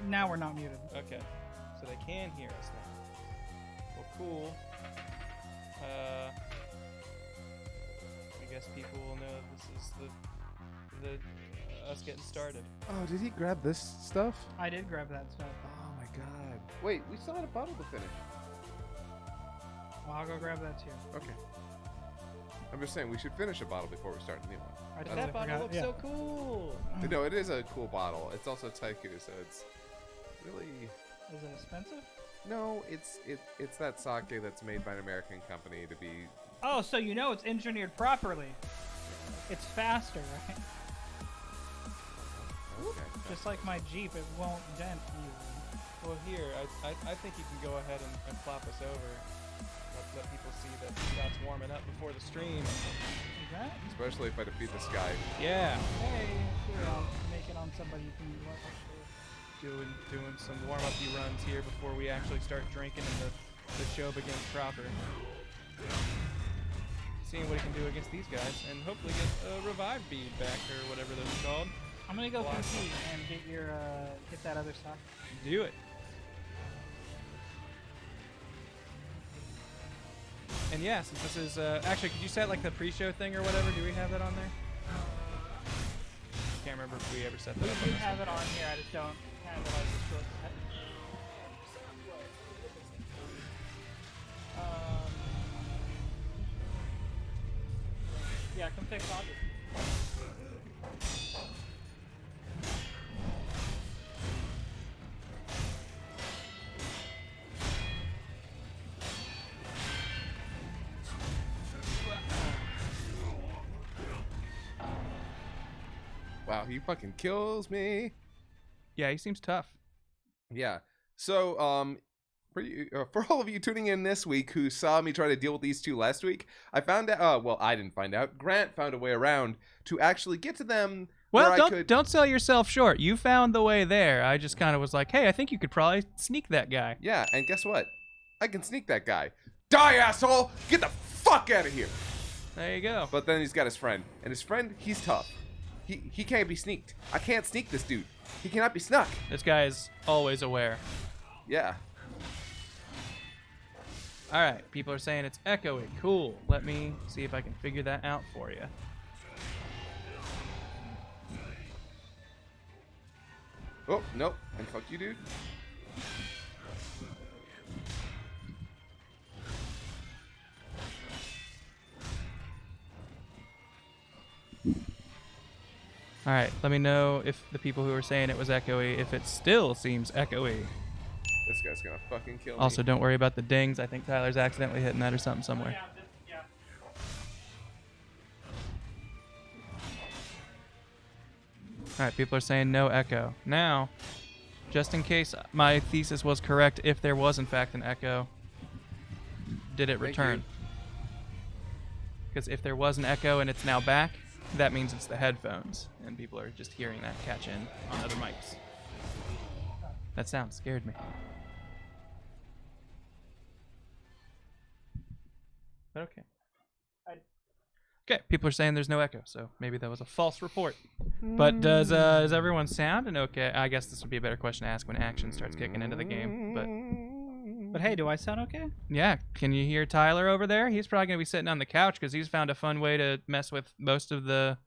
Now we're not muted. Okay. So they can hear us now. Well, cool. I guess people will know this is the us getting started. Oh, did he grab this stuff? I did grab that stuff. Oh my god. Wait, we still had a bottle to finish. Well, I'll go grab that too. Okay. I'm just saying, we should finish a bottle before we start a new one. I totally That bottle forgot. looks Yeah. so cool. No, it is a cool bottle. It's also Taiku, so it's really... Is it expensive? No, it's that sake that's made by an American company to be... Oh, so you know it's engineered properly. It's faster, right? Okay. Just like my Jeep, it won't dent easily. Well, here, I think you can go ahead and flop us over. Let people see that Scott's warming up before the stream. Is that? Especially if I defeat this guy. Yeah. Hey, here, I'll make it on somebody you can work with. Doing some warm-up-y runs here before we actually start drinking and the show begins proper. Seeing what he can do against these guys and hopefully get a revive bead back or whatever those are called. I'm gonna go compete and get your get that other sock. Do it. And yeah, since this is actually, could you set like the pre-show thing or whatever? Do we have that on there? Can't remember if we ever set that We up. do have it on here. I just don't have it like the short cut. Yeah, come fix Audrey. Wow, he fucking kills me. Yeah, he seems tough. Yeah. So, for you, for all of you tuning in this week who saw me try to deal with these two last week, I found out. Well, I didn't find out. Grant found a way around to actually get to them. Well, where don't sell yourself short. You found the way there. I just kind of was like, hey, I think you could probably sneak that guy. Yeah, and guess what? I can sneak that guy. Die, asshole! Get the fuck out of here! There you go. But then he's got his friend, and his friend, he's tough. He can't be sneaked. I can't sneak this dude. He cannot be snuck. This guy is always aware. Yeah. All right, people are saying it's echoey. Cool. Let me see if I can figure that out for you. Oh, nope. And fuck you, dude. All right, let me know if the people who are saying it was echoey, if it still seems echoey. This guy's gonna fucking kill me. Also, don't worry about the dings. I think Tyler's accidentally hitting that or something somewhere. Yeah. All right, people are saying no echo. Now, just in case my thesis was correct, if there was in fact an echo, did it Thank return? Because if there was an echo and it's now back, that means it's the headphones, and people are just hearing that catch in on other mics. That sound scared me. But okay. Okay, people are saying there's no echo, so maybe that was a false report. But does is everyone sounding okay? I guess this would be a better question to ask when action starts kicking into the game. But hey, do I sound okay? Yeah, can you hear Tyler over there? He's probably gonna be sitting on the couch because he's found a fun way to mess with most of the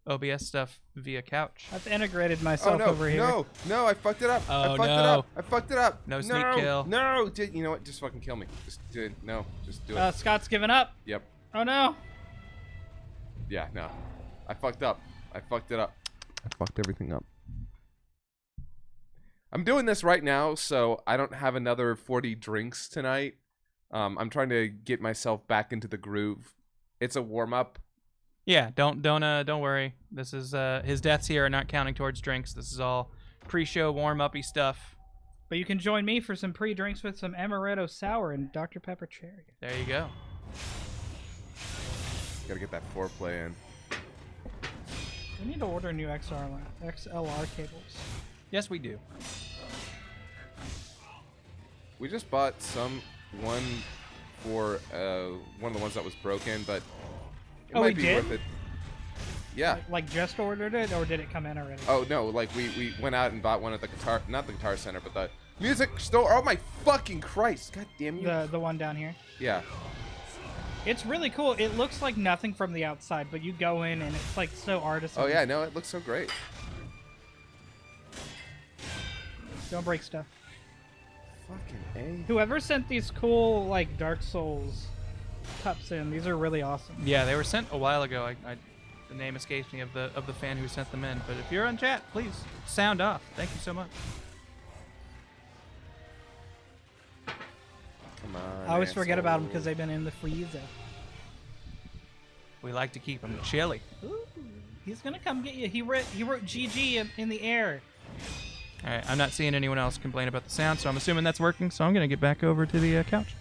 OBS stuff via couch. I've integrated myself over here. No, I fucked it up. Oh, I fucked it no. up. I fucked it up. No sneak kill. No, you know what? Just fucking kill me. Just do it. Scott's given up. Yep. Oh no. Yeah, no. I fucked up. I fucked it up. I fucked everything up. I'm doing this right now, so I don't have another 40 drinks tonight. I'm trying to get myself back into the groove. It's a warm-up. Yeah, don't worry. This is his deaths here are not counting towards drinks. This is all pre-show warm-uppy stuff. But you can join me for some pre-drinks with some amaretto sour and Dr. Pepper cherry. There you go. Gotta get that foreplay in. We need to order new XLR cables. Yes, we do. We just bought one for one of the ones that was broken, but it Oh, might we be did? worth it. Yeah. Like just ordered it, or did it come in already? Oh no, like we went out and bought one at the guitar, not the Guitar Center, but the music store. Oh my fucking Christ! God damn you. The one down here. Yeah. It's really cool. It looks like nothing from the outside, but you go in and it's like so artisan. Oh yeah, no, it looks so great. Don't break stuff. Fucking A. Whoever sent these cool like Dark Souls cups in, these are really awesome. Yeah, they were sent a while ago. The name escapes me of the fan who sent them in. But if you're on chat, please sound off. Thank you so much. Come on. I always forget about them asshole. because they've been in the freezer. We like to keep them chilly. Ooh, he's gonna come get you. He wrote GG in the air. All right, I'm not seeing anyone else complain about the sound, so I'm assuming that's working. So I'm gonna get back over to the couch.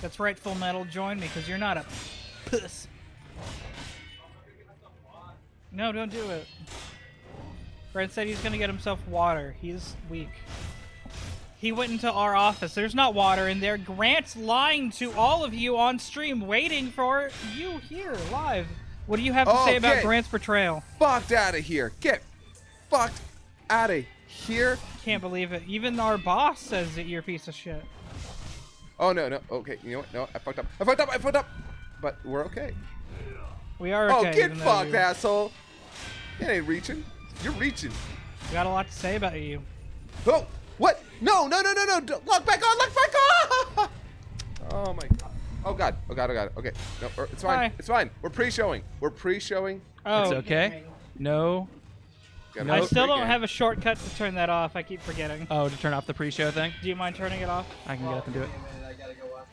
That's right, Full Metal. Join me because you're not a puss. No, don't do it. Brent said he's gonna get himself water. He's weak. He went into our office. There's not water in there. Grant's lying to all of you on stream, waiting for you here live. What do you have to say about Grant's portrayal? Fucked out of here. Get fucked out of here. Can't believe it. Even our boss says that you're a piece of shit. Oh no, no. Okay, you know what? No, I fucked up. I fucked up. I fucked up. But we're okay. We are okay. Oh, get even though fucked, you asshole. It ain't reaching. You're reaching. got a lot to say about you. Oh, what? No, no, no, no, no. Lock back on. Lock back on. Oh my god. Oh god. Oh god. Oh god. Okay. No, it's fine. Hi. It's fine. We're pre-showing. We're pre-showing. Oh, It's okay. No. Got I another still don't pre-game. have a shortcut to turn that off. I keep forgetting. Oh, to turn off the pre-show thing? Do you mind turning it off? I can get up and do it. I gotta go watch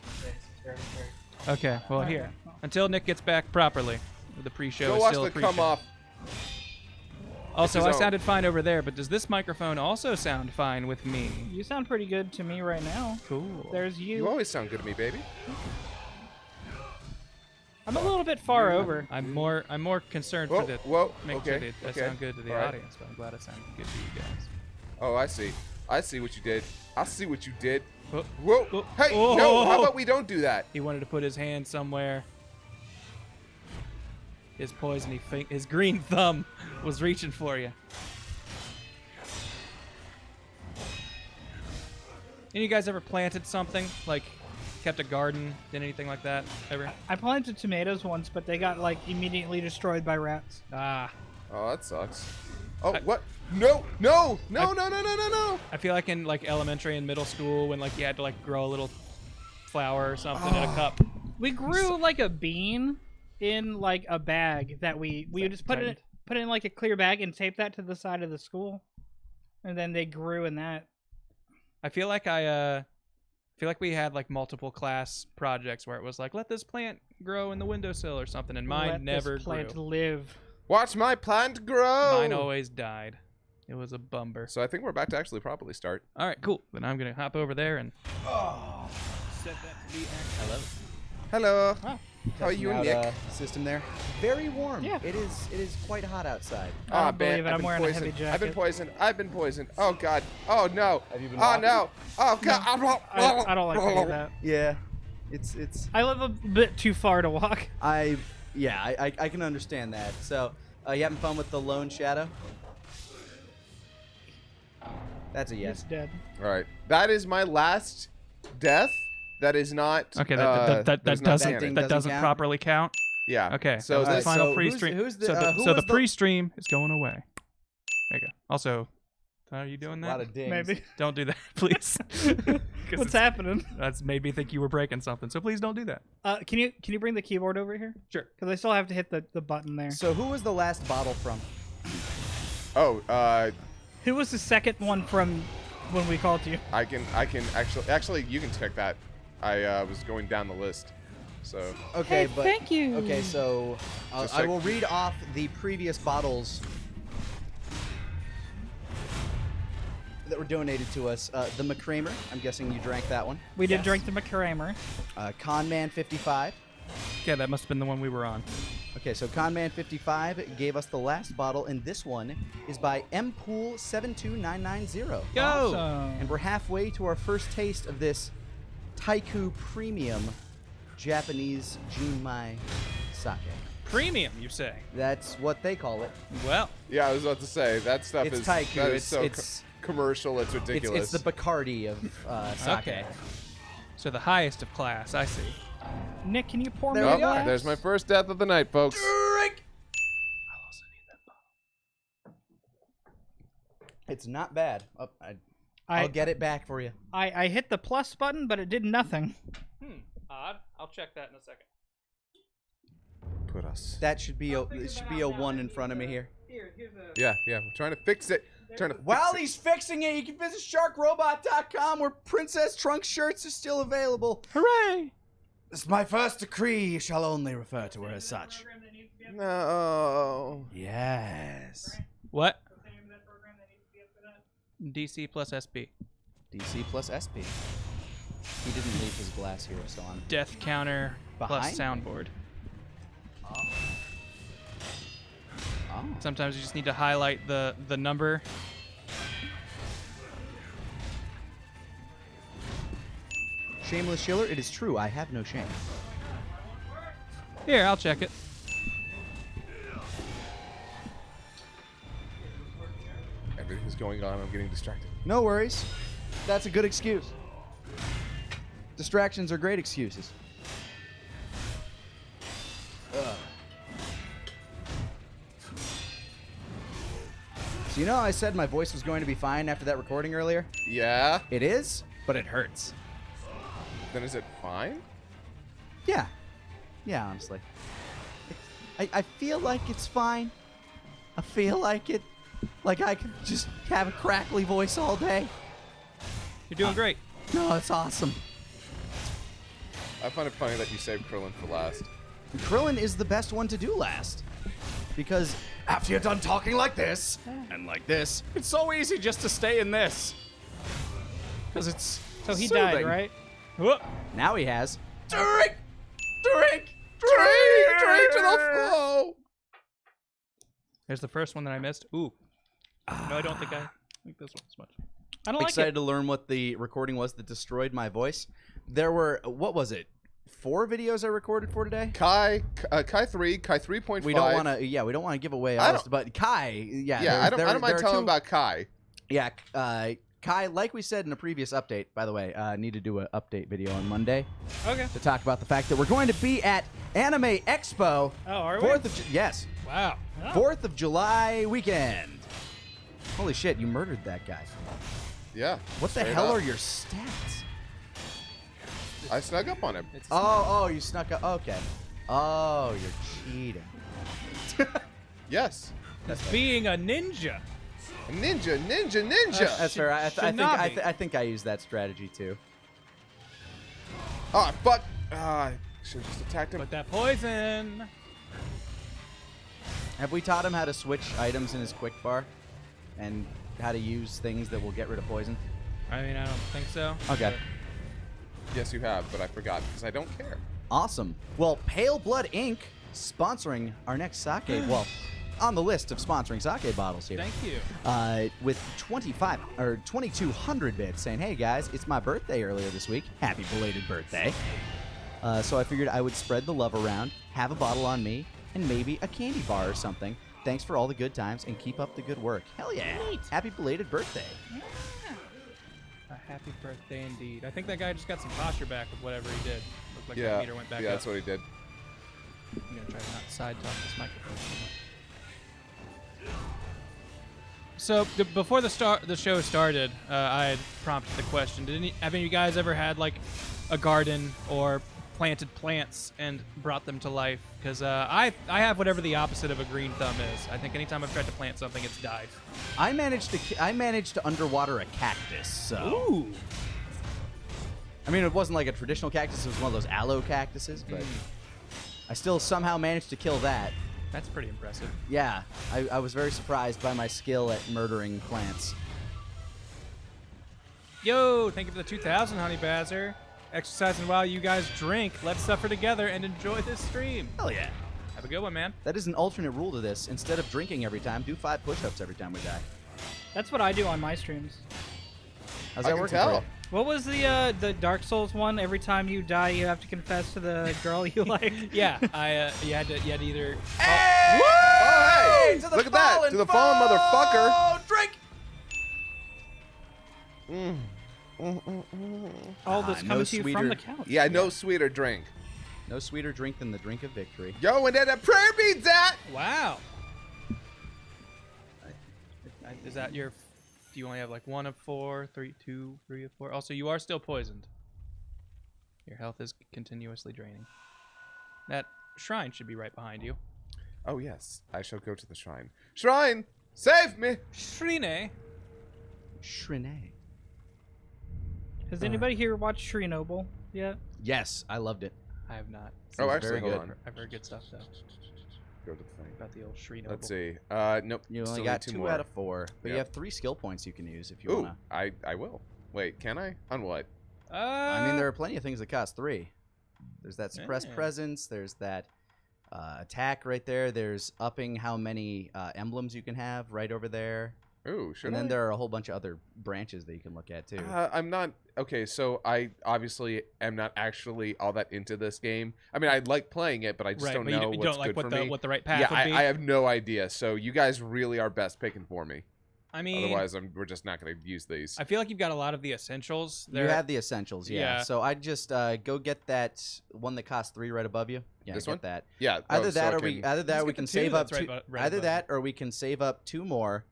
the thing. Okay. Well, Alright. here. Until Nick gets back properly, the pre-show Go is watch still the a pre-show. come off. Also, It's I his own. sounded fine over there, but does this microphone also sound fine with me? You sound pretty good to me right now. Cool. There's you. You always sound good to me, baby. I'm a little bit far over. I'm more concerned Whoa, for the whoa. make sure Okay. that I Okay. sound good to the All right. audience, but I'm glad I sound good to you guys. Oh, I see. I see what you did. I see what you did. Oh, Whoa. oh, Hey, oh. no. How about we don't do that? he wanted to put his hand somewhere. His poisony his green thumb was reaching for you. Any of you guys ever planted something? Like, kept a garden, did anything like that? Ever? I planted tomatoes once, but they got like immediately destroyed by rats. Ah. Oh, that sucks. Oh, I- what? No, no, no, no, no, no, no, no. I feel like in like elementary and middle school when like you had to like grow a little flower or something in a cup. We grew like a bean in like a bag that we would just put it in like a clear bag and tape that to the side of the school, and then they grew in that. I feel like we had like multiple class projects where it was like, let this plant grow in the windowsill or something, and mine Let never this plant grew. live. Watch my plant grow. Mine always died. It was a bummer. So I think we're about to actually properly start. All right, cool. Then I'm gonna hop over there and Set that to be Hello. Hello. Wow. How are you, Testing Nick? out, system there. Very warm. Yeah. It is quite hot outside. I don't man, believe it. I've I'm been wearing a poisoned. heavy I've been jacket. poisoned. I've been poisoned. Oh god. Oh no. Have you been Oh walking? no. Oh god. I don't like to do that. Yeah. It's I live a bit too far to walk. I can understand that. So, you having fun with the Lone Shadow? That's a He's yes. dead. All right. That is my last death. That is not. okay, that that is not doesn't canon. that doesn't count? properly count. Yeah. Okay, So that was the this. final so pre-stream. who's the- so who the was the- pre-stream is going away. There you go. Also, are you doing A that? lot of dings. Maybe. Don't do that, please. 'Cause What's happening? That's made me think you were breaking something. So please don't do that. Can you bring the keyboard over here? Sure. Because I still have to hit the button there. So who was the last bottle from? Oh. Who was the second one from when we called you? I can actually you can check that. I was going down the list. So. Okay, Hey, but thank you. Okay, so Just I check. will read off the previous bottles that were donated to us. The McCramer, I'm guessing you drank that one. We did drink the McCramer. Conman 55. Yeah, that must have been the one we were on. Okay, so Conman 55 gave us the last bottle, and this one is by mpool72990. Yo! Awesome. And we're halfway to our first taste of this Taiku Premium Japanese Junmai sake. Premium, you say? That's what they call it. Well, Yeah, I was about to say that stuff It's is Taiku. that is It's- so it's- commercial. It's ridiculous. It's the Bacardi of sake. okay. So the highest of class, I see. Nick, can you pour There me we a go. glass? There's my first death of the night, folks. Drink. I'll also need that bottle. It's not bad. Oh, I'll get it back for you. I hit the plus button, but it did nothing. Odd. I'll check that in a second. Put us. That should be a one in front of me here. Yeah, we're trying to fix it. While he's fixing it, you can visit sharkrobot.com where Princess Trunk shirts are still available. Hooray! This is my first decree. You shall only refer to her as such. No. Yes. What? DC plus SB. DC plus SP. He didn't leave his glass here, so I'm... Death counter plus Behind? soundboard. Oh. Sometimes you just need to highlight the number. Shameless Schiller, it is true. I have no shame. Here, I'll check it. Everything's going on. I'm getting distracted. No worries. That's a good excuse. Distractions are great excuses. Ugh. So you know how I said my voice was going to be fine after that recording earlier? Yeah. It is, but it hurts. Then is it fine? Yeah. Yeah, honestly. I feel like it's fine. I feel like it. Like I could just have a crackly voice all day. You're doing great. No, it's awesome. I find it funny that you saved Krillin for last. Krillin is the best one to do last. Because after you're done talking like this, and like this, it's so easy just to stay in this. Because it's So he soothing. died, right? Now he has. Drink! Drink to the flow. Here's the first one that I missed. Ooh. No, I don't think I like this one as much. I don't Excited like to learn what the recording was that destroyed my voice. There were, what was it? 4 videos I recorded for today? Kai 3, Kai 3.5. We don't want to, yeah, we don't want to give away I all don't- this, but Kai, yeah. Yeah, I don't mind there are telling two- about Kai. Yeah, Kai, like we said in a previous update, by the way, need to do an update video on Monday Okay. to talk about the fact that we're going to be at Anime Expo. Oh, are we? 4th of yes, Wow. 4th of July weekend. Holy shit, you murdered that guy. Yeah. What the straight hell up. are your stats? I snuck up on him. Oh, you snuck up. Okay. Oh, you're cheating. Yes. That's being a ninja. Ninja. That's fair. I think I used that strategy too. Oh, fuck. I should have just attacked him. But that poison. Have we taught him how to switch items in his quick bar, and how to use things that will get rid of poison? I mean, I don't think so. Okay. Yes, you have, but I forgot because I don't care. Awesome. Well, Pale Blood Inc. sponsoring our next sake. Well, on the list of sponsoring sake bottles here. Thank you. With 2,200 bits saying, "Hey guys, it's my birthday earlier this week. Happy belated birthday." So I figured I would spread the love around, have a bottle on me, and maybe a candy bar or something. Thanks for all the good times and keep up the good work. Hell yeah! Happy belated birthday. A happy birthday indeed. I think that guy just got some posture back with whatever he did. Looked like Yeah. the meter went back Yeah, up. that's what he did. I'm gonna try to not side talk this microphone so much. So before the show started, I had prompted the question: have any of you guys ever had like a garden or planted plants and brought them to life? Because I have whatever the opposite of a green thumb is. I think anytime I've tried to plant something, it's died. I managed to underwater a cactus. So. Ooh. I mean, it wasn't like a traditional cactus. It was one of those aloe cactuses, but I still somehow managed to kill that. That's pretty impressive. Yeah, I was very surprised by my skill at murdering plants. Yo, thank you for the 2,000, Honey Bazzer. Exercising while you guys drink. Let's suffer together and enjoy this stream. Hell yeah. Have a good one, man. That is an alternate rule to this. Instead of drinking every time, do 5 push-ups every time we die. That's what I do on my streams. How's I that can working tell. for What was the Dark Souls one? Every time you die, you have to confess to the girl you like. Yeah, you had to either. Hey! Oh, hey! To the Look at that! To the fallen motherfucker! Drink! All this no coming to you from sweeter- the couch. Yeah, no sweeter drink. No sweeter drink than the drink of victory. Yo, and then a prayer beads that! Wow. Is that your? Do you only have like 1 of 4, 3 of 4? Also, you are still poisoned. Your health is continuously draining. That shrine should be right behind you. Oh, yes. I shall go to the shrine. Shrine! Save me! Shrine. Shrine. Has anybody here watched Chernobyl yet? Yes, I loved it. I have not. Oh, Seems actually, very hold good. on. I've heard good stuff though Go to the thing. about the old Shrine. Let's see. Nope. You still only need got 2 2 more. out of 4, but you Yep. have 3 skill points you can use if you Ooh, wanna. I will. Wait, can I? On what? I mean, there are plenty of things that cost 3. There's that suppressed Yeah. presence. There's that attack right there. There's upping how many emblems you can have right over there. Ooh, should And then I? there are a whole bunch of other branches that you can look at too. I'm not okay. So I obviously am not actually all that into this game. I mean, I like playing it, but I just right, don't but know you what's don't like good what for the me. what the right path Yeah, would be. I have no idea. So you guys really are best picking for me. I mean, Otherwise, we're just not going to use these. I feel like you've got a lot of the essentials. You have the essentials, yeah. Yeah. So I'd just go get that one that costs 3 right above you. Yeah, This get one? that. Yeah. Either so that, I or we can- either that Just we get can the 2 save up that's right two, right either above that or we can save up 2 more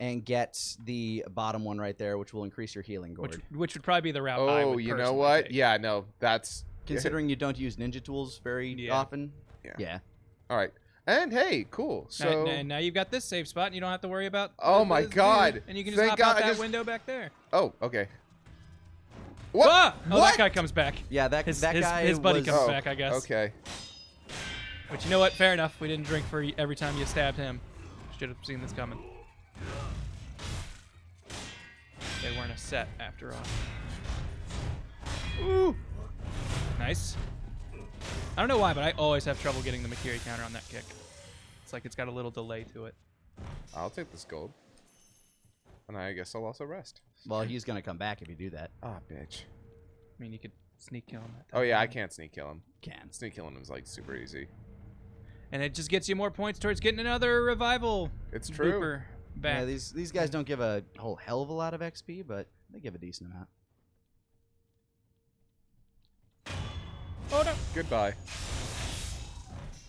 and get the bottom one right there, which will increase your healing gourd. which would probably be the route. I Oh, would you know personally what? take. Yeah, no, that's Considering you don't use ninja tools very Yeah. often. Yeah. Yeah. All right. And hey, cool. So Now you've got this safe spot, and you don't have to worry about. Oh my this God. dude, and you can just Thank hop God out I that just- window back there. oh, okay. What? Ah! Oh, What? that guy comes back. Yeah, that His guy his buddy was, comes Oh, back, I guess. Okay. But you know what? Fair enough. We didn't drink for every time you stabbed him. Should have seen this coming. They weren't a set after all. Ooh. Nice. I don't know why, but I always have trouble getting the Makiri counter on that kick. It's like it's got a little delay to it. I'll take this gold. And I guess I'll also rest. Well, he's gonna come back if you do that. Ah, bitch. I mean, you could sneak kill him. Oh yeah, I can't sneak kill him. Can. Sneak killing him is like super easy. And it just gets you more points towards getting another revival. It's true. Booper back. Yeah, these guys don't give a whole hell of a lot of XP, but they give a decent amount. Oh no. Goodbye.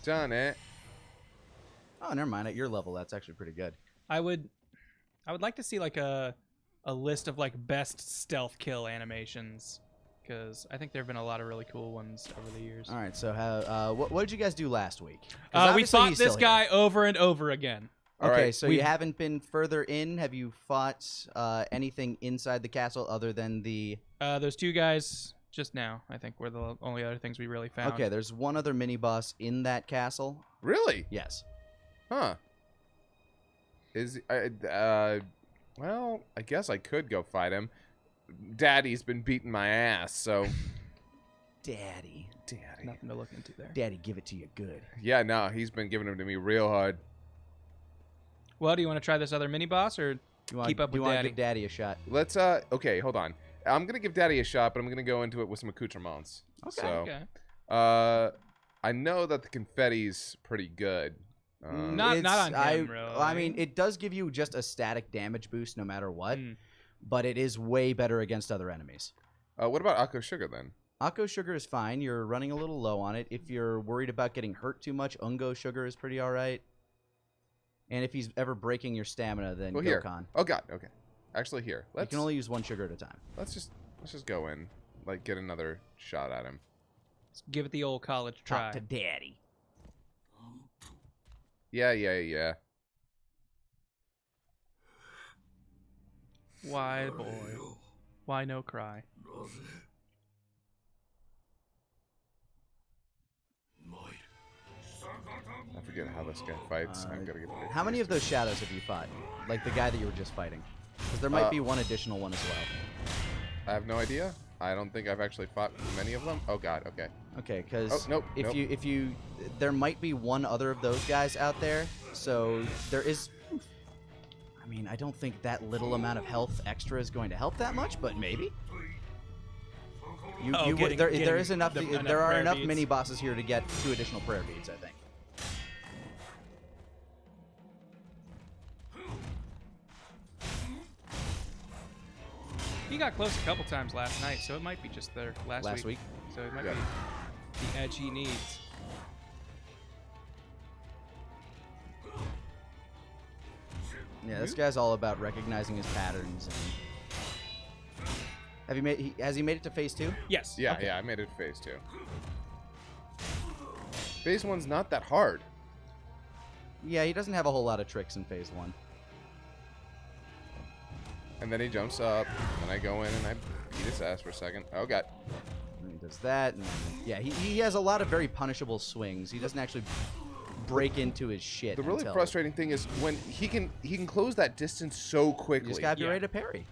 Done it. Oh, never mind. At your level, that's actually pretty good. I would like to see like a list of like best stealth kill animations, because I think there have been a lot of really cool ones over the years. All right. So, how what did you guys do last week? 'Cause We obviously fought he's this still guy here. over and over again. All Okay, right, so we've- you haven't been further in. Have you fought anything inside the castle other than the? Those 2 guys just now, I think, were the only other things we really found. Okay, there's one other mini boss in that castle. Really? Yes. Huh. Well, I guess I could go fight him. Daddy's been beating my ass, so Daddy. Daddy. Nothing to look into there. Daddy, give it to you good. Yeah, no, he's been giving them to me real hard. Well, do you want to try this other mini boss, or You want, keep up with you want to Daddy? give Daddy a shot? Let's okay, hold on. I'm gonna give Daddy a shot, but I'm gonna go into it with some accoutrements. Okay. So, Okay. I know that the confetti's pretty good. Not on him, really. I mean, it does give you just a static damage boost no matter what, Mm. but it is way better against other enemies. What about Akko Sugar then? Akko Sugar is fine. You're running a little low on it. If you're worried about getting hurt too much, Ungo Sugar is pretty all right. And if he's ever breaking your stamina, then Well, here. Gokhan. Oh God. Okay. Actually, here. You can only use 1 sugar at a time. let's just go in, like get another shot at him. Let's give it the old college try. Talk to Daddy. Yeah. Why, boy? Why no cry? I forget how this guy fights. I've got to get. How many of those shadows have you fought? Like the guy that you were just fighting? Because there might be one additional one as well. I have no idea. I don't think I've actually fought many of them. Oh God. Okay. Okay, because Oh, nope, if nope. you there might be one other of those guys out there. So there is. I mean, I don't think that little amount of health extra is going to help that much, but maybe. There is enough. There are prayer enough beads. mini bosses here to get 2 additional prayer beads, I think. He got close a couple times last night, so it might be just there last week. So it might Yeah. be the edge he needs. Yeah, this guy's all about recognizing his patterns. And has he made it to phase 2? Yes. Yeah, yeah, I made it to phase 2. Phase 1's not that hard. Yeah, he doesn't have a whole lot of tricks in phase 1. And then he jumps up, and then I go in and I beat his ass for a second. Oh, God. And he does that, and then, yeah, he has a lot of very punishable swings. He doesn't actually break into his shit. The really until frustrating thing is when he can close that distance so You quickly. just gotta be Yeah. ready to parry.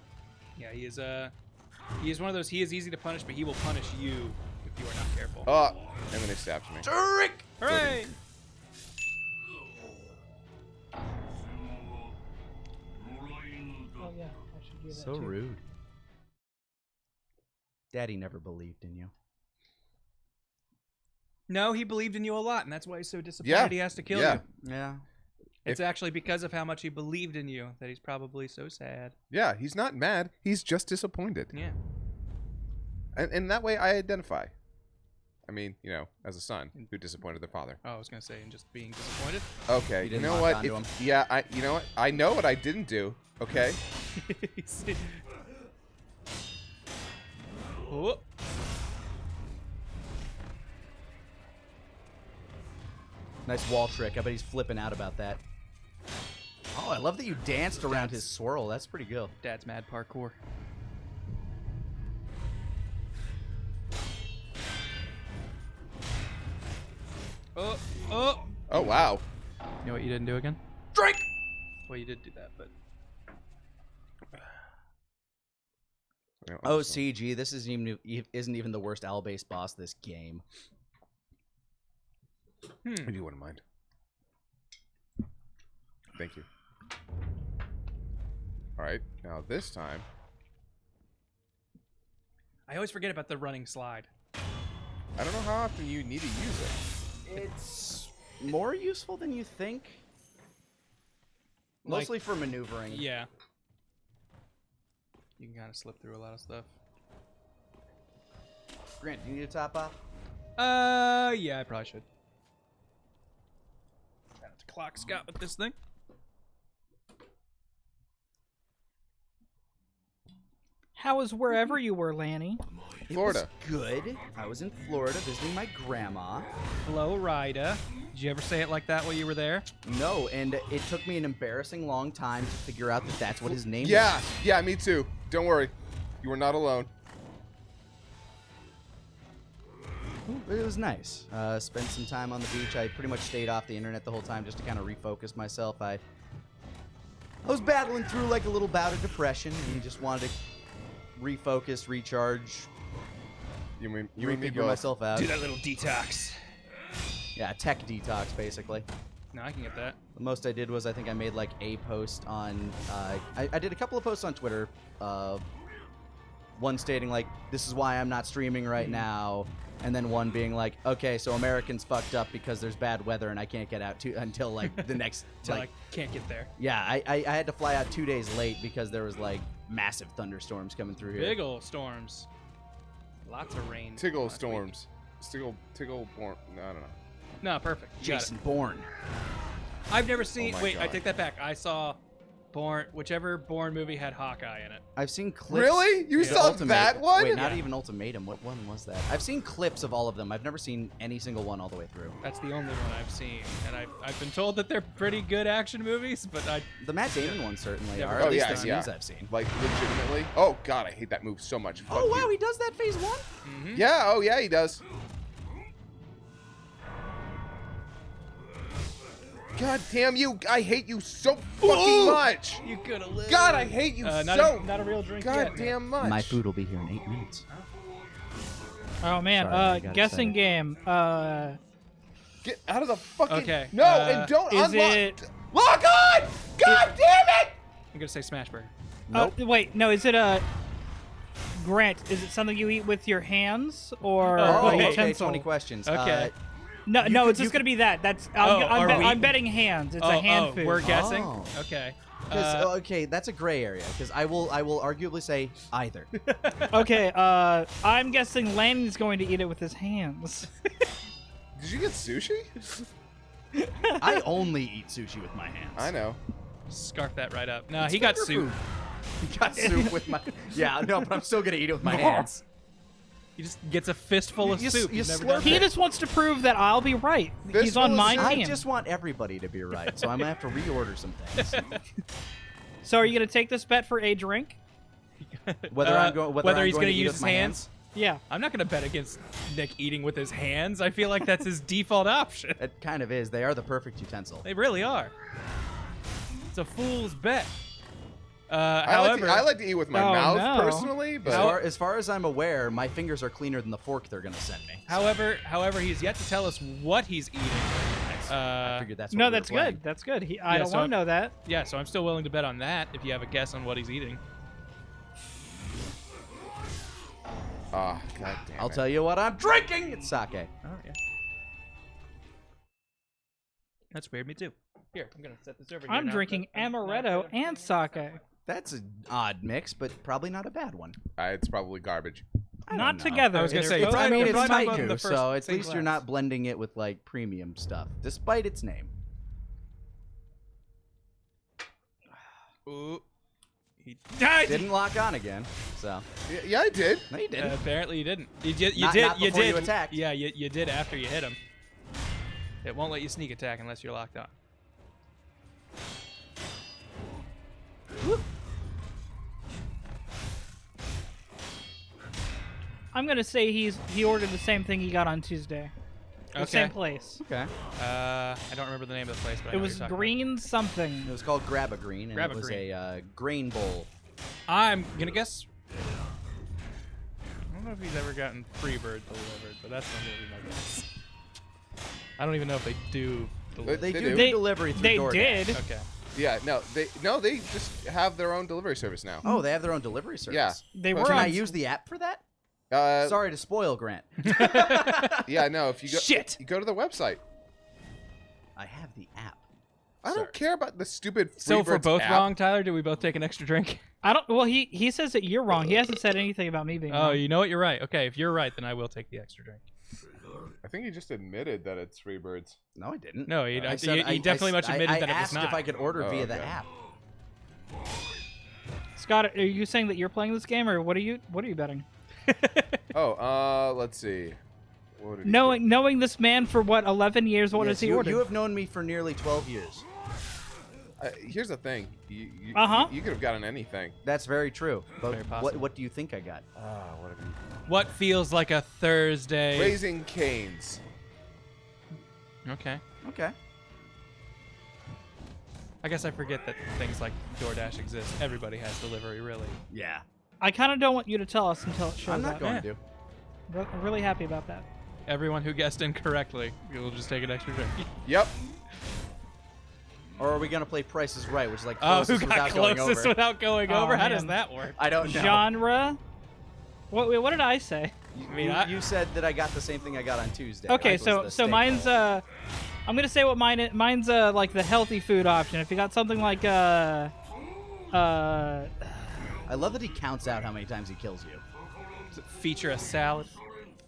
Yeah, he is one of those. He is easy to punish, but he will punish you if you are not careful. And then he stabs me. Hooray! Oh yeah, I should do that So too. rude. Daddy never believed in you. No, he believed in you a lot, and that's why he's so disappointed Yeah. he has to kill Yeah. you. Yeah. It's actually because of how much he believed in you that he's probably so sad. Yeah, he's not mad. He's just disappointed. Yeah. And that way I identify. I mean, you know, as a son who disappointed their father. Oh, I was gonna say, and just being disappointed. Okay, You you didn't know lock what? onto him. Yeah, you know what? I know what I didn't do. Okay. Oh. Nice wall trick. I bet he's flipping out about that. Oh, I love that you danced around his swirl. That's pretty good. Dad's mad parkour. Oh, oh! Oh, wow. You know what you didn't do again? Drink! Well, you did do that, but... Oh, CG. This isn't even the worst owl-based boss this game. If you wouldn't mind. Thank you. All right, now this time. I always forget about the running slide. I don't know how often you need to use it. It's more useful than you think. Like- Mostly for maneuvering. Yeah. You can kind of slip through a lot of stuff. Grant, do you need to top off? Yeah, I probably should. Try not to clock Scott with this thing. How was wherever you were, Lanny? Florida. It was good. I was in Florida visiting my grandma. Florida. Did you ever say it like that while you were there? No, and it took me an embarrassing long time to figure out that that's what his name Yeah, was. yeah, me too. Don't worry. You are not alone. It was nice. Spent some time on the beach. I pretty much stayed off the internet the whole time just to kind of refocus myself. I was battling through like a little bout of depression and just wanted to refocus, recharge, You and me refigure both. myself out. Do that little detox. Yeah, tech detox basically. No, I can get that. The most I did was I think I made like a post on. I did a couple of posts on Twitter. One stating like, "This is why I'm not streaming right now," and then one being like, "Okay, so Americans fucked up because there's bad weather and I can't get out until like the next Till like." I can't get there. Yeah, I had to fly out 2 days late because there was like massive thunderstorms coming through here. Big ol' storms. Lots of rain. Tiggle last week. storms. Tiggle born. No, I don't know. No, perfect. You got it. Jason Bourne. I've never seen. my Wait, I God. take that back. I saw Bourne. Whichever Bourne movie had Hawkeye in it. I've seen clips. Really? You The saw Ultimate- that one? Wait, not even Ultimatum. What one was that? I've seen clips of all of them. I've never seen any single one all the way through. That's the only one I've seen, and I've been told that they're pretty good action movies, but I The Matt Damon ones certainly Yeah, are. oh, At least yeah, the yeah. scenes I've seen. Like, legitimately? Oh, God, I hate that move so much. Fuck Oh wow, you. he does that phase 1? Yeah, oh, yeah, he does. God damn you. I hate you so fucking much. you could have lived. God, I hate you not so not a real drink God yet. damn much. My food will be here in 8 minutes. Oh man, Sorry, I got guessing excited. game. Get out of the fucking... Okay, No, and don't is unlock... it- Lock on! God damn it! I'm gonna say Smashburger. Nope. Wait, no, is it a Grant, is it something you eat with your hands or Oh, a okay, utensil? 20 questions. Okay. No, You no, could- it's just you gonna be that. That's Oh, I'm betting hands. It's a hand food. We're guessing. Oh. Okay. 'Cause, okay, that's a gray area. Because I will arguably say either. Okay, I'm guessing Landon's going to eat it with his hands. Did you get sushi? I only eat sushi with my hands. I know. Scarf that right up. No, he got finger soup. food. He got soup with my. Yeah, no, but I'm still gonna eat it with my hands. He just gets a fistful of You soup. you You've never slurp done He that. just wants to prove that I'll be right. He's Fistful on of my soup? team. I just want everybody to be right, so I'm gonna have to reorder some things. So are you gonna take this bet for a drink? Whether I'm going, whether I'm he's going to gonna eat use with his my hands. Yeah. I'm not gonna bet against Nick eating with his hands. I feel like that's his default option. It kind of is. They are the perfect utensil. They really are. It's a fool's bet. I like to eat with my Oh, mouth no. personally, but As far as I'm aware, my fingers are cleaner than the fork they're gonna send me. However, he's yet to tell us what he's eating. I figured that's what No, we were that's playing. good. That's good. I Yeah, don't so want to know that. Yeah, so I'm still willing to bet on that if you have a guess on what he's eating. ah, god damn I'll it. tell you what I'm drinking. It's sake. Oh yeah. That's weird. Me too. Here, I'm gonna set this over here. I'm now. drinking amaretto and sake. That's an odd mix, but probably not a bad one. It's probably garbage. I don't Not know. together. I was gonna They're say, both- I mean, They're it's probably both in Taiku, the first so at same least you're glass. not blending it with like premium stuff, despite its name. Ooh. He died. Didn't lock on again, so Yeah, I did. no, you didn't. Apparently you didn't. You did. You Not- did. not you before did. you attacked. Yeah, you did after you hit him. It won't let you sneak attack unless you're locked on. I'm gonna say he ordered the same thing he got on Tuesday. The Okay. same place. Okay. I don't remember the name of the place, but I It know what was you're talking green something. It was called Grab a Green, and Grab it a was Green. a grain bowl. about. I'm gonna guess. I don't know if he's ever gotten Freebird delivered, but that's not gonna be my guess. I don't even know if they do. They They do do. delivery through They DoorDash. did. Okay. Yeah, they just have their own delivery service now. Oh, they have their own delivery service. Yeah. They Can were Can on. I use the app for that? Uh, Sorry to spoil, Grant. yeah, no. If you go, Shit. you go to the website. I have the app. I Sir. don't care about the stupid. So if we're Freebirds both app. wrong, Tyler, do we both take an extra drink? I don't. Well, he says that you're wrong. He hasn't said anything about me being Oh, wrong. you know what? You're right. Okay, if you're right, then I will take the extra drink. I think he just admitted that it's Freebirds. No, I didn't. No, he said- he definitely much admitted I that it was asked not. if I could order Oh, via the okay. app. Scott, are you saying that you're playing this game, or what are you betting? Oh, let's see. What did he Knowing this man for what 11 years, what Yes, has he you, ordered? you have known me for nearly 12 years. Here's the thing. You Uh-huh. You could have gotten anything. That's very true. But Very possible. what do you think I got? What have you? What feels like a Thursday? Raising Canes. Okay. Okay. I guess I forget that things like DoorDash exist. Everybody has delivery, really. Yeah. I kind of don't want you to tell us until it shows I'm not up. going Yeah. to. I'm really happy about that. Everyone who guessed incorrectly, you'll just take an extra drink. Yep. Or are we going to play Price is Right, which is like Oh, who closest got without going closest over? without going Oh, over? How does man. that work? I don't know. Genre. What did I say? I mean, You said that I got the same thing I got on Tuesday. Okay, Mine was the so steak mine's bowl. I'm gonna say what mine's like the healthy food option. If you got something like I love that he counts out how many times he kills you. does it feature a salad?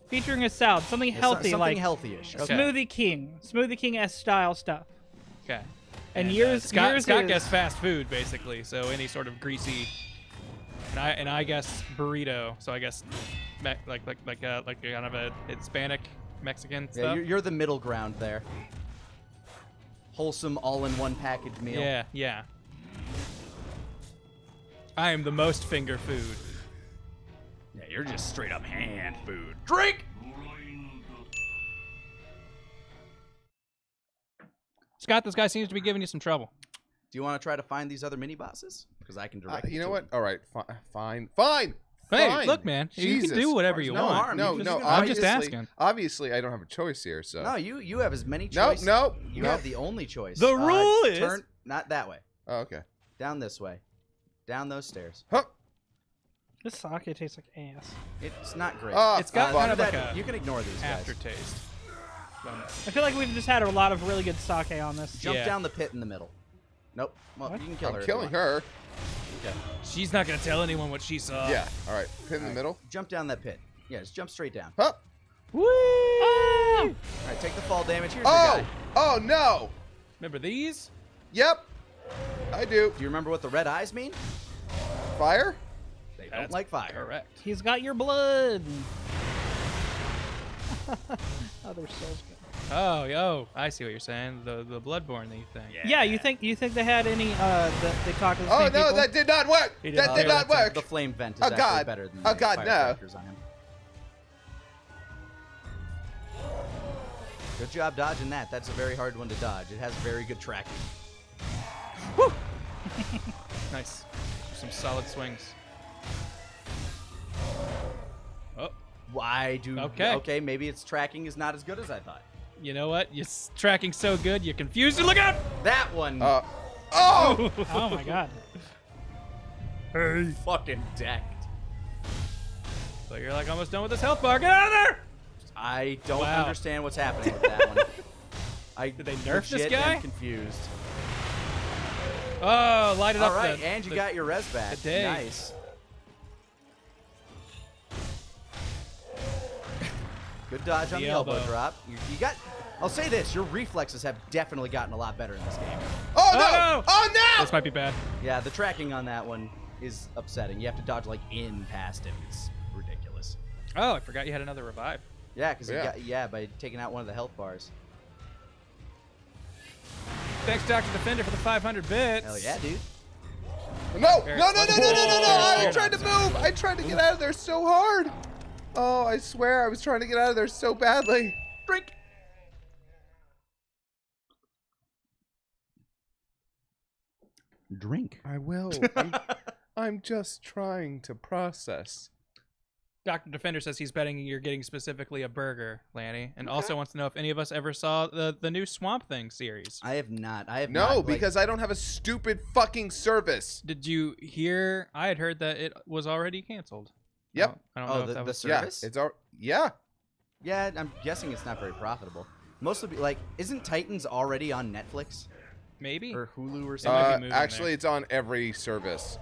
featuring a salad, something healthy Something like healthy-ish. Okay. Smoothie King-esque style stuff. Okay. And yours, Scott yours Scott is, guessed fast food basically, so any sort of greasy. And I guess burrito, so I guess like kind of a Hispanic Mexican Yeah, stuff. you're the middle ground there. Wholesome, all-in-one package meal. Yeah, yeah. I am the most finger food. Yeah, you're just straight up hand food. Drink! Scott, this guy seems to be giving you some trouble. Do you want to try to find these other mini bosses? Because I can direct You know to what? them. All right, fine. Hey, Fine. look, man, you can Jesus. do whatever you no, want. harm. No, You no. just- I'm just obviously- asking. Obviously, I don't have a choice here. So No, you have as many No, choices. no, You no. have the only choice. The rule is- turn not that way. Oh, okay. Down this way. Down those stairs. Huh. This sake tastes like ass. It's not great. It's got kind of like a you can ignore these guys. aftertaste. I feel like we've just had a lot of really good sake on this. Jump Yeah. down the pit in the middle. Nope. Well, What? you can kill her. I'm if you killing want. her. Okay. She's not gonna tell anyone what she saw. Yeah. All right. Pin in the middle. Jump down that pit. Yeah, just jump straight down. Huh. Woo! All right, take the fall damage. Here's your Oh. guy. Oh no. Remember these? Yep. I do. Do you remember what the red eyes mean? Fire. They don't That's like fire. Correct. He's got your blood. Oh, they're so good. Oh, yo, I see what you're saying. The bloodborne thing. Yeah, you think they had any they talk to the Oh same no, people? that did not work. He did That not did do not that. work. The flame vent is Oh, actually God. better than Oh, the God, no. firecrackers on him. Good job dodging that. That's a very hard one to dodge. It has very good tracking. Nice. Some solid swings. Oh, Why do... Okay. Okay, maybe its tracking is not as good as I thought. you know what? You're tracking so good, you're confused. Look out! That one Oh. Oh my god. fucking decked. So you're like almost done with this health bar. Get out of there! I don't Wow. understand what's happening with that one. Did they nerf this legit guy? am confused. Oh, light it All up. right, the- and you the- got your res back. the day. Nice. Good dodge on The the elbow elbow. drop. You got... I'll say this, your reflexes have definitely gotten a lot better in this game. Oh Oh, no. no. Oh no. This might be bad. Yeah, the tracking on that one is upsetting. You have to dodge like in past him. It's ridiculous. Oh, I forgot you had another revive. Yeah, because Yeah. by taking out one of the health bars. Thanks, Dr. Defender, for the 500 bits. Hell yeah, dude. No. Very- No. No. No. No. No. No. No. Whoa. I tried to move. I tried to get out of there so hard. Oh, I swear I was trying to get out of there so badly. Drink. Drink. I will. I'm just trying to process. Dr. Defender says he's betting you're getting specifically a burger, Lanny, and also wants to know if any of us ever saw the new Swamp Thing series. I have not. I have No, not. Like, because I don't have a stupid fucking service. Did you hear? I had heard that it was already canceled. Yep. I don't Oh, know if the that was service? Yeah, it's our. Yeah. yeah, I'm guessing it's not very profitable. Mostly, like, isn't Titans already on Netflix maybe. or Hulu or might something? be moving Actually, there. it's on every service.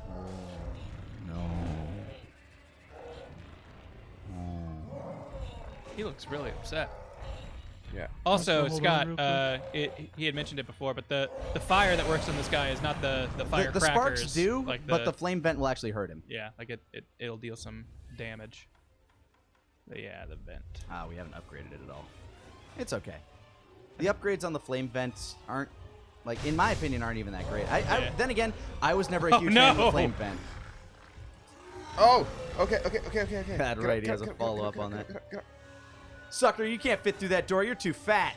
He looks really upset. Yeah. Also, Hold on Scott, real he had mentioned it before, but the fire that works on this guy is not the The firecrackers. sparks do, like but the flame vent will actually hurt him. yeah, like it'll deal some damage. But yeah, the vent. Ah, we haven't upgraded it at all. It's okay. The upgrades on the flame vents aren't, like, in my opinion, aren't even that great. Yeah. Then again, I was never a Oh, huge fan of no. the flame vent. Oh. Okay. God, right, he has a follow-up on that. Sucker, you can't fit through that door. You're too fat.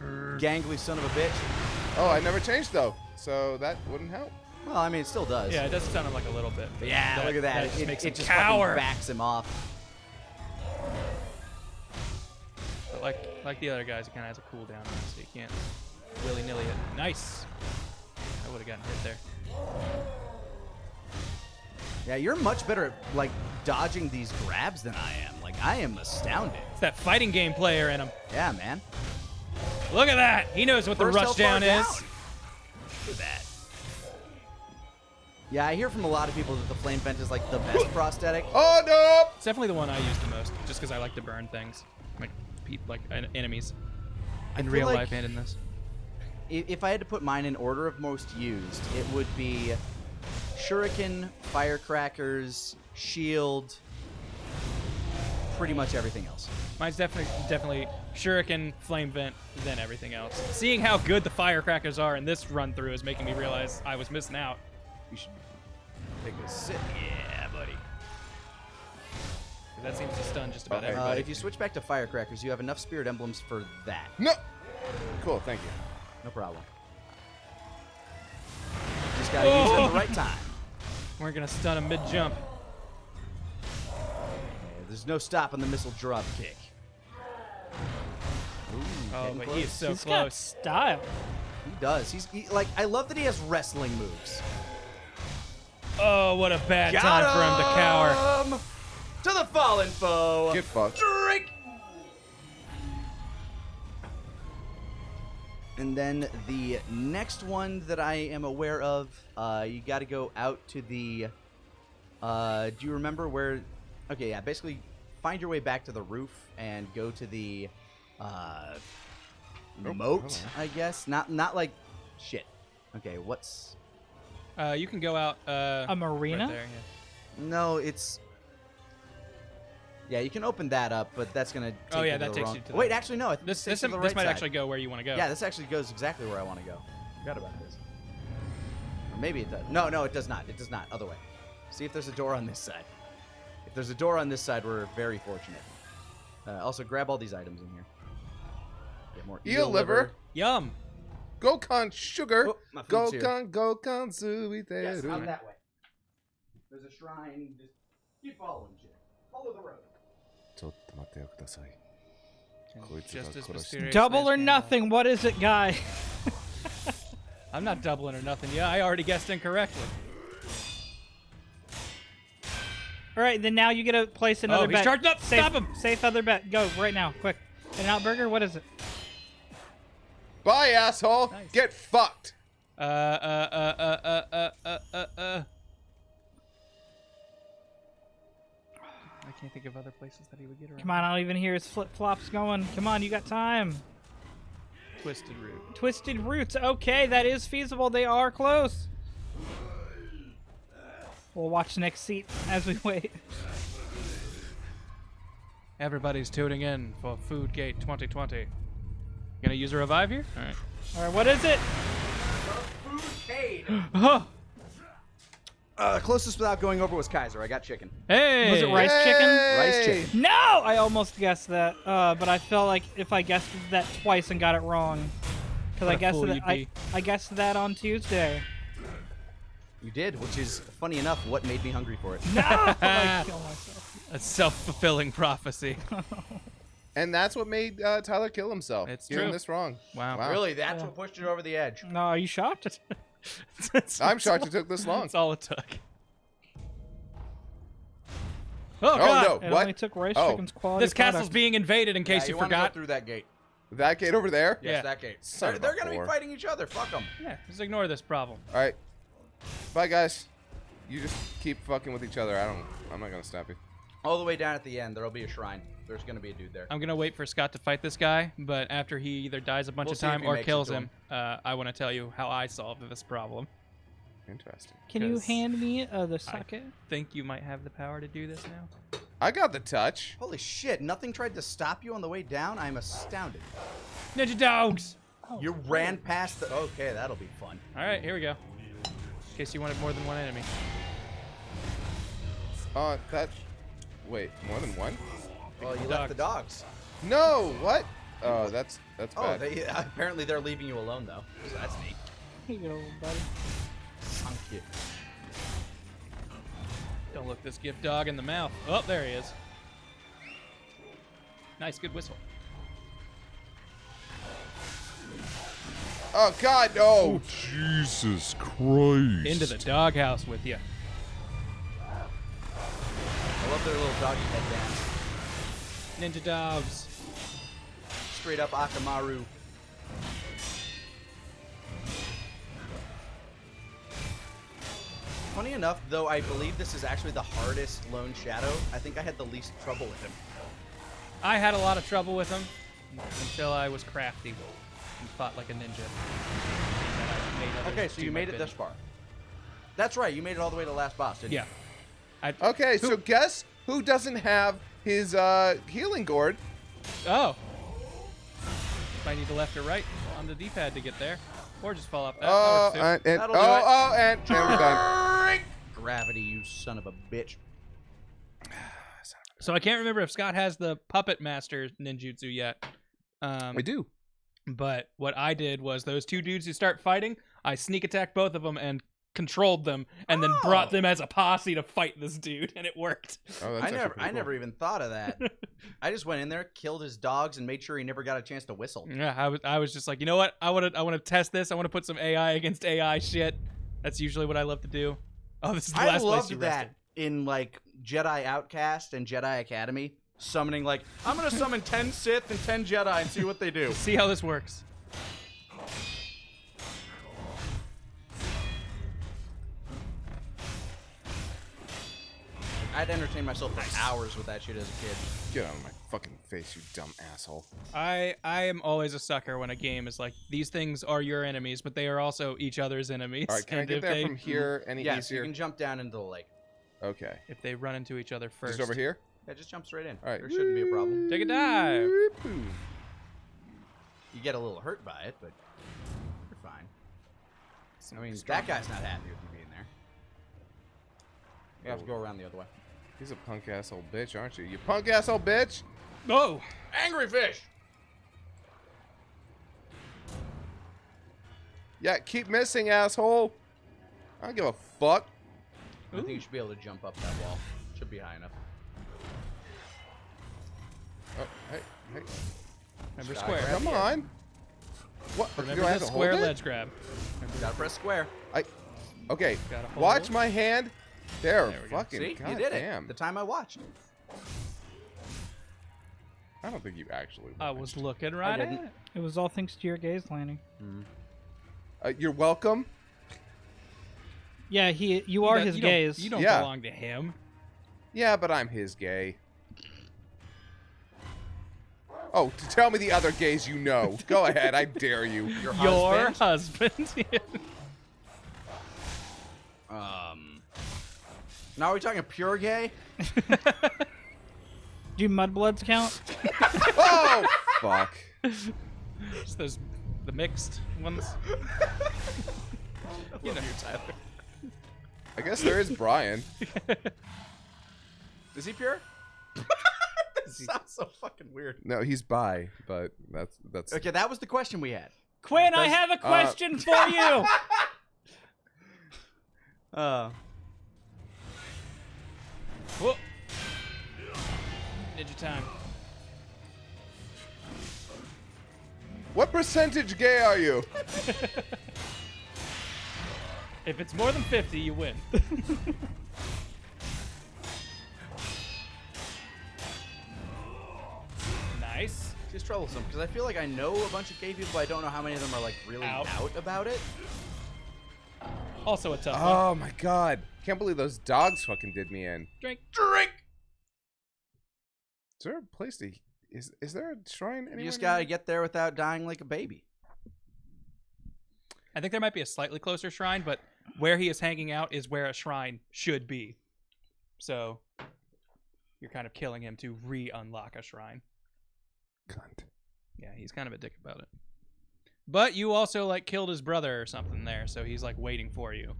Gangly son of a bitch. Oh, I never changed though, so that wouldn't help. Well, I mean, it still does. Yeah, it does sound like a little bit. But Yeah, look at that. just makes him It just cower. fucking backs him off. But like the other guys, it kind of has a cooldown on it, so you can't willy-nilly it. Nice. I would have gotten hit there. Yeah, you're much better at, like, dodging these grabs than I am. Like, I am astounded. It's that fighting game player in him. Yeah, man. Look at that. He knows what First the rush health bar down is. Look at that. Yeah, I hear from a lot of people that the flame vent is, like, the best prosthetic. Oh no! It's definitely the one I use the most, just because I like to burn things, like enemies, in feel real like- life and in this. If I had to put mine in order of most used, it would be shuriken, firecrackers, shield, pretty much everything else. Mine's definitely shuriken, flame vent, then everything else. Seeing how good the firecrackers are in this run through is making me realize I was missing out. You should take a sip. Yeah, buddy. 'Cause that seems to stun just about Okay. everybody. If you switch back to firecrackers, you have enough spirit emblems for that. No. Cool. Thank you. No problem. Just gotta use it at the right time. We're gonna stun him mid-jump. Yeah, there's no stopping the missile drop kick. Ooh, Oh, getting but close. he is so He's got close. style. He does. Like, I love that he has wrestling moves. Oh, what a bad time for him to cower. To the fallen foe. Get fucked. Drink. And then the next one that I am aware of, you got to go out to the. Do you remember where? Okay, yeah. Basically, find your way back to the roof and go to the moat. I guess not like shit. Okay, what's? You can go out. A marina? Right there, yeah. No, it's. Yeah, you can open that up, but that's gonna. Take Oh, yeah, you to that the takes wrong... you to Wait, the- actually, no. This takes you to the might right side. actually go where you want to go. Yeah, this actually goes exactly where I want to go. Forgot about this. Or maybe it does. No, it does not. It does not. Other way. See if there's a door on this side. If there's a door on this side, we're very fortunate. Also, grab all these items in here. Get more Eel liver. Yum. Gokon sugar. Oh, my food's here. Gokon suiteru. Yes, out that way. There's a shrine. Just keep following shit. Follow the road. Just as mysterious. Double or nothing. What is it, guy? I'm not doubling or nothing. Yeah, I already guessed incorrectly. All right, then now you get to place another he's bet. charged up. Safe, Stop him. Safe other bet. Go right now, quick. In-N-Out Burger. What is it? Bye, asshole. Nice. Get fucked. I can't think of other places that he would get around. Come on, I don't even hear his flip-flops going. Come on, you got time. Twisted root. Twisted Roots. Okay, that is feasible. They are close. We'll watch the next seat as we wait. Everybody's tuning in for Food Gate 2020. Gonna use a revive here? All right. All right, what is it? Oh, Closest without going over was Kaiser. I got chicken. hey! Was it rice chicken? Rice chicken. No! I almost guessed that, but I felt like if I guessed that twice and got it wrong. Because What I a guessed fool that you'd be. I guessed that on Tuesday. You did, which is funny enough. What made me hungry for it? No! I kill myself. A self-fulfilling prophecy. And that's what made Tyler kill himself. It's Getting true. this wrong. Wow. Really, that's what pushed it over the edge. No, are you shocked? I'm shocked it took this long. That's all it took. Oh, God. no. It What? only took rice Oh. chicken's quality This castle's product. being invaded in case you wanna forgot. go through that gate. That gate over there? Yes, Yeah. that gate. Son of They're a gonna be whore. fighting each other. Fuck them. Yeah, just ignore this problem. All right. Bye, guys. You just keep fucking with each other. I'm not gonna stop you. All the way down at the end, there'll be a shrine. There's gonna be a dude there. I'm gonna wait for Scott to fight this guy, but after he either dies a bunch We'll of see if time he or makes it kills to him, I want to tell you how I solved this problem. Interesting. Can you 'cause hand me the sake? Think you might have the power to do this now? I got the touch. Holy shit! Nothing tried to stop you on the way down. I'm astounded. Ninja dogs! You ran past the. Okay, that'll be fun. All right, here we go. In case you wanted more than one enemy. Wait, more than one? Well, you Dogs. left the dogs. No, what? Oh, that's Oh, bad. they apparently they're leaving you alone though. So that's neat. Here you go, buddy. Sunk you. Don't look this gift dog in the mouth. Oh, there he is. Nice, good whistle. Oh God, no! Jesus Christ. Into the doghouse with you. I love their little doggy head dance. Ninja dogs. Straight up Akamaru. Funny enough, though, I believe this is actually the hardest Lone Shadow. I think I had the least trouble with him. I had a lot of trouble with him until I was crafty and fought like a ninja. And I made others Okay, so do you my made it bidding. this far. That's right, you made it all the way to the last boss, didn't Yeah. you? Okay, so guess who doesn't have his healing gourd? Oh. Might need to left or right on the D-pad to get there. Or just fall off that. Oh, That works too. and That'll do it. and we're done. Gravity, you son of a bitch. So I can't remember if Scott has the Puppet Master ninjutsu yet. I do. But what I did was those two dudes who start fighting, I sneak attacked both of them and controlled them, and then brought them as a posse to fight this dude, and it worked. Oh, that's I never even thought of that. I just went in there, killed his dogs, and made sure he never got a chance to whistle. Yeah, I was just like, you know what? I want to test this. I want to put some AI against AI shit. That's usually what I love to do. Oh, this is the I last place you loved that rested. in like Jedi Outcast and Jedi Academy, summoning like I'm gonna summon 10 Sith and 10 Jedi and see what they do. See how this works. I'd entertain myself for hours with that shit as a kid. Get out of my fucking face, you dumb asshole. I am always a sucker when a game is like, these things are your enemies, but they are also each other's enemies. All right, can I And get if there they, from here any Yes, you easier? can jump down into the lake. Okay. If they run into each other first. Just over here? Yeah, just jump straight in. All right. There shouldn't be a problem. Take a dive. Whoop-oo. You get a little hurt by it, but you're fine. I mean, that guy's not happy with you being there. You have to go around the other way. He's a punk asshole bitch, aren't you? You punk asshole bitch! Oh! Angry fish! Yeah, keep missing, asshole! I don't give a fuck. I think you should be able to jump up that wall. Should be high enough. Oh, hey. Remember Sky square. grab. Come on! What? Remember do I the have to square hold it? ledge grab. Gotta press square. Okay, Gotta hold watch it. my hand. There There we go. fucking See? You goddamn. did it. The time I watched. I don't think you actually I was looking right at didn't. it. It was all thanks to your gaze, Lanny. You're welcome. Yeah, you are his gaze. You don't Yeah. belong to him. Yeah, but I'm his gay. Oh, to tell me the other gays you know. Go ahead, I dare you. Your Your husband? husband. Now are we talking pure gay? Do mudbloods count? Oh, fuck. Just those, the mixed ones. You know, Tyler. I guess there is Brian. Is he pure? This sounds so fucking weird. No, he's bi, but that's Okay, that was the question we had. Quinn, I have a question for you. Whoa. Ninja time. What percentage gay are you? If it's more than 50, you win. Nice. It's troublesome because I feel like I know a bunch of gay people, but I don't know how many of them are like really Out. out about it. Also a tough one. Oh my god. Can't believe those dogs fucking did me in. Drink. Is there a place to is there a shrine anywhere? You just near gotta here? get there without dying like a baby. I think there might be a slightly closer shrine, but where he is hanging out is where a shrine should be. So you're kind of killing him to re-unlock a shrine. Cunt. Yeah, he's kind of a dick about it. But you also like killed his brother or something there, so he's like waiting for you.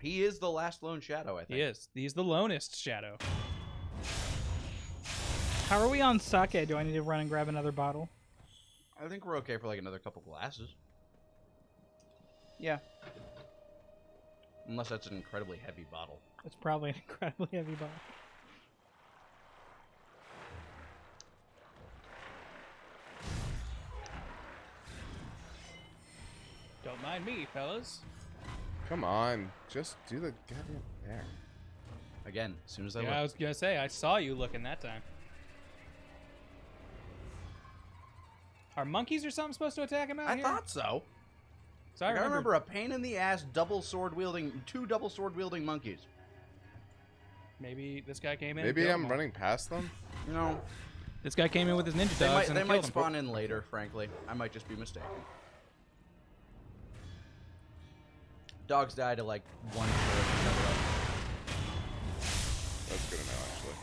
He is the last lone shadow, I think. He is. He's the lonest shadow. How are we on sake? Do I need to run and grab another bottle? I think we're okay for like another couple glasses. Yeah, Unless that's an incredibly heavy bottle. it's probably an incredibly heavy bottle. Don't mind me, fellas. Come on. Just do the goddamn there. Again, as soon as I Yeah, look. I was gonna say, I saw you looking that time. Are monkeys or something supposed to attack him out I here? thought so. So Like, I remember a pain in the ass two double sword wielding monkeys. Maybe this guy came in. and Maybe killed I'm them all. running past them. No, This guy came in with his ninja they dogs might and they killed might him. spawn in later. Frankly, I might just be mistaken. Dogs die to like 1/3 of each other. That's good to know, actually.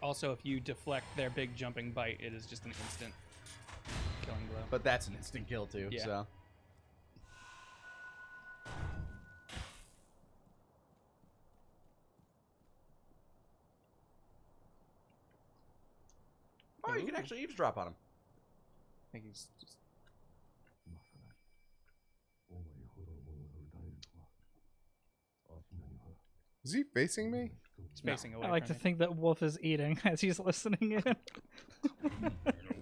Also, if you deflect their big jumping bite, it is just an instant killing blow. But that's an instant kill too. Yeah. So. Oh, you can Ooh. actually eavesdrop on him. I think he's just... Is he facing me? He's facing away I like to from think that Wolf is eating as he's listening in.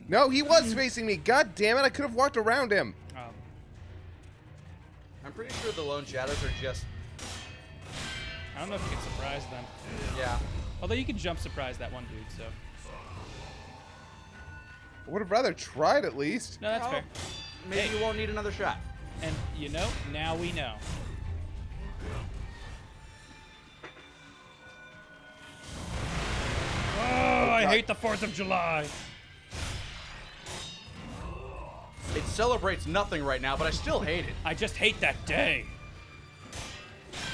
No, he was facing me. God damn it! I could have walked around him. you. I'm pretty sure the Lone Shadows are just... I don't know if you can surprise them. Yeah. Although you can jump surprise that one dude, so. I would have rather tried at least. No, that's Well, fair. Maybe Hey. you won't need another shot. And you know, now we know. Oh, I hate the 4th of July. It celebrates nothing right now, but I still hate it. I just hate that day.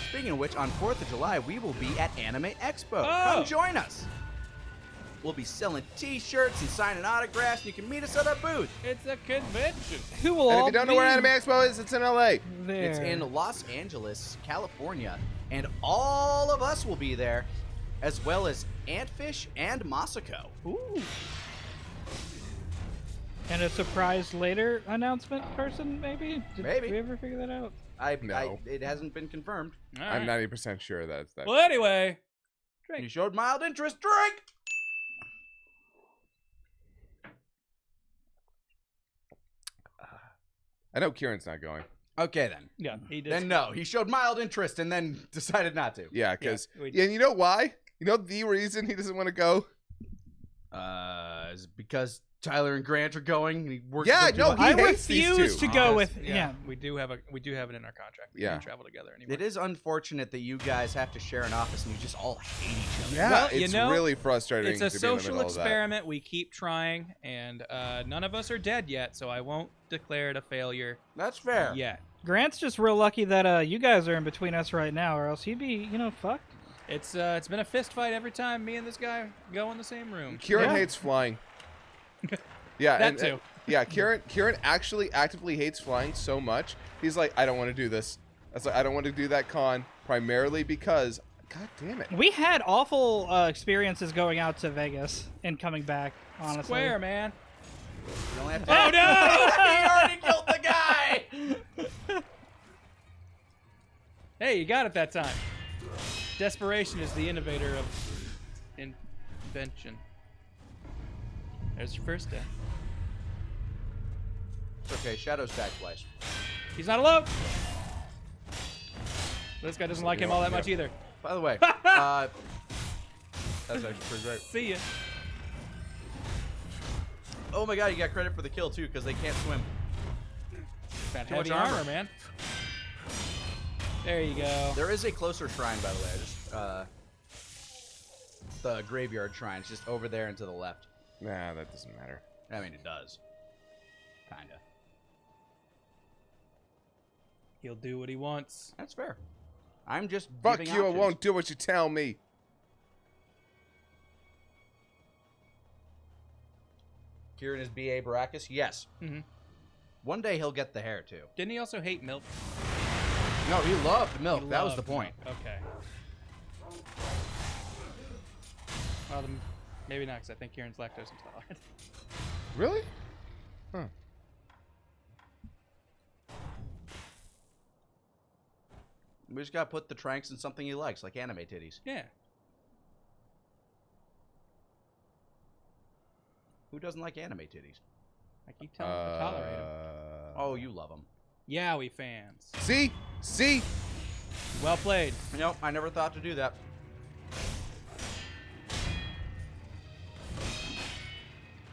Speaking of which, on 4th of July, we will be at Anime Expo. Oh. Come join us. We'll be selling t-shirts and signing autographs, and you can meet us at our booth. It's a convention. Who will And if all you don't know where be Anime Expo is, it's in LA. there? It's in Los Angeles, California, and all of us will be there, as well as Antfish and Masako. Ooh. And a surprise later announcement person, maybe? Maybe. Did we ever figure that out? No. It hasn't been confirmed. All I'm right. 90% sure that's that. Well, anyway. You showed mild interest. Drink! I know Kieran's not going. Okay, then. Yeah, he did. Then no, he showed mild interest and then decided not to. Yeah, because we- and you know why? You know the reason he doesn't want to go? Is it because Tyler and Grant are going? And he works Yeah, with them no, too much? he I hates these refuse two. to go Because, with him. We do have it in our contract. We Yeah. can't travel together anymore. It is unfortunate that you guys have to share an office and you just all hate each other. Yeah, Well, it's you know, really frustrating. It's a to be in the social middle of that. experiment. We keep trying, and none of us are dead yet, so I won't declare it a failure That's fair. yet. Grant's just real lucky that you guys are in between us right now, or else he'd be, fucked. It's been a fist fight every time me and this guy go in the same room. Kieran Yeah. hates flying. Yeah, That and, too. yeah, Kieran actually actively hates flying so much. He's like, I don't want to do this. That's like, I don't want to do that con primarily because, god damn it. We had awful experiences going out to Vegas and coming back, honestly. Square, man. You only have to Oh no! he already killed the guy! Hey, you got it that time. Desperation is the innovator of invention. There's your first death. It's okay, Shadow's back twice. He's not alone. This guy doesn't like him all that much either. By the way, that's actually pretty great. See ya. Oh my god, you got credit for the kill too, because they can't swim. Got Too much heavy armor, armor. man. There you go. There is a closer shrine, by the way. The graveyard shrine. It's just over there and to the left. Nah, that doesn't matter. I mean, it does. Kinda. He'll do what he wants. That's fair. I'm just Fuck giving you, I options. won't do what you tell me. Kieran is B.A. Baracus? Yes. Mhm. One day he'll get the hair, too. Didn't he also hate milk? No, he loved milk. He That was the loved point. milk. Okay. Well, then maybe not, because I think Kieran's lactose intolerant. Really? Huh. We just gotta put the tranks in something he likes, like anime titties. Yeah. Who doesn't like anime titties? I keep telling him to tolerate him. Oh, you love them. Yowie fans. See? See? Well played. Nope, I never thought to do that.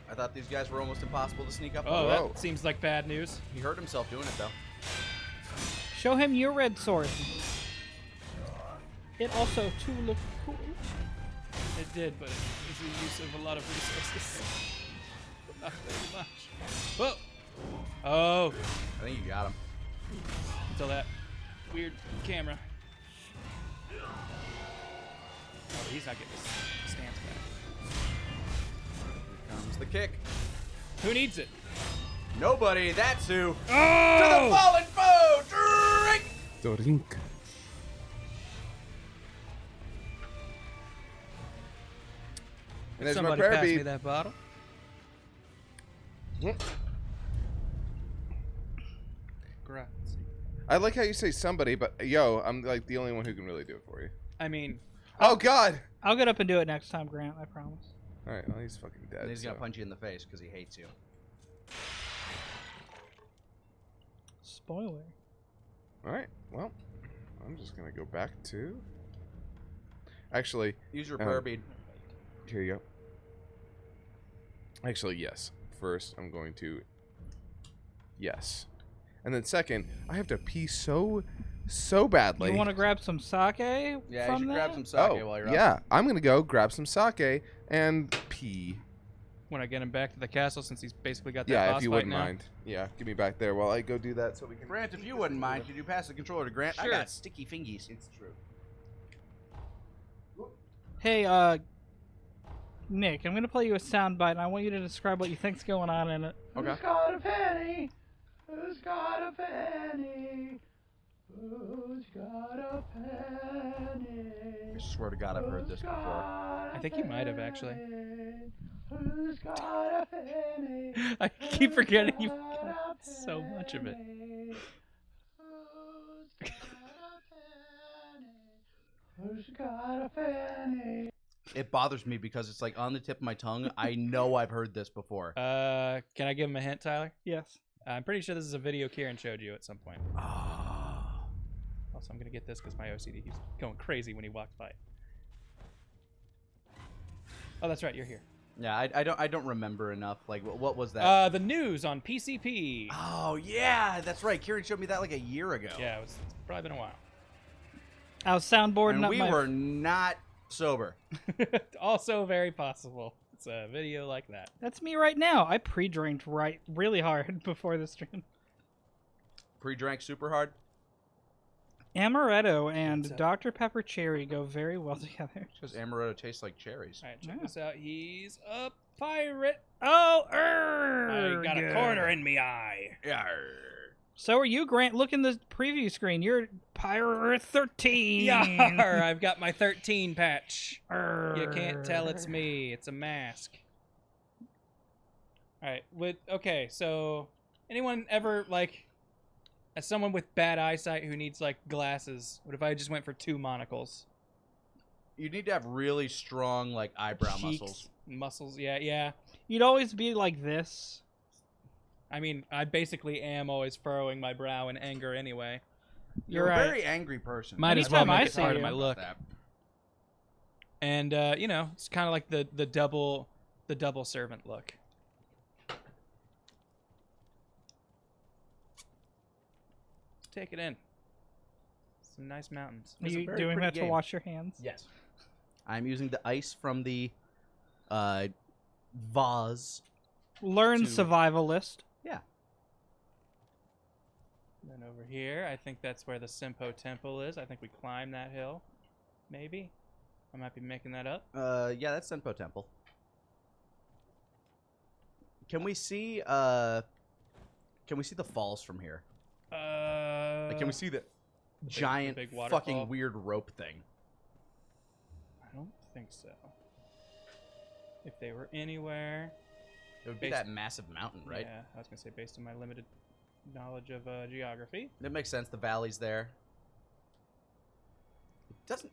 I thought these guys were almost impossible to sneak up on. Oh, Whoa. that seems like bad news. He hurt himself doing it, though. Show him your red sword. It also, too, looked cool. It did, but it was the use of a lot of resources. Not very much. Whoa! Oh, I think you got him. until that weird camera. Oh, he's not getting his stance back. Comes the kick. Who needs it? Nobody, that's who. Oh! To the fallen foe! Drink! Drink. And there's my Somebody prayer pass me bead. that bottle. Grazie. I like how you say somebody, but yo, I'm like the only one who can really do it for you. I mean, Oh God! I'll get up and do it next time, Grant, I promise. All right, well he's fucking dead. And he's gonna so. punch you in the face because he hates you. Spoiler. All right. Well, I'm just gonna go back to. Actually, Use your prayer bead. here you go. Actually, yes. First, I'm going to. Yes, and then second, I have to pee so badly. You want to grab some sake? Yeah, you from should there? grab some sake while you're yeah. up. I'm gonna go grab some sake and pee. When I get him back to the castle, since he's basically got that Yeah, boss if you fight wouldn't now. mind. Yeah, give me back there while I go do that so we can. Grant, if you wouldn't mind, could you pass the controller to Grant? I Sure. got sticky fingies. It's true. Hey, Nick, I'm gonna play you a soundbite, and I want you to describe what you think's going on in it. Okay. Who's got a penny? Who's got a penny? Who's got a penny? I swear to God, I've heard this before. I think you might have, actually. Who's got a penny? I keep forgetting you've got so much of it. Who's got a penny? It bothers me because it's like on the tip of my tongue. I know I've heard this before. Can I give him a hint, Tyler? Yes. I'm pretty sure this is a video Kieran showed you at some point. Ah. Also, I'm gonna get this because my OCD keeps going crazy when he walks by. Oh, that's right, you're here. Yeah, I don't remember enough. Like, what was that? The news on PCP. Oh yeah, that's right. Kieran showed me that like a year ago. Yeah, it's probably been a while. I was soundboarding and up we my... were not sober. Also very possible. It's a video like that. That's me right now. I pre-drinked really hard before the stream. Pre-drank super hard. Amaretto and Dr. Pepper Cherry go very well together. Because amaretto tastes like cherries. All right, check Yeah. this out. He's a pirate. Oh, I got a corner in me eye. So are you, Grant. Look in the preview screen. You're Pirate 13. Yar! I've got my 13 patch. Arr. You can't tell it's me. It's a mask. All right. Okay, so anyone ever like, as someone with bad eyesight who needs like glasses, what if I just went for 2 monocles? You need to have really strong like eyebrow Cheeks, muscles. Muscles. Yeah. You'd always be like this. I mean, I basically am always furrowing my brow in anger anyway. You're You're a right. very angry person. Might as well Anytime I make it see part you. of my look. That. And you know, it's kind of like the double servant look. Take it in. Some nice mountains. Are It's a you very doing pretty that to game. wash your hands? Yes. I'm using the ice from the vase. Learn To- survivalist. Yeah. Then over here, I think that's where the Simpo Temple is. I think we climb that hill. Maybe. I might be making that up. Yeah, that's Senpo Temple. Can we see the falls from here? Like, can we see the giant big waterfall? fucking weird rope thing? I don't think so. If they were anywhere. It would be Based- that massive mountain, right? Yeah, I was going to say based on my limited knowledge of geography. That makes sense. The valley's there.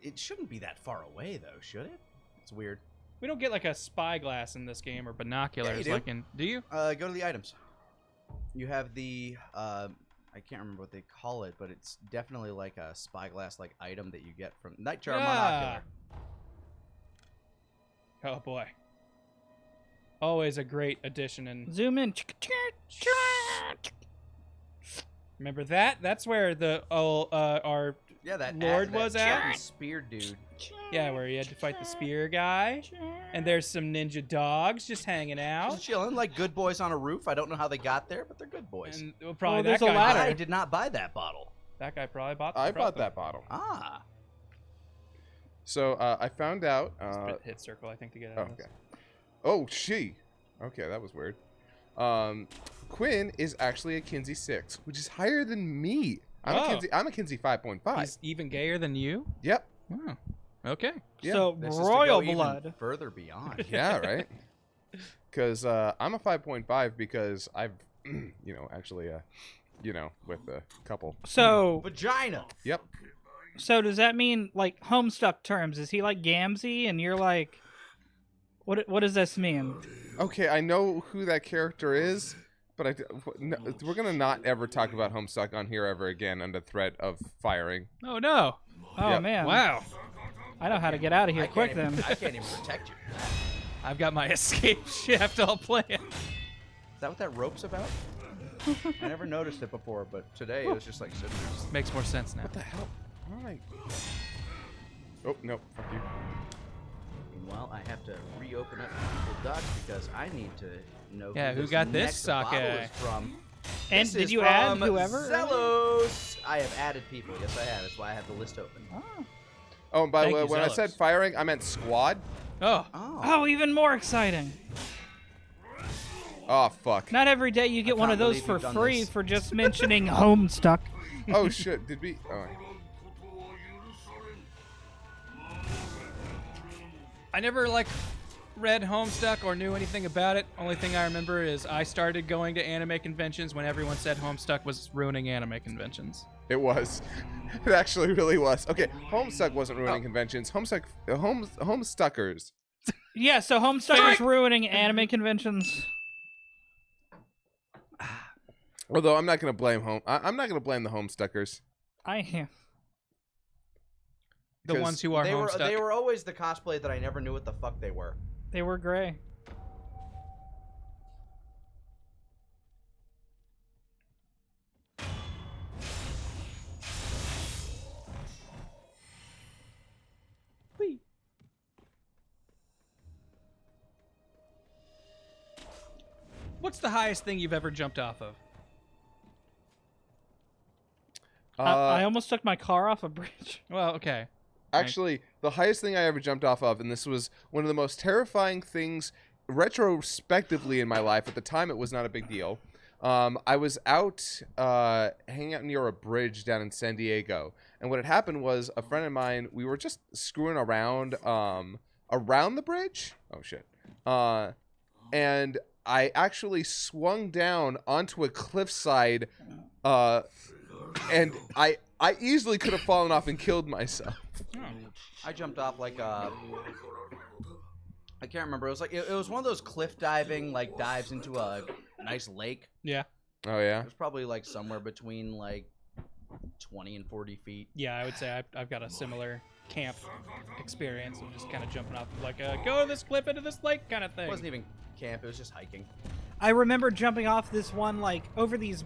It shouldn't be that far away though, should it? It's weird. We don't get like a spyglass in this game or binoculars do. like in. Do you? Go to the items. You have the I can't remember what they call it, but it's definitely like a spyglass like item that you get from Nightjar Monocular. Oh boy. Always a great addition. And Zoom in. remember that? That's where the our Yeah, that Lord that was at? fucking spear dude. yeah, where you had to fight the spear guy. And there's some ninja dogs just hanging out. Just chilling like good boys on a roof. I don't know how they got there, but they're good boys. And well, probably Well, that there's a guy. ladder. I did not buy that bottle. That guy probably bought. I brought bought them. that bottle. Ah. So I found out. Hit circle, I think, to get out Oh, of this. okay. Oh, she. Okay, that was weird. Quinn is actually a Kinsey 6, which is higher than me. I'm a Kinsey 5.5. He's even gayer than you? Yep. Wow. Okay. Yeah. So This is to royal go even blood. further beyond. Yeah, right. Because I'm a 5.5 because I've, actually, with a couple. So Vagina. Yep. So does that mean like Homestuck terms? Is he like Gamzee and you're like, what does this mean? Okay, I know who that character is. But no, we're gonna not ever talk about Homestuck on here ever again under threat of firing. Oh no! Oh Yep. man. Wow. I know how to get out of here quick then. I can't even protect you. I've got my escape shaft all planned. Is that what that rope's about? I never noticed it before, but today it was just like sitting there. Just... Makes more sense now. What the hell? All right. Oh no! Fuck you. Meanwhile, I have to reopen up Untitled Docs because I need to know Yeah, who this got this next bottle sake? is from. And This did is you add from whoever? Zelos. I have added people. Yes, I have. That's why I have the list open. Oh. Oh, and by the Thank way, you, when I Zealous. said firing, I meant squad. Oh. Oh, even more exciting. Oh fuck. Not every day you get one of can't those believe for you've done free this. for just mentioning Homestuck. Oh shit! Did we? Oh. I never like read Homestuck or knew anything about it. Only thing I remember is I started going to anime conventions when everyone said Homestuck was ruining anime conventions. It was. It actually really was. Okay, Homestuck wasn't ruining conventions. Homestuckers. Yeah, so Homestuck is ruining anime conventions. Although I'm not gonna blame I'm not gonna blame the Homestuckers. I am. The 'Cause ones who are Homestuck. They were always the cosplay that I never knew what the fuck they were. They were gray. What's the highest thing you've ever jumped off of? I almost took my car off a bridge. Well, okay. Actually, the highest thing I ever jumped off of, and this was one of the most terrifying things retrospectively in my life. At the time, it was not a big deal. I was out hanging out near a bridge down in San Diego, and what had happened was a friend of mine, we were just screwing around around the bridge. Oh shit! And I actually swung down onto a cliffside, and I easily could have fallen off and killed myself. I jumped off like I can't remember. It was like it was one of those cliff diving like dives into a nice lake. Yeah. Oh yeah. It was probably like somewhere between like 20 and 40 feet. Yeah, I would say I've got a similar camp experience of just kind of jumping off of like a go to this cliff into this lake kind of thing. It wasn't even camp. It was just hiking. I remember jumping off this one, like, over these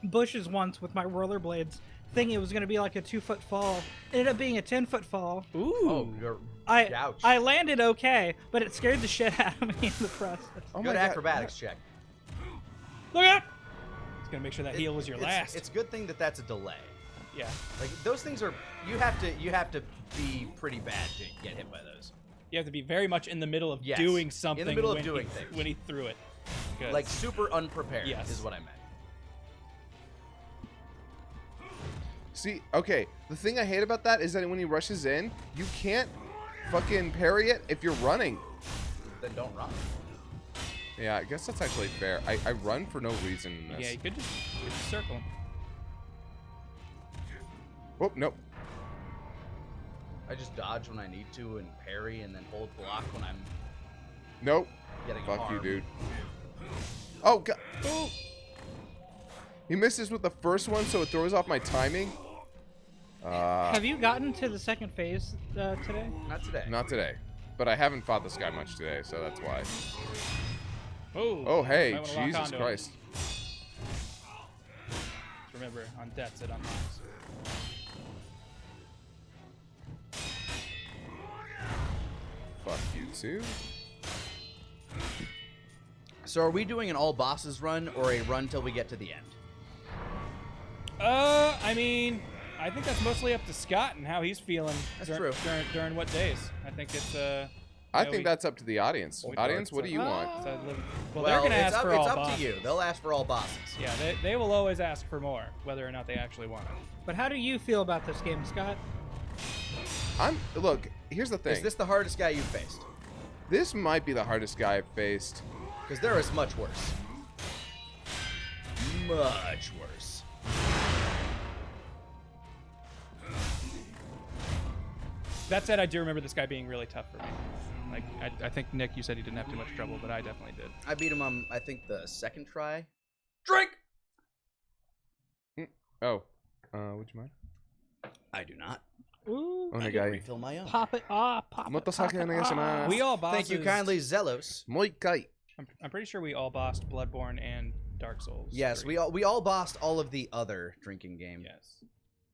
bushes once with my rollerblades, thinking it was going to be like a 2-foot fall. It ended up being a 10-foot fall. Ooh. Oh, you're ouch. I landed okay, but it scared the shit out of me in the process. Oh Good my God. acrobatics check. Look out! Just gonna make sure that heal was your last. It's a good thing that that's a delay. Yeah. Like those things are you have to be pretty bad to get hit by those. You have to be very much in the middle of Yes. doing something. In the middle of when doing he, things. when he threw it. 'Cause- Like super unprepared Yes. is what I meant. See, okay, the thing I hate about that is that when he rushes in, you can't fucking parry it if you're running. Then don't run. Yeah, I guess that's actually fair. I run for no reason in this. Yeah, you could just circle him. Oh, nope. I just dodge when I need to and parry and then hold block when I'm Nope. getting Fuck you, harmed. dude. Oh, God. Oh. He misses with the first one, so it throws off my timing. Have you gotten to the second phase today? Not today. Not today. But I haven't fought this guy much today, so that's why. Oh. Hey, might wanna lock Jesus onto him. Christ. Remember, on deaths it unlocks. Fuck you, too. So are we doing an all bosses run or a run till we get to the end? I mean, I think that's mostly up to Scott and how he's feeling. That's true. During what days? I think it's I think that's up to the audience. Audience, what do you want? Well, they're gonna ask for all it's up bosses. to you. They'll ask for all bosses. Yeah, they will always ask for more, whether or not they actually want it. But how do you feel about this game, Scott? Look, here's the thing. Is this the hardest guy you've faced? This might be the hardest guy I've faced. Because there is much worse. Much worse. That said, I do remember this guy being really tough for me. Like I think Nick, you said you didn't have too much trouble, but I definitely did. I beat him on, I think, the second try. Drink! Oh. Would you mind? I do not. Ooh, I didn't refill my own. pop it. Pop it. Motosake Pop it. onegaishimasu. We all bosses. Thank you kindly, Zelos. Moikai. I'm pretty sure we all bossed Bloodborne and Dark Souls. Yes, 3. we all bossed all of the other drinking games. Yes.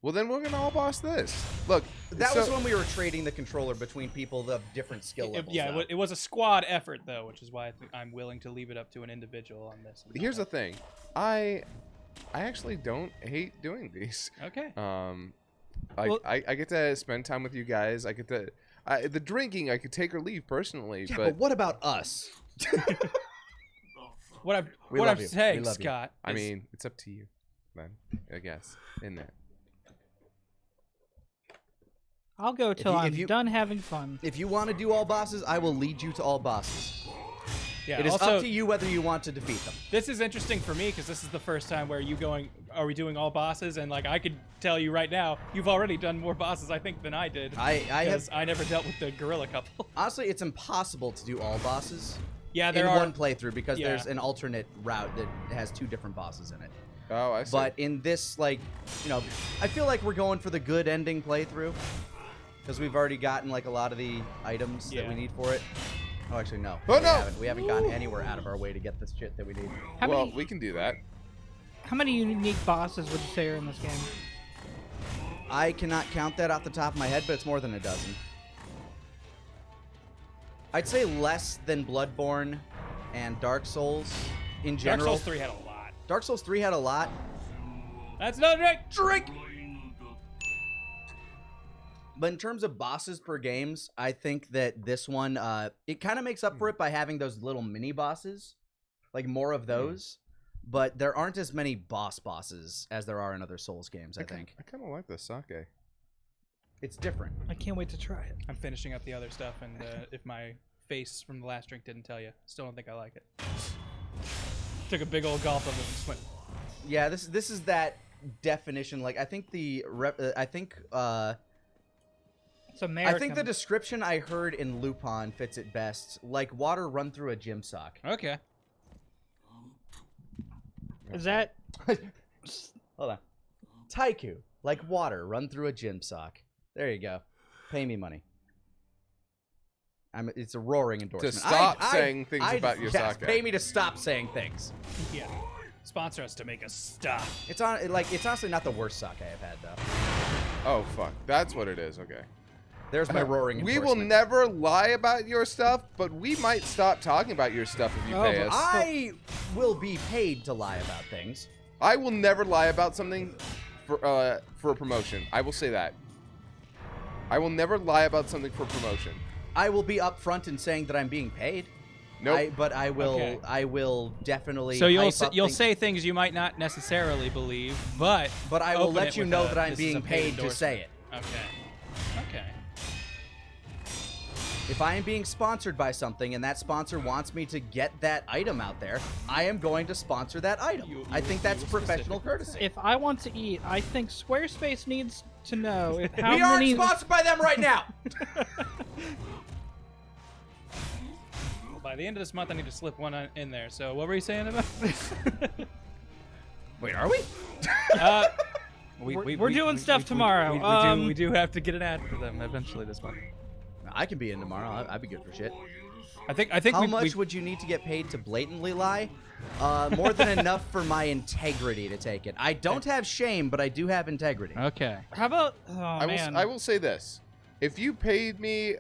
Well, then we're gonna all boss this. Look, That was when we were trading the controller between people of different skill levels. Yeah, though. it was a squad effort though, which is why I think I'm willing to leave it up to an individual on this. Here's the thing. I actually don't hate doing these. Okay. I get to spend time with you guys. I get to the drinking. I could take or leave personally, Yeah, but but what about us? What We I'm love you. saying, We love you. Scott. I is- mean, it's up to you, man. I guess in that. I'll go till if I'm you- done having fun. If you want to do all bosses, I will lead you to all bosses. yeah. It is also, up to you whether you want to defeat them. This is interesting for me because this is the first time where are we doing all bosses? And like I could tell you right now, you've already done more bosses I think than I did. I never dealt with the gorilla couple. Honestly, it's impossible to do all bosses Yeah, in there are. one playthrough because Yeah. there's an alternate route that has 2 different bosses in it. Oh, I see. But in this, like, I feel like we're going for the good ending playthrough because we've already gotten like a lot of the items that we Yeah. need for it. Oh, actually, no. Oh, we no! haven't. We haven't gotten anywhere out of our way to get this shit that we need. How well, many? we can do that. How many unique bosses would you say are in this game? I cannot count that off the top of my head, but it's more than a dozen. I'd say less than Bloodborne and Dark Souls in Dark general. Souls 3 had a lot. Dark Souls 3 had a lot. That's no drink. But in terms of bosses per games, I think that this one, it kind of makes up for it by having those little mini bosses, like more of those. But there aren't as many bosses as there are in other Souls games, I think. I kind of like the sake. It's different. I can't wait to try it. I'm finishing up the other stuff, and if my face from the last drink didn't tell you, still don't think I like it. Took a big old gulp of it and just went. Yeah, this is that definition. Like, I think It's American. I think the description I heard in Lupin fits it best. Like water run through a gym sock. Okay. Is that? Hold on. Taiku, like water run through a gym sock. There you go. Pay me money. It's a roaring endorsement. stop saying things about your yes, sake. Pay me to stop saying things. Yeah. Sponsor us to make us stop. It's honestly not the worst sake I have had though. Oh fuck, that's what it is. Okay. There's my roaring We endorsement. will never lie about your stuff, but we might stop talking about your stuff if you pay us. I will be paid to lie about things. I will never lie about something for a promotion. I will say that. I will never lie about something for promotion. I will be upfront in saying that I'm being paid. Nope. But I will. Okay. I will definitely. So hype up you'll things, say things you might not necessarily believe, but but I will open let it you with know a, that I'm "This is being a paid paid to say it. endorsement." Okay. Okay. If I am being sponsored by something and that sponsor wants me to get that item out there, I am going to sponsor that item. I think that's professional courtesy. If I want to eat, I think Squarespace needs to know if how We aren't many. sponsored by them right now. Well, by the end of this month, I need to slip one in there. So what were you saying about? Wait, are we? We're doing stuff tomorrow. We do have to get an ad for them eventually this month. I can be in tomorrow. I'd be good for shit. I think How much would you need to get paid to blatantly lie? More than enough for my integrity to take it. I don't have shame, but I do have integrity. Okay. How about? Oh man. I will say this: if you paid me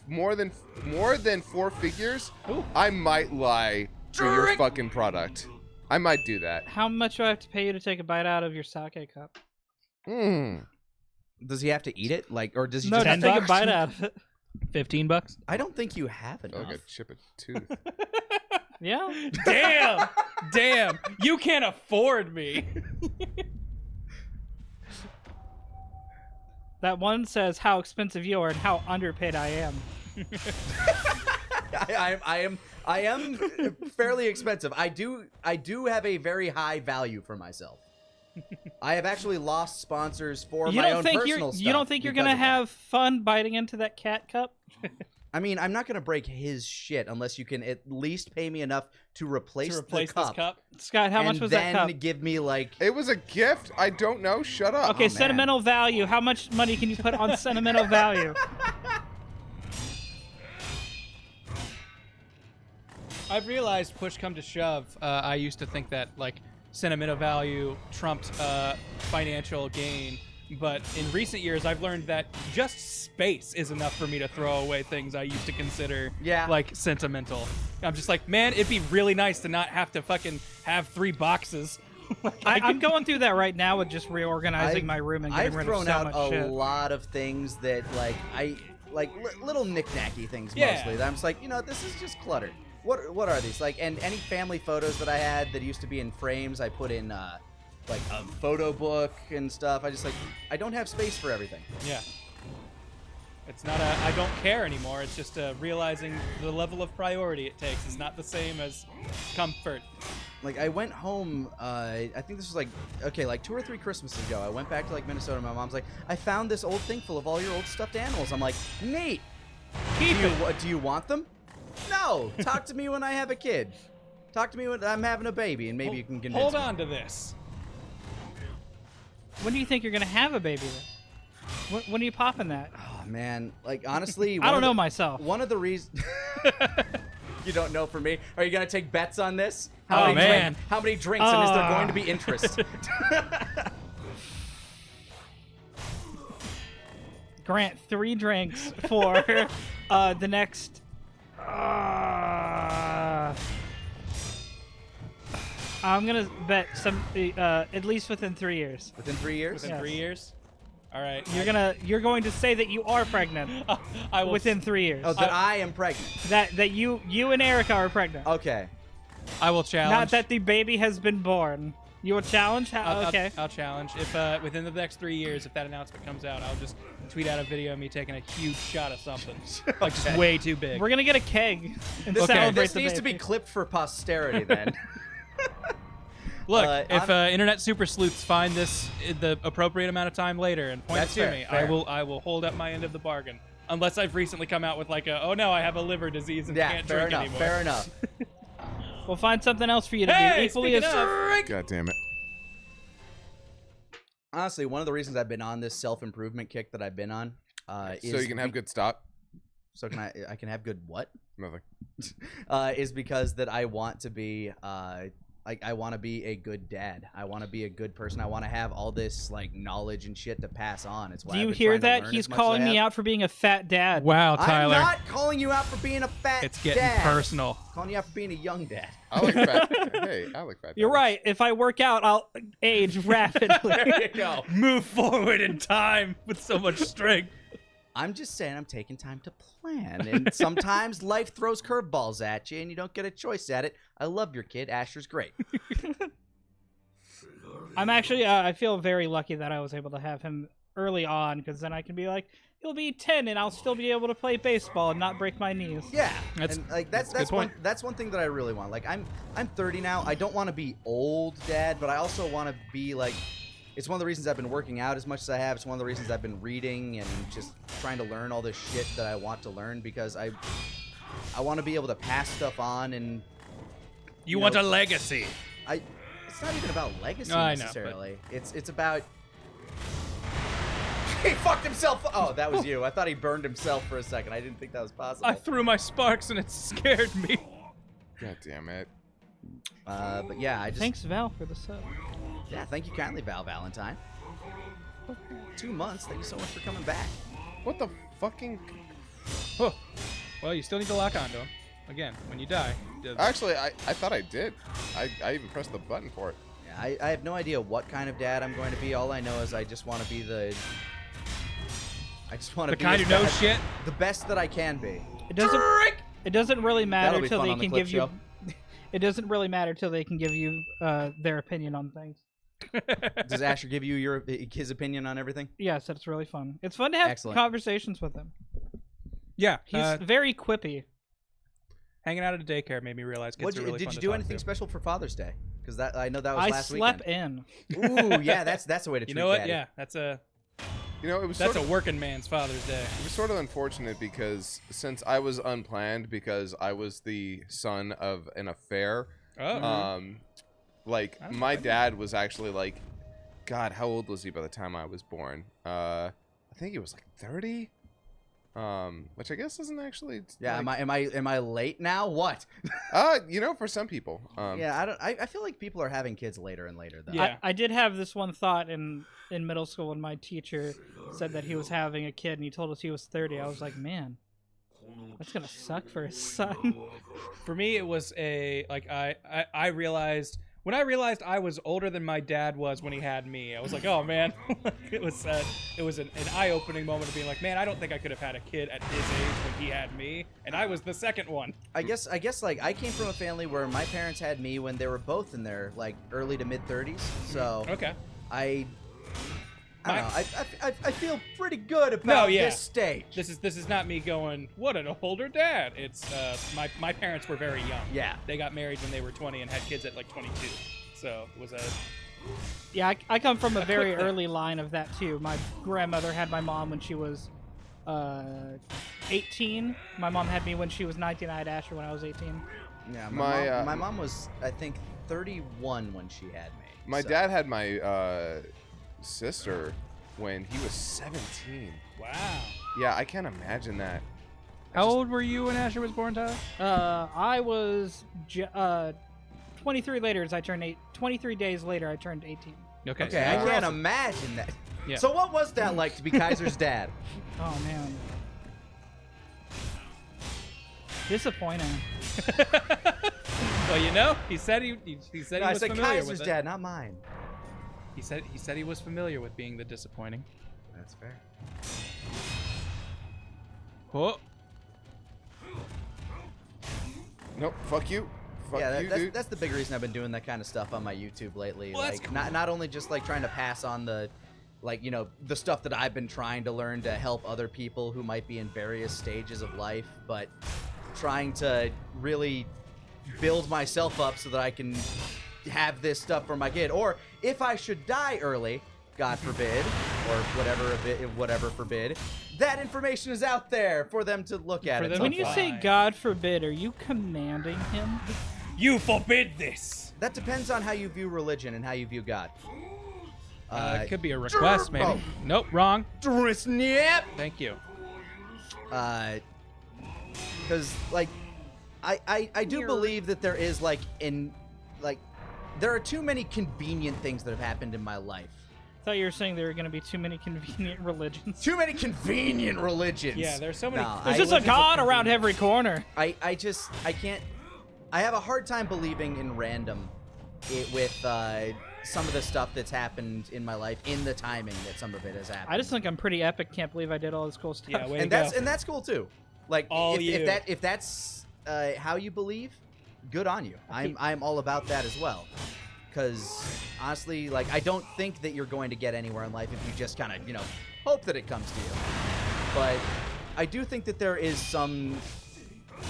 more than 4 figures, I might lie to your fucking product. I might do that. How much do I have to pay you to take a bite out of your sake cup? Does he have to eat it? Like, or does he No, just just have take to... a bite out of it. $15. I don't think you have I feel enough. like a chip a tooth. Yeah. Damn! You can't afford me. That one says how expensive you are and how underpaid I am. I am fairly expensive. I do have a very high value for myself. I have actually lost sponsors for my own personal stuff. You don't think you're because gonna of that. have fun biting into that cat cup? I mean, I'm not gonna break his shit unless you can at least pay me enough to replace, this cup. Scott, how much was that cup? And then give me like. It was a gift. I don't know. Shut up. Okay, man. sentimental value. How much money can you put on sentimental value? I've realized, push come to shove, I used to think that like sentimental value trumped financial gain, but in recent years I've learned that just space is enough for me to throw away things I used to consider like sentimental. I'm just like, man, it'd be really nice to not have to fucking have 3 boxes. I'm going through that right now with just reorganizing my room and getting rid of so much I've thrown out shit. a lot of things that little knick-knacky things Yeah. mostly. That I'm just like, this is just clutter. What are these? Like, and any family photos that I had that used to be in frames, I put in like a photo book and stuff. I don't have space for everything. Yeah. It's not I don't care anymore. It's just realizing the level of priority it takes is not the same as comfort. Like, I went home, I think this was like 2 or 3 Christmases ago. I went back to like Minnesota. My mom's like, I found this old thing full of all your old stuffed animals. I'm like, neat. Keep it. Do you want them? No. Talk to me when I have a kid. Talk to me when I'm having a baby, and maybe you can convince Hold me. on to this. When do you think you're gonna have a baby then? When are you popping that? Oh, man. Like, honestly, I don't know myself. One of the reasons... You don't know for me? Are you going to take bets on this? Oh, man. How many drinks, and is there going to be interest? Grant 3 drinks for the next. I'm gonna bet some at least within 3 years. Within 3 years? Within 3 years? All right. You're going to say that you are pregnant I will within 3 years. Oh, that I am pregnant. That you and Erica are pregnant. Okay. I will challenge. Not that the baby has been born. You will challenge? Okay. I'll challenge. If within the next 3 years, if that announcement comes out, I'll just tweet out a video of me taking a huge shot of something. Like, just way too big. We're gonna get a keg and This, celebrate this the needs to be baby. clipped for posterity, then. Look, if internet super sleuths find this the appropriate amount of time later and point it to me, fair. I will hold up my end of the bargain. Unless I've recently come out with like a, oh no, I have a liver disease and can't fair drink enough. anymore. Fair enough. We'll find something else for you to Hey, do equally as. God damn it. Honestly, one of the reasons I've been on this self-improvement kick that I've been on is So you can have good stock? So I can have good what? Nothing. Is because that I want to be I want to be a good dad. I want to be a good person. I want to have all this like knowledge and shit to pass on. It's why Do I've you been hear trying to that? learn He's as much as calling I me have. out for being a fat dad. Wow, Tyler. I'm not calling you out for being a fat It's getting dad. personal. Calling you out for being a young dad. I like fat. Hey, I like fat. You're right. If I work out, I'll age rapidly. There you go. Move forward in time with so much strength. I'm just saying I'm taking time to plan. And sometimes life throws curveballs at you and you don't get a choice at it. I love your kid. Asher's great. I'm actually, I feel very lucky that I was able to have him early on, because then I can be like, he'll be 10 and I'll still be able to play baseball and not break my knees. Yeah. That's- and like that's a good point. that's one thing that I really want. Like I'm 30 now. I don't want to be old dad, but I also want to be like, it's one of the reasons I've been working out as much as I have. It's one of the reasons I've been reading and just trying to learn all this shit that I want to learn, because I want to be able to pass stuff on. And You know, want a legacy. it's not even about legacy No, I know, necessarily. It's about he fucked himself. Oh, that was you. I thought he burned himself for a second. I didn't think that was possible. I threw my sparks and it scared me. God damn it. But yeah, I just Thanks, Val, for the sub. Yeah, thank you kindly, Val Valentine. 2 months. Thank you so much for coming back. What the fucking... Oh. Well, you still need to lock onto him. Again, when you die. Actually, I thought I did. I even pressed the button for it. Yeah, I have no idea what kind of dad I'm going to be. All I know is I just want to be the The kind who knows shit. the best that I can be. It doesn't really matter That'll be till fun they on the can clip give you. show. It doesn't really matter till they can give you their opinion on things. Does Asher give you his opinion on everything? Yes, that's really fun. It's fun to have Excellent. conversations with him. Yeah. He's very quippy. Hanging out at a daycare made me realize kids are really Did fun you to do talk anything to. special for Father's Day? Because I know that was I last slept weekend. in. Ooh, yeah, that's the way to treat You know what? daddy. Yeah, that's a You know, it was That's sort a working man's Father's Day. It was sort of unfortunate because since I was unplanned because I was the son of an affair. Oh. Like I don't my know. dad was actually like, God, how old was he by the time I was born? I think he was like 30. Which I guess isn't actually. Yeah, like, am I late now? What? you know, for some people. Yeah, I feel like people are having kids later and later though. Yeah. I did have this one thought in middle school when my teacher said that he was having a kid and he told us he was 30. I was like, man, that's gonna suck for his son. For me, it was I realized when I realized I was older than my dad was when he had me. I was like, oh man, it was an eye-opening moment of being like, man, I don't think I could have had a kid at his age when he had me, and I was the second one. I guess like I came from a family where my parents had me when they were both in their like early to mid 30s. So Okay. I don't know. I feel pretty good about this stage. This is not me going, what an older dad. It's my parents were very young. Yeah. They got married when they were 20 and had kids at like 22. So it was a Yeah, I come from a very quick thing. early line of that too. My grandmother had my mom when she was 18. My mom had me when she was 19. I had Asher when I was 18. Yeah, My, my mom was I think 31 when she had me. my so. dad had my sister when he was 17. wow. Yeah, I can't imagine that. How old were you when Asher was born, Tyler? I was 23 later as I turned 23 days later I turned 18. Okay. Okay, I can't imagine that. Yeah. So what was that like to be Kaiser's dad? Oh man. Disappointing. Well, you know, he said he said No, he I was said familiar Kaiser's with it. dad, not mine. He said he was familiar with being the disappointing. That's fair. Oh. Nope, fuck you. Fuck Yeah, you, that's, dude. that's the big reason I've been doing that kind of stuff on my YouTube lately. Well, that's like, not only just like trying to pass on the, like, you know, the stuff that I've been trying to learn to help other people who might be in various stages of life, but trying to really build myself up so that I can have this stuff for my kid. Or if I should die early, God forbid, or whatever forbid, that information is out there for them to look at. For at them some When to you point. say Fine. God forbid, are you commanding him? You forbid this. That depends on how you view religion and how you view God. It could be a request, maybe. oh. Nope, wrong. Snap! Thank you. Because like I do Weird. believe that there is like there are too many convenient things that have happened in my life. I thought you were saying there were going to be too many convenient religions. Too many convenient religions. Yeah, there's so many. No, There's just a God around every corner. I can't. I have a hard time believing in random with some of the stuff that's happened in my life, in the timing that some of it has happened. I just think I'm pretty epic. Can't believe I did all this cool stuff. Yeah, way and to that's go. and that's cool too. Like All if that's how you believe, good on you. I'm all about that as well. Because honestly, like I don't think that you're going to get anywhere in life if you just kind of hope that it comes to you. But I do think that there is some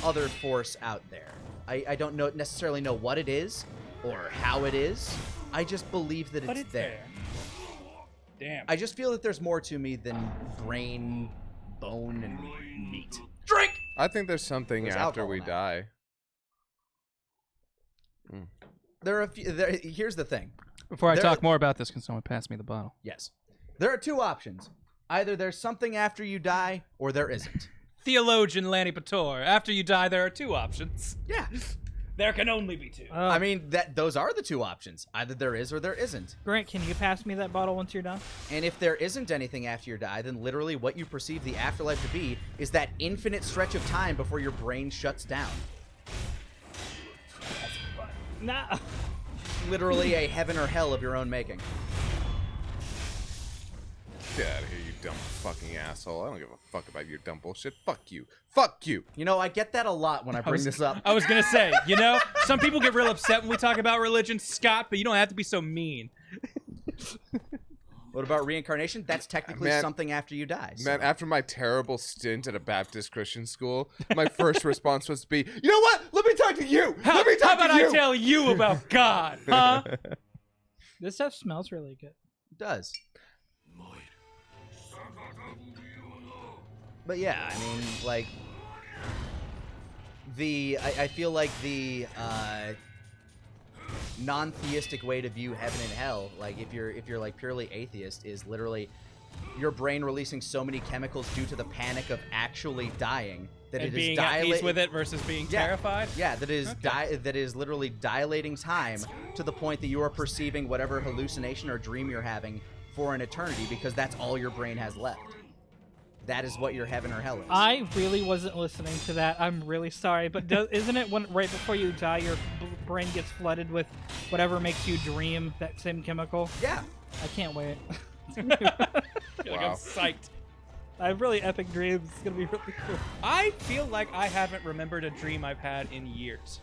other force out there. I don't necessarily know what it is or how it is. I just believe that But it's there. Damn. I just feel that there's more to me than brain, bone, and meat. I think there's something There's after alcohol we in that. die. There are a few. Here's the thing. Before I there- talk more about this, can someone pass me the bottle? Yes. There are two options. Either there's something after you die, or there isn't. Theologian Lanny Pator. After you die, there are two options. Yeah. There can only be two. I mean, those are the two options. Either there is or there isn't. Grant, can you pass me that bottle once you're done? And if there isn't anything after you die, then literally what you perceive the afterlife to be is that infinite stretch of time before your brain shuts down. Nah. Literally a heaven or hell of your own making. Get out of here, you dumb fucking asshole. I don't give a fuck about your dumb bullshit. Fuck you. Fuck you. You know, I get that a lot when I bring this up. I was gonna say, some people get real upset when we talk about religion, Scott, but you don't have to be so mean. What about reincarnation? That's technically Man- something after you die. so- Man, after my terrible stint at a Baptist Christian school, my first response was to be, you know what? Let me talk to you. How Let me talk about to you. I tell you about God, huh? This stuff smells really good. It does. But yeah, I mean, like I feel like the non-theistic way to view heaven and hell, like if you're like purely atheist, is literally your brain releasing so many chemicals due to the panic of actually dying that And it being is at peace with it versus being terrified. Yeah, that is Okay. that is literally dilating time to the point that you are perceiving whatever hallucination or dream you're having for an eternity because that's all your brain has left. That is what your heaven or hell is. I really wasn't listening to that. I'm really sorry, but isn't it when right before you die, your brain gets flooded with whatever makes you dream? That same chemical. Yeah. I can't wait. Like, Wow. I'm psyched. I have really epic dreams. It's gonna be really cool. I feel like I haven't remembered a dream I've had in years.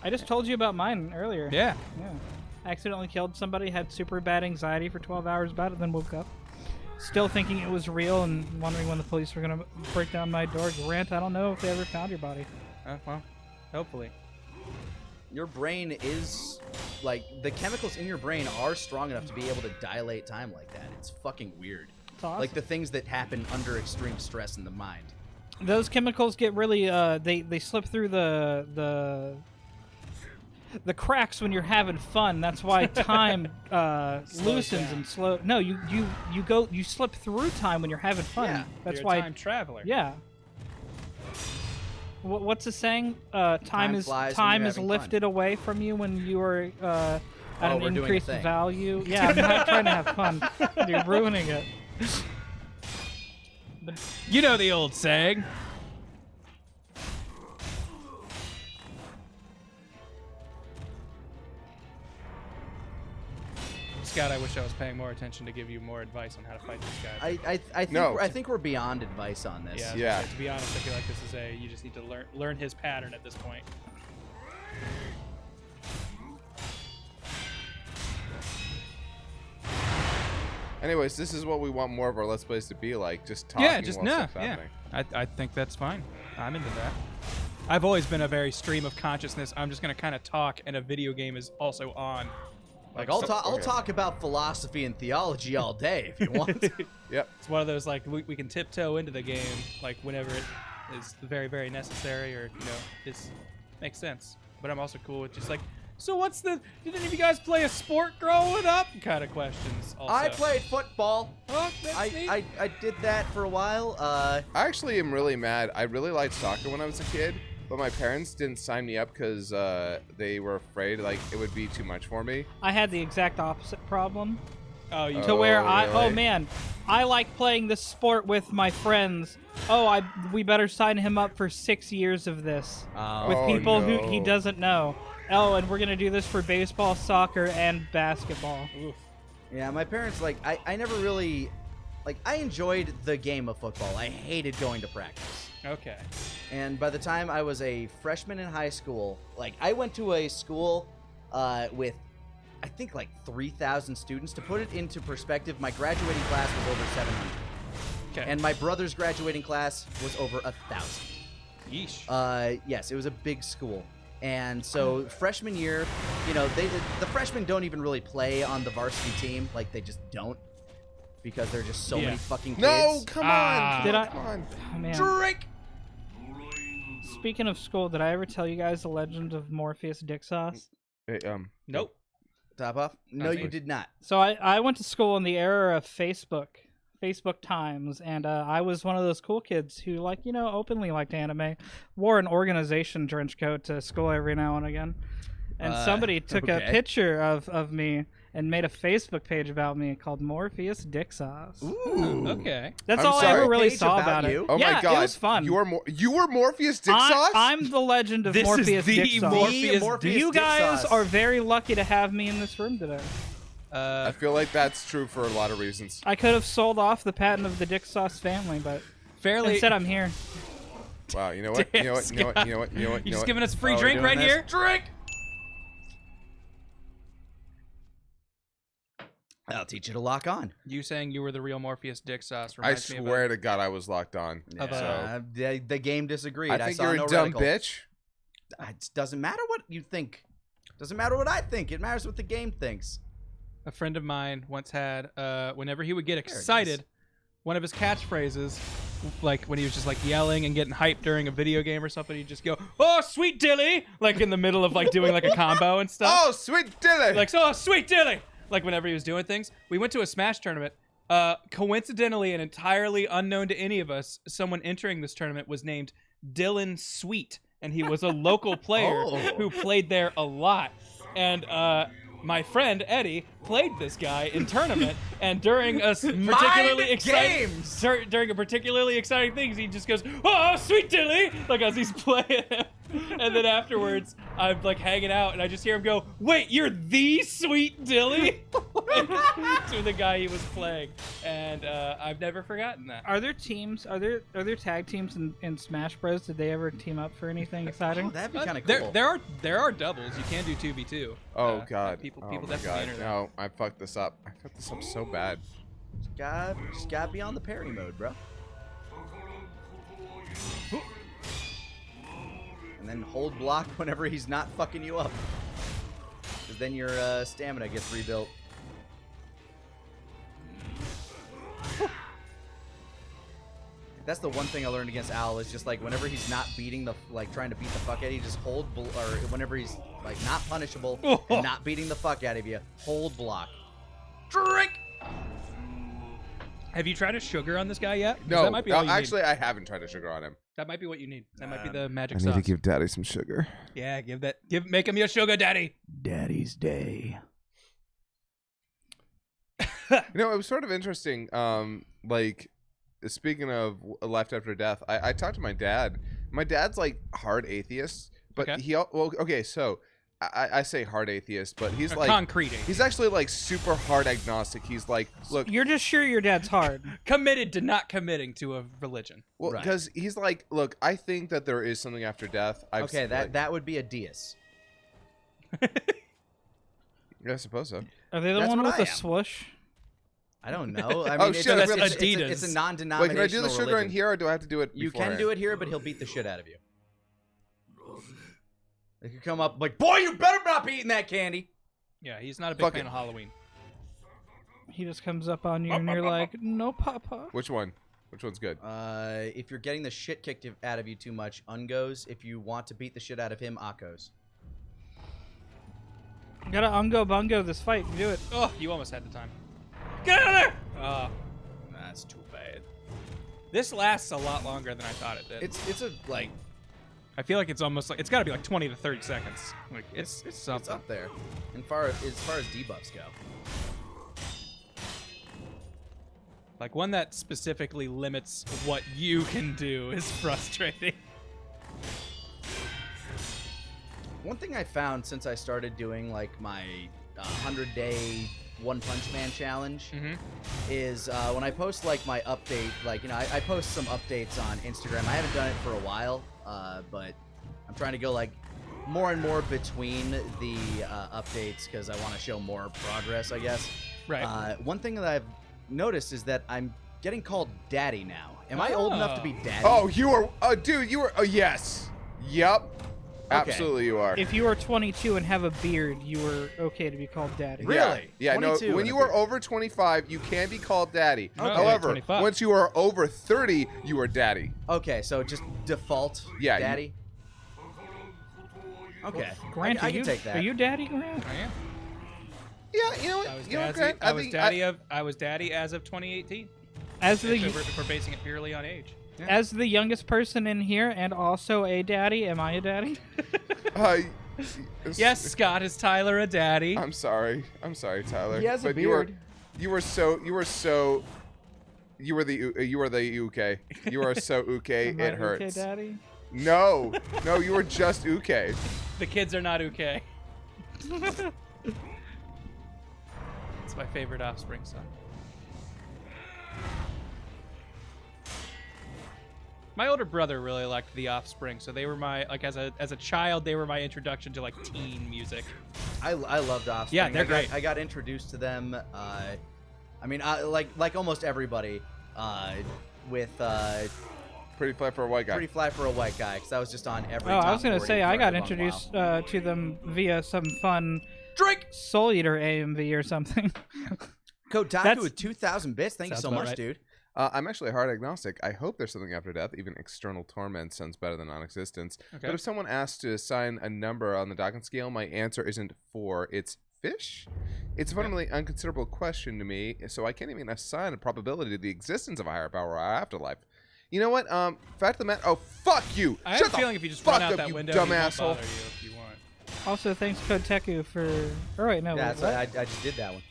I just told you about mine earlier. Yeah. Yeah. Accidentally killed somebody, had super bad anxiety for 12 hours about it, then woke up. Still thinking it was real and wondering when the police were going to break down my door. Grant, I don't know if they ever found your body. Well, hopefully. Your brain is, like, the chemicals in your brain are strong enough to be able to dilate time like that. It's fucking weird. It's awesome. Like the things that happen under extreme stress in the mind. Those chemicals get really, they slip through the cracks when you're having fun. That's why time loosens down. and slow. No, you slip through time when you're having fun. Yeah, That's You're why. a time traveler. Yeah. What's the saying? Time is flies when you're having lifted away from you when you are at an we're doing a increased thing. value. Yeah, I'm not trying to have fun. You're ruining it. You know the old saying. Scott, I wish I was paying more attention to give you more advice on how to fight this guy. I think we're beyond advice on this. Yeah, I was Yeah. gonna say, to be honest, I feel like this is you just need to learn his pattern at this point. Anyways, this is what we want more of our Let's Plays to be like. Just talking while stuff's happening. I think that's fine. I'm into that. I've always been a very stream of consciousness. I'm just gonna kind of talk, and a video game is also on. Like I'll talk about philosophy and theology all day if you want. Yep. It's one of those like we can tiptoe into the game like whenever it is very very necessary or it makes sense. But I'm also cool with just like, so what's the? Did any of you guys play a sport growing up? Kind of questions. Also. I played football. Oh, that's neat. I did that for a while. I actually am really mad. I really liked soccer when I was a kid, but my parents didn't sign me up because they were afraid like it would be too much for me. I had the exact opposite problem. Oh, you To where really? man, I like playing this sport with my friends. We better sign him up for 6 years of this with Oh, people who no. he doesn't know. Oh, and we're gonna do this for baseball, soccer, and basketball. Oof. Yeah, my parents I never really I enjoyed the game of football. I hated going to practice. Okay. And by the time I was a freshman in high school, I went to a school with I think 3,000 students. To put it into perspective, my graduating class was over 700. Okay. And my brother's graduating class was over 1,000. Yeesh. Yes, it was a big school. And so freshman year, the freshmen don't even really play on the varsity team. They just don't. Because there are just so Yeah. many fucking kids. No, come Ah. on. Did I- Come on. Oh, man. Drink! Speaking of school, did I ever tell you guys the legend of Morpheus Dick Sauce? Hey, Nope. Top off? No, Sounds you good. did not. So I went to school in the era of Facebook times, and I was one of those cool kids who openly liked anime, wore an organization trench coat to school every now and again, and somebody took a okay. picture of me and made a Facebook page about me called Morpheus Dick Sauce. Ooh. Okay. That's I'm all I sorry. ever really Page saw about about you? it. Oh yeah, my god. it was fun. You were Morpheus Dick Sauce? I'm the legend of This is Morpheus the Dick Sauce. Morpheus Morpheus You Dick guys Sauce. are very lucky to have me in this room today. I feel like that's true for a lot of reasons. I could have sold off the patent of the Dick Sauce family, but fairly. instead I'm here. Wow, you know what? You know what? You know what? You know what? You know what? You know just what? giving us free Oh, we're drink doing right this? here? Drink. I'll teach you to lock on. You saying you were the real Morpheus Dick Sauce I reminds me of swear to God, I was locked on. Of a- The game disagreed. I think saw you're no a dumb reticle. bitch. It doesn't matter what you think. Doesn't matter what I think. It matters what the game thinks. a friend of mine once had whenever he would get is. excited one of his catchphrases, like when he was just like yelling and getting hyped during a video game or something, he'd just go, "Oh, sweet dilly!" like in the middle of like doing like a combo and stuff. Oh, sweet dilly! Like, "Oh, sweet dilly!" like whenever he was doing things. We went to a Smash tournament. Coincidentally and entirely unknown to any of us, someone entering this tournament was named Dylan Sweet, and he was a local player who played there a lot. And my friend Eddie played this guy in tournament, and during a particularly exciting thing, he just goes, "Oh, sweet dilly!" like as he's playing him. And then afterwards, I'm like hanging out, and I just hear him go, "Wait, you're the sweet dilly?" to the guy he was playing, and I've never forgotten that. Are there teams? Are there tag teams in Smash Bros? Did they ever team up for anything exciting? Oh, that'd be kind of cool. There are doubles. You can do 2v2. Oh god. People oh my definitely god. enter that. No, I fucked this up. I fucked this up so bad. Just gotta be on the parry mode, bro. And then hold block whenever he's not fucking you up. Because then your stamina gets rebuilt. That's the one thing I learned against Al is just like whenever he's not beating the trying to beat the fuck out of you, just hold or whenever he's like not punishable and not beating the fuck out of you, hold block. Drink. Have you tried a sugar on this guy yet? 'Cause No, that might be all you actually, I haven't tried a sugar on him. That might be what you need. That might be the magic I sauce. need to give Daddy some sugar. Yeah, make him your sugar daddy. Daddy's Day. You know, it was sort of interesting. Like, speaking of life after death, I talked to my dad. My dad's like hard atheist, but so I say hard atheist, but he's like concrete atheist. He's actually like super hard agnostic. He's like, look, You're just sure your dad's hard. Committed to not committing to a religion. well, because he's like, look, I think that there is something after death. That would be a deist. Yeah, I suppose so. Are they the That's one what with I the am. swoosh? I don't know. I mean, Oh, shit, that's Adidas. It's a Wait, non-denominational can I do the sugar religion. in here, or do I have to do it? You beforehand? can do it here, but he'll beat the shit out of you. They could come up like, boy, you better not be eating that candy. Yeah, he's not a big fan of Halloween. He just comes up on you and you're like, "No, Papa." Which one? Which one's good? If you're getting the shit kicked out of you too much, Ungos. If you want to beat the shit out of him, Akos. You gotta ungo bungo this fight. You do it. Oh, you almost had the time. Get out of there! Oh, That's too bad. this lasts a lot longer than I thought it did. It's a like I feel like it's almost like it's got to be like 20 to 30 seconds. Like it's something. it's up there. And as far as debuffs go. Like one that specifically limits what you can do is frustrating. One thing I found since I started doing like my 100-day One Punch Man challenge is when I post like my update, like, you know, I post some updates on Instagram. I haven't done it for a while, but I'm trying to go like more and more between the updates because I want to show more progress, I guess. Right. One thing that I've noticed is that I'm getting called Daddy now. Am I old enough to be Daddy? Oh, you are, dude. You are. Oh, yes. Yep. Okay. Absolutely, you are. If you are 22 and have a beard, you were okay to be called daddy. Really? Yeah. No. 22 When and you a are beard. over 25, you can be called daddy. Okay. However, 25. once you are over 30, you are daddy. Okay, so just default Yeah, Daddy? Okay. Grant, I can take that. Are you daddy, Grant? I am. Yeah. You know what? I was You know what, daddy. Grant? I was think daddy I was daddy as of 2018. As the If we're basing it purely on age. as the youngest person in here and also a daddy, am I a daddy? Yes, Scott, is Tyler a daddy? I'm sorry. I'm sorry, Tyler. He has a but beard. You were the uke. You are so uke. Am I It okay, hurts. daddy? No, you were just uke. The kids are not okay. It's my favorite Offspring song. My older brother really liked The Offspring, so they were my as a child they were my introduction to like teen music. I loved Offspring. Yeah, they're great. I got introduced to them. I mean, like almost everybody, with Pretty flat for a white guy. Pretty Fly for a White Guy, because that was just on every. Oh, I top was gonna 40 say for I a got long introduced while. to them via some fun Drink. Soul Eater AMV or something. Kotaku that's- with 2,000 bits. Thank you Sounds so about much, right. dude. I'm actually hard agnostic. I hope there's something after death. Even external torment sounds better than non-existence. Okay. But if someone asks to assign a number on the Dawkins scale, my answer isn't 4. It's fish. It's a fundamentally unconsiderable question to me, so I can't even assign a probability to the existence of a higher power or afterlife. You know what? Fact of the matter. Oh, fuck you! I have Shut a the feeling if you just fuck run out up, that you window, dumb he won't asshole. bother you if you want. Also, thanks Koteku for. Oh wait, no. Yeah, wait, that's what? I just did that one.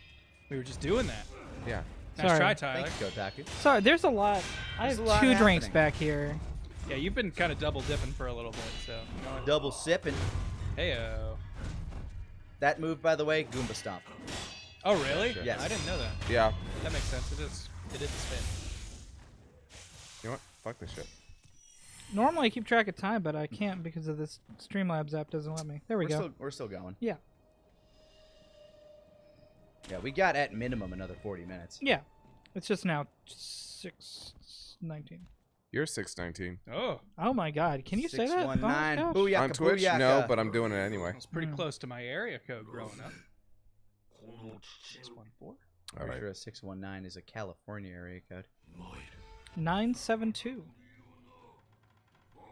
We were just doing that. Yeah. Nice Sorry. try, Tyler. Thank you, Kotaku. Sorry, there's a lot. I There's have a lot 2 drinks happening. back here. Yeah, you've been kind of double dipping for a little bit, so. You know what? Double sipping. Heyo. That move, by the way, Goomba Stomp. Oh, really? Sure. Yes. I didn't know that. Yeah. That makes sense. It is a spin. You know what? Fuck this shit. Normally I keep track of time, but I can't because of this Streamlabs app doesn't let me. There we go. We're still going. Yeah. Yeah, we got at minimum another 40 minutes. Yeah. It's just now 6:19. You're 619. Oh, Oh my god, can you say that? Oh, 619. gosh. Booyaka, On Twitch? booyaka. No, but I'm doing it anyway. it's pretty Hmm. close to my area code growing up. 614. All Pretty right. sure a 619 is a California area code. 972.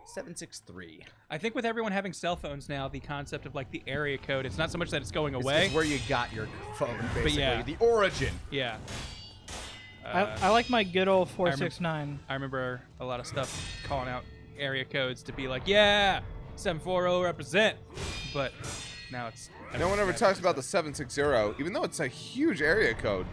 763. I think with everyone having cell phones now, the concept of like the area code, it's not so much that it's going away. It's where you got your phone, basically. yeah. The origin. Yeah. I like my good old 469. I remember a lot of stuff calling out area codes to be like, yeah, 740 represent. But now it's. No one ever talks about the 760, even though it's a huge area code.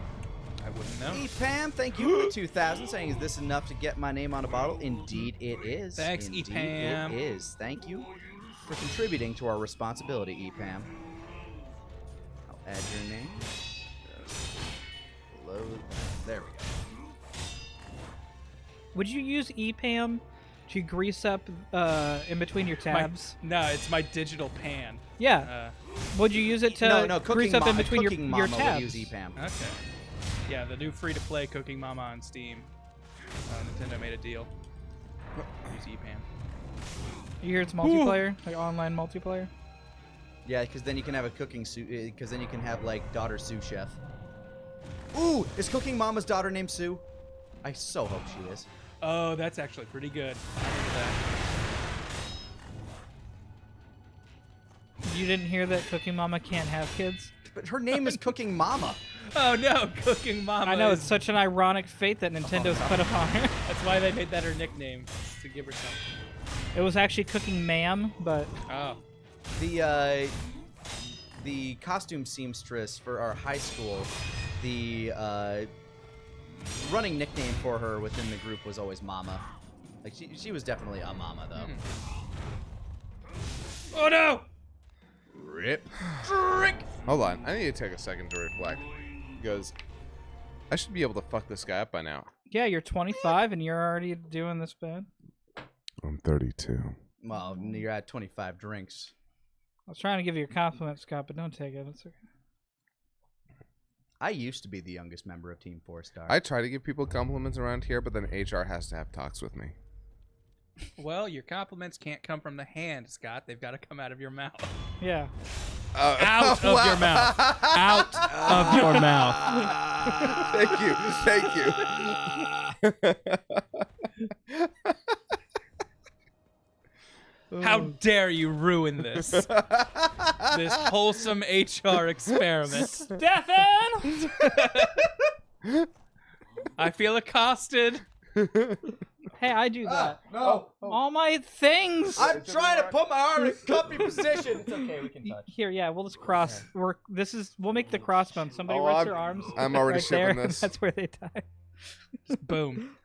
I wouldn't know. EPAM, thank you for the 2,000. Saying, is this enough to get my name on a bottle? Indeed, it is. Thanks, Indeed, EPAM. It is. Thank you for contributing to our responsibility, EPAM. I'll add your name. Load. There we go. Would you use EPAM to grease up in between your tabs? No, it's my digital pan. Yeah. Would you use it to No, grease up in between your Mama tabs? would use EPAM. Okay. Yeah, the new free-to-play Cooking Mama on Steam. Nintendo made a deal. Use EPAM. You hear it's multiplayer, like online multiplayer. Yeah, because then you can have a cooking sous. Because then you can have like daughter sous chef. Ooh, is Cooking Mama's daughter named Sue? I so hope she is. Oh, that's actually pretty good. I remember that. You didn't hear that Cooking Mama can't have kids? But her name is Cooking Mama. Oh no, Cooking Mama. I know, is- it's such an ironic fate that Nintendo's put upon her. That's why they made that her nickname, to give her something. It was actually Cooking Ma'am, but Oh. The costume seamstress for our high school, the running nickname for her within the group was always Mama. Like she was definitely a mama though. Oh no! Rip. Drink. Hold on. I need to take a second to reflect. Because I should be able to fuck this guy up by now. yeah, you're 25 and you're already doing this bad. I'm 32. Well, you're at 25 drinks. I was trying to give you a compliment, Scott, but don't take it. It's okay. I used to be the youngest member of Team 4-Star. I try to give people compliments around here, but then HR has to have talks with me. Well, your compliments can't come from the hand, Scott. They've got to come out of your mouth. Yeah. Out of your mouth. Out of your mouth. Thank you. How dare you ruin this? This wholesome HR experiment. Stefan! I feel accosted. Hey, I do that. No. All my things! I'm trying to put my arm in a comfy position. It's okay, we can touch. Here, yeah, we'll just cross. We'll make the crossbone. Somebody Oh, rest I'm- their arms. I'm already right there. shipping this. That's where they die. Boom.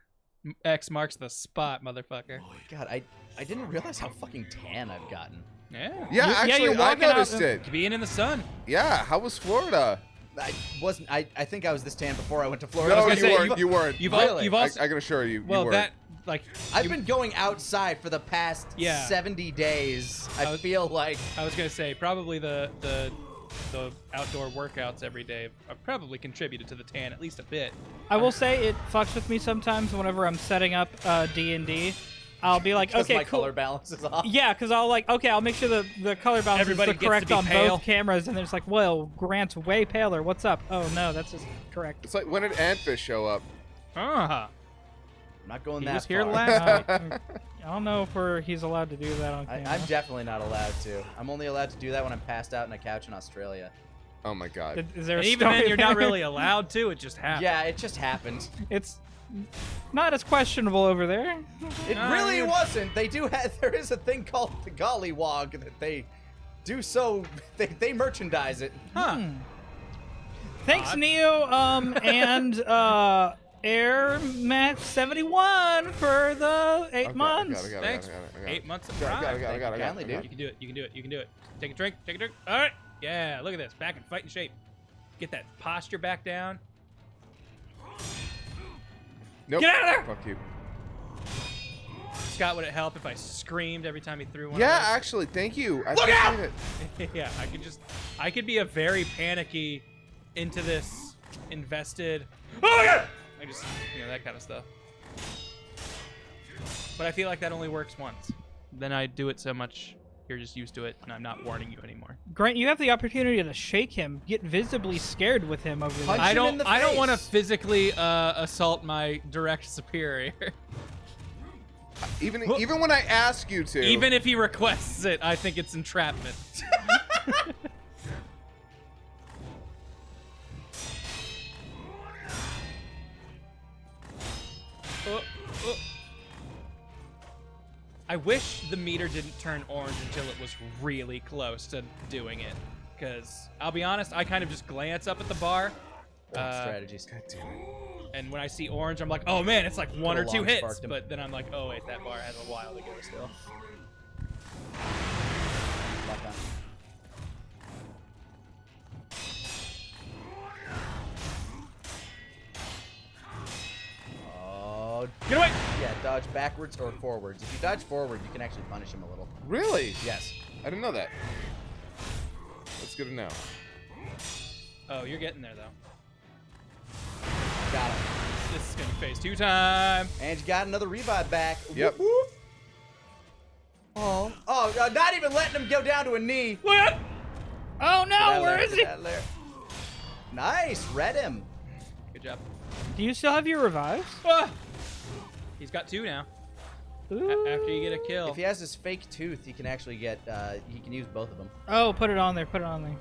X marks the spot, motherfucker. God, I didn't realize how fucking tan I've gotten. Yeah. Yeah, actually, you're I walking out noticed and- it. Being in the sun. Yeah, how was Florida? I wasn't. I think I was this tan before I went to Florida. No, gonna you say, weren't. You weren't. You've Really? you've also I can assure you, well you weren't. that like I've been going outside for the past Yeah. 70 days. I was- feel like I was gonna say probably the outdoor workouts every day have probably contributed to the tan at least a bit. I will say it fucks with me sometimes whenever I'm setting up D&D. I'll be like, because okay, my cool. color balance is off. Yeah, because I'll make sure the color balance Everybody is gets to correct be on pale. both cameras, and then it's like, well, Grant's way paler. What's up? Oh no, that's just correct. It's like, when did Antfish show up? Ah. I'm not going He that was here far. last week. I don't know if he's allowed to do that on camera. I'm definitely not allowed to. I'm only allowed to do that when I'm passed out on a couch in Australia. Oh my god. Is there a And even then, story you're not there? really allowed to. It just happened. Yeah, it just happened. It's not as questionable over there. It really wasn't. They do have. There is a thing called the gollywog that they do so. They merchandise it. Huh. Thanks, Neo, and Air Max 71 for the 8 months. I got it. Thanks. 8 months of Got Prime. it. Kindly, dude. You can do it. You can do it. You can do it. Take a drink. Take a drink. All right. Yeah. Look at this. Back in fighting shape. Get that posture back down. Nope. Get out of there! Fuck you. Scott, would it help if I screamed every time he threw one? Yeah, of actually, thank you. I Look out! appreciate it. those? Yeah. I could be a very panicky, into this, invested. Oh my god! I just, that kind of stuff. But I feel like that only works once. Then I do it so much, you're just used to it, and I'm not warning you anymore. Grant, you have the opportunity to shake him, get visibly scared with him over there. Punch I him in don't. the I don't want to face. physically assault my direct superior. Even when I ask you to. Even if he requests it, I think it's entrapment. I wish the meter didn't turn orange until it was really close to doing it. Because, I'll be honest, I kind of just glance up at the bar. Strategies. God damn it. And when I see orange, I'm like, oh man, it's like one or Could've two long hits. sparked him. But then I'm like, oh wait, that bar has a while to go still. Lock on. Oh, Get away! yeah, dodge backwards or forwards. If you dodge forward, you can actually punish him a little. Really? Yes. I didn't know that. That's good to know. Oh, you're getting there though. Got him. This is gonna be phase 2 time. And you got another revive back. Yep. Whoop, whoop. Oh, not even letting him go down to a knee. What? Oh Get no, out of where there, is get he? out of there. Nice, read him. Good job. Do you still have your revives? Ah! He's got 2 now. Ooh. After you get a kill. If he has his fake tooth, he can actually get, he can use both of them. Oh, put it on there. Put it on there.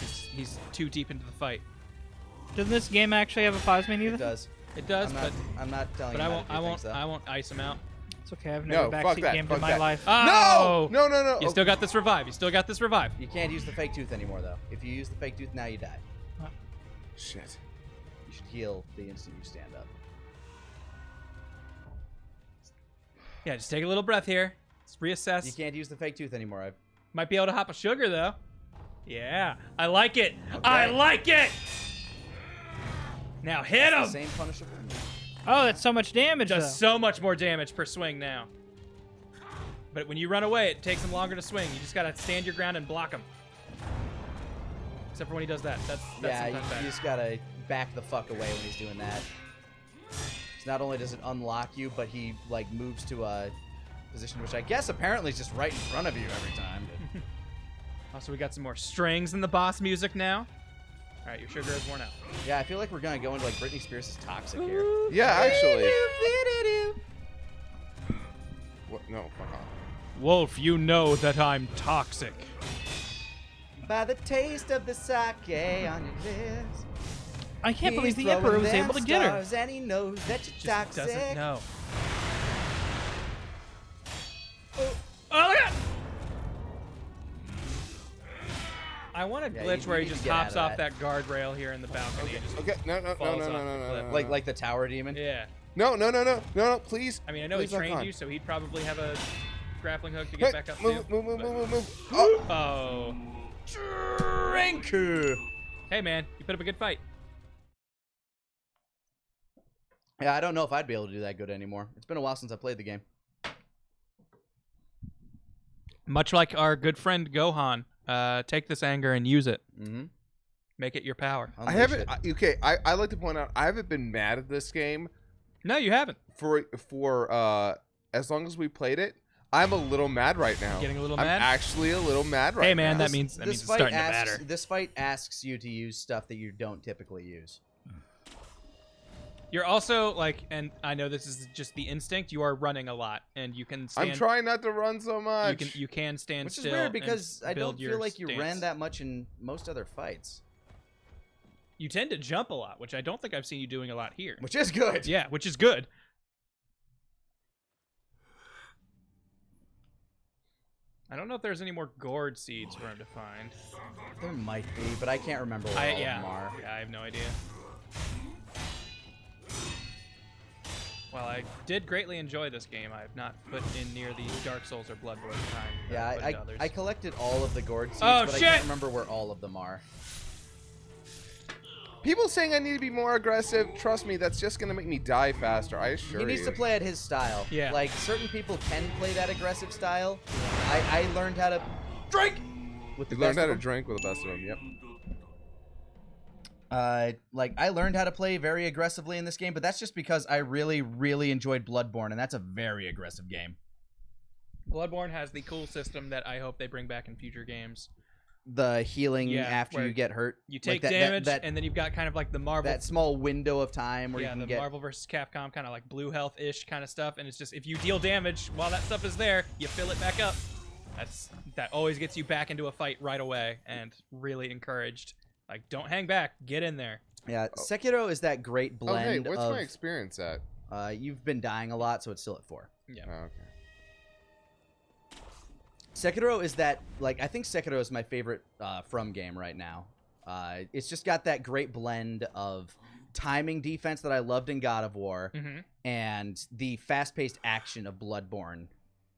He's too deep into the fight. Doesn't this game actually have a pause menu? It does. It does, I'm not telling but you I how won't. to do things, though. I won't ice him out. It's okay. I've No, never fuck backseat that, gamed fuck in my that. life. Oh! No! No! You still got this revive. You still got this revive. You can't use the fake tooth anymore, though. If you use the fake tooth now, you die. Shit. You should heal the instant you stand up. Yeah, just take a little breath here. Let's reassess. You can't use the fake tooth anymore. Might be able to hop a sugar though. Yeah, I like it. Okay. I like it. Now hit The him. same punishable. Oh, that's so much damage. Does though. so much more damage per swing now. But when you run away, it takes him longer to swing. You just gotta stand your ground and block him. Except for when he does that. That's Yeah, sometimes bad. you just gotta back the fuck away when he's doing that. So not only does it unlock you, but he like moves to a position which I guess apparently is just right in front of you every time. Also, we got some more strings in the boss music now. All right, your sugar is worn out. Yeah, I feel like we're gonna go into like Britney Spears' Toxic here. Yeah, actually. What? No, fuck off. Wolf, you know that I'm toxic. By the taste of the sake on your lips. I can't he's believe the Emperor throwing was them able to get her. stars And he knows that you're Just toxic. doesn't know. Oh, look at! I want a Yeah, glitch you where he need to just get out hops of off that guardrail here in the balcony and just Okay, no, falls off the cliff. Like the tower demon. Yeah. No, please. I mean, I know Please he lock trained on. you, so he'd probably have a grappling hook to Hey, get back up move, too. move. but- Oh, Oh. Drink. Hey, man, you put up a good fight. Yeah, I don't know if I'd be able to do that good anymore. It's been a while since I played the game. Much like our good friend Gohan, take this anger and use it. Mm-hmm. Make it your power. I haven't. I like to point out I haven't been mad at this game No, you haven't. for as long as we played it. I'm a little mad right now. Getting a little I'm mad? actually a little mad right Hey, man, now. that means it's starting to matter. This fight asks you to use stuff that you don't typically use. You're also like, and I know this is just the instinct. You are running a lot, and you can stand. I'm trying not to run so much. You can stand Which is still. weird because and I don't build your feel like you stance. ran that much in most other fights. You tend to jump a lot, which I don't think I've seen you doing a lot here. Which is good. Yeah, which is good. I don't know if there's any more gourd seeds for him to find. There might be, but I can't remember where all of them are. Yeah, I have no idea. Well, I did greatly enjoy this game. I have not put in near the Dark Souls or Bloodborne time. that I've put into others. I collected all of the gourd seeds, Oh, but shit! I can't remember where all of them are. People saying I need to be more aggressive. Trust me, that's just gonna make me die faster. I assure you. He needs to play at his style. Yeah. Like, certain people can play that aggressive style. I learned how to drink with the You learned best how of to them. drink with the best of them. Yep. Like, I learned how to play very aggressively in this game, but that's just because I really, really enjoyed Bloodborne, and that's a very aggressive game. Bloodborne has the cool system that I hope they bring back in future games. The healing Yeah, after where you get hurt. You take like damage, and then you've got kind of like the Marvel. that small window of time where yeah, you can the get... Marvel vs. Capcom kind of like blue health-ish kind of stuff, and it's just if you deal damage while that stuff is there, you fill it back up. That always gets you back into a fight right away, and really encouraged. Like, don't hang back, get in there. Yeah, Sekiro is that great Oh, hey, blend what's of... my experience at? You've been dying a lot, so it's still at 4. Yeah. Oh, okay. Sekiro is that, like, I think Sekiro is my favorite From game right now. It's just got that great blend of timing defense that I loved in God of War and the fast-paced action of Bloodborne.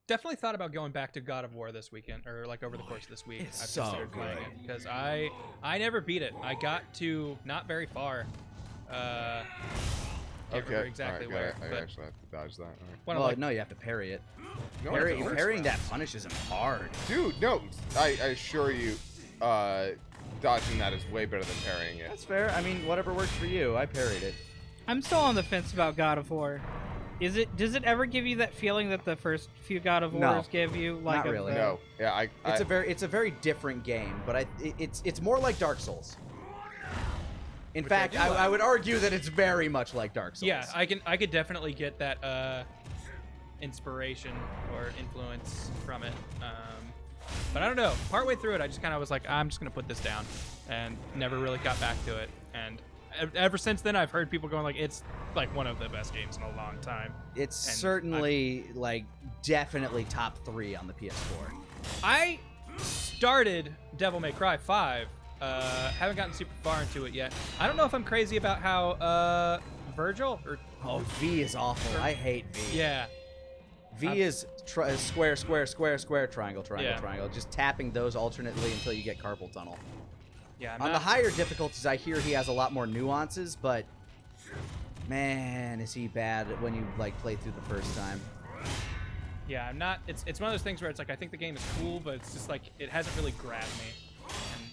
Definitely thought about going back to God of War this weekend, or like over the course of this week. It's I've so considered playing good. it because I never beat it. I got to not very far. Can't remember exactly all right, where. I but actually have to dodge that. All right. one of, Well, like, no, you have to parry it. No, Parrying that punishes him hard. Dude, no. I assure you, dodging that is way better than parrying it. That's fair. I mean, whatever works for you. I parried it. I'm still on the fence about God of War. Does it ever give you that feeling that the first few God of No. Wars give you? Like Not really. No. Yeah, It's a very different game, but it's more like Dark Souls. In Which fact, I do like. I would argue that it's very much like Dark Souls. yeah, I could definitely get that inspiration or influence from it. But I don't know. Partway through it, I just kind of was like, I'm just gonna put this down, and never really got back to it. And ever since then, I've heard people going like, it's like one of the best games in a long time. It's And certainly like definitely top 3 on the PS4. I started Devil May Cry 5. Haven't gotten super far into it yet. I don't know if I'm crazy about how Virgil or Oh, V is awful. I hate V. yeah. V is square, square, square, square, triangle, triangle, Yeah. triangle. Just tapping those alternately until you get carpal tunnel. Yeah, I'm On the not- higher difficulties, I hear he has a lot more nuances, but man, is he bad when you like play through the first time. Yeah, I'm not. It's one of those things where it's like I think the game is cool, but it's just like it hasn't really grabbed me,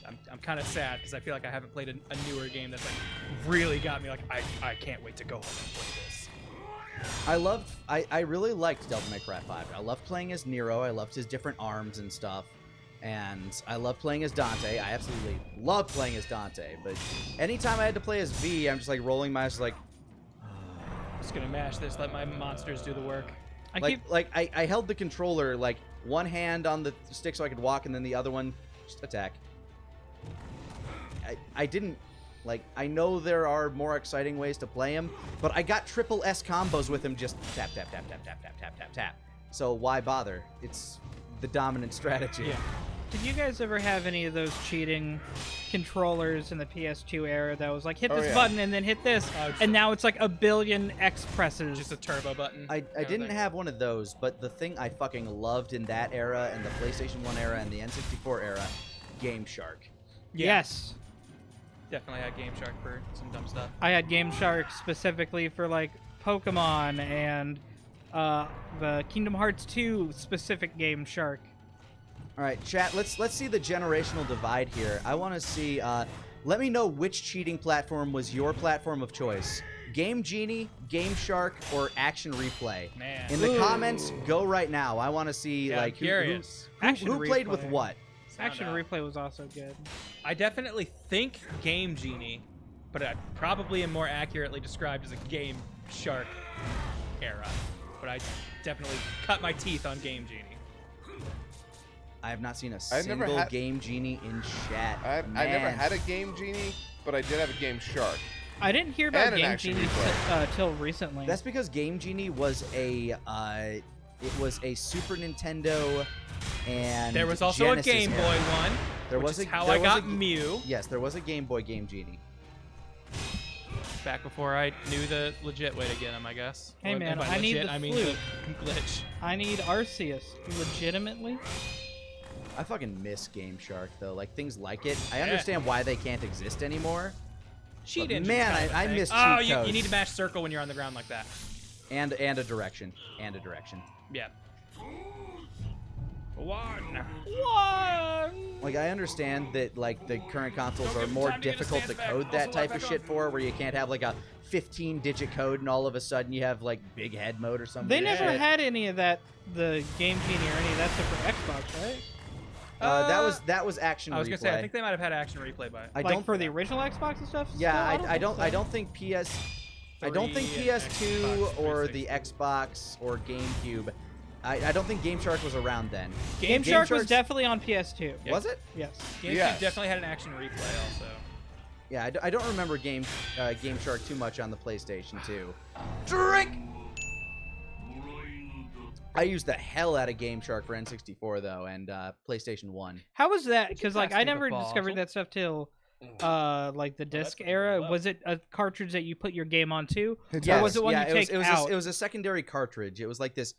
and I'm kind of sad because I feel like I haven't played a newer game that's like really got me. Like I can't wait to go home and play this. I really liked Devil May Cry 5. I loved playing as Nero. I loved his different arms and stuff. And I loved playing as Dante. I absolutely loved playing as Dante. But anytime I had to play as V, I'm just like rolling my eyes like... Just gonna mash this, let my monsters do the work. I held the controller, like, one hand on the stick so I could walk, and then the other one just attack. I didn't... Like, I know there are more exciting ways to play him, but I got triple S combos with him just tap, tap, tap, tap, tap, tap, tap, tap, tap. So why bother? It's the dominant strategy. Yeah. Did you guys ever have any of those cheating controllers in the PS2 era that was like, hit Oh, this yeah. button and then hit this, and now it's like a billion X presses? Just a turbo button. I kinda didn't thing. have one of those, but the thing I fucking loved in that era, and the PlayStation 1 era, and the N64 era, Game Shark. Yeah, Yes. definitely had Game Shark for some dumb stuff. I had Game Shark specifically for like Pokemon and the Kingdom Hearts 2 specific Game Shark. All right, chat. Let's see the generational divide here. I want to see. Let me know which cheating platform was your platform of choice: Game Genie, Game Shark, or Action Replay. Man. In the Ooh. comments, go right now. I want to see Yeah, I'm like curious. Action who played with Replay. what. Action out. Replay was also good. I definitely think Game Genie, but I probably am more accurately described as a Game Shark era. But I definitely cut my teeth on Game Genie. I have not seen a I've never single had- Game Genie in chat. I never had a Game Genie, but I did have a Game Shark. I didn't hear about And an Game action Genie replay. till recently. That's because Game Genie was a Super Nintendo and There was also Genesis a Game era. Boy one. There which was is a- how there I was got a- Mew. Yes, there was a Game Boy Game Genie. Back before I knew the legit way to get them, I guess. Hey, Well, man, and by I need legit, the I mean flute. the glitch. I need Arceus. Legitimately? I fucking miss Game Shark though. Like things like it. I understand why they can't exist anymore. Cheat But engine. man, kind of a I thing. miss Oh, cheat you codes. need to mash circle when you're on the ground like that. And a direction. And a direction. Yeah. One. Like I understand that like the current consoles Don't are give them more time to get a difficult to stance back. code that Also type lock of back shit on. for, where you can't have like a 15-digit code and all of a sudden you have like big head mode or something. They never Shit. had any of that, the Game Genie or any of that stuff for Xbox, right? That was action I was replay. gonna say I think they might have had action replay by it. I Like don't for the original Xbox and stuff? Yeah, still? I don't think PS. I don't think 3 and PS2 Xbox or 360. the Xbox or GameCube. I don't think Game Shark was around then. Game Shark was Shark's- definitely on PS2. Yeah. Was it? Yes. GameCube Yes. definitely had an action replay also. Yeah, I don't remember Game Shark too much on the PlayStation 2. Drink. I used the hell out of Game Shark for N64 though, and PlayStation 1. How was that? Because like pass I me the never bottle? discovered that stuff till like the disc that's era. low. Was it a cartridge that you put your game onto? Yes. Or was it one yeah, you take it was out? it was a secondary cartridge. It was like this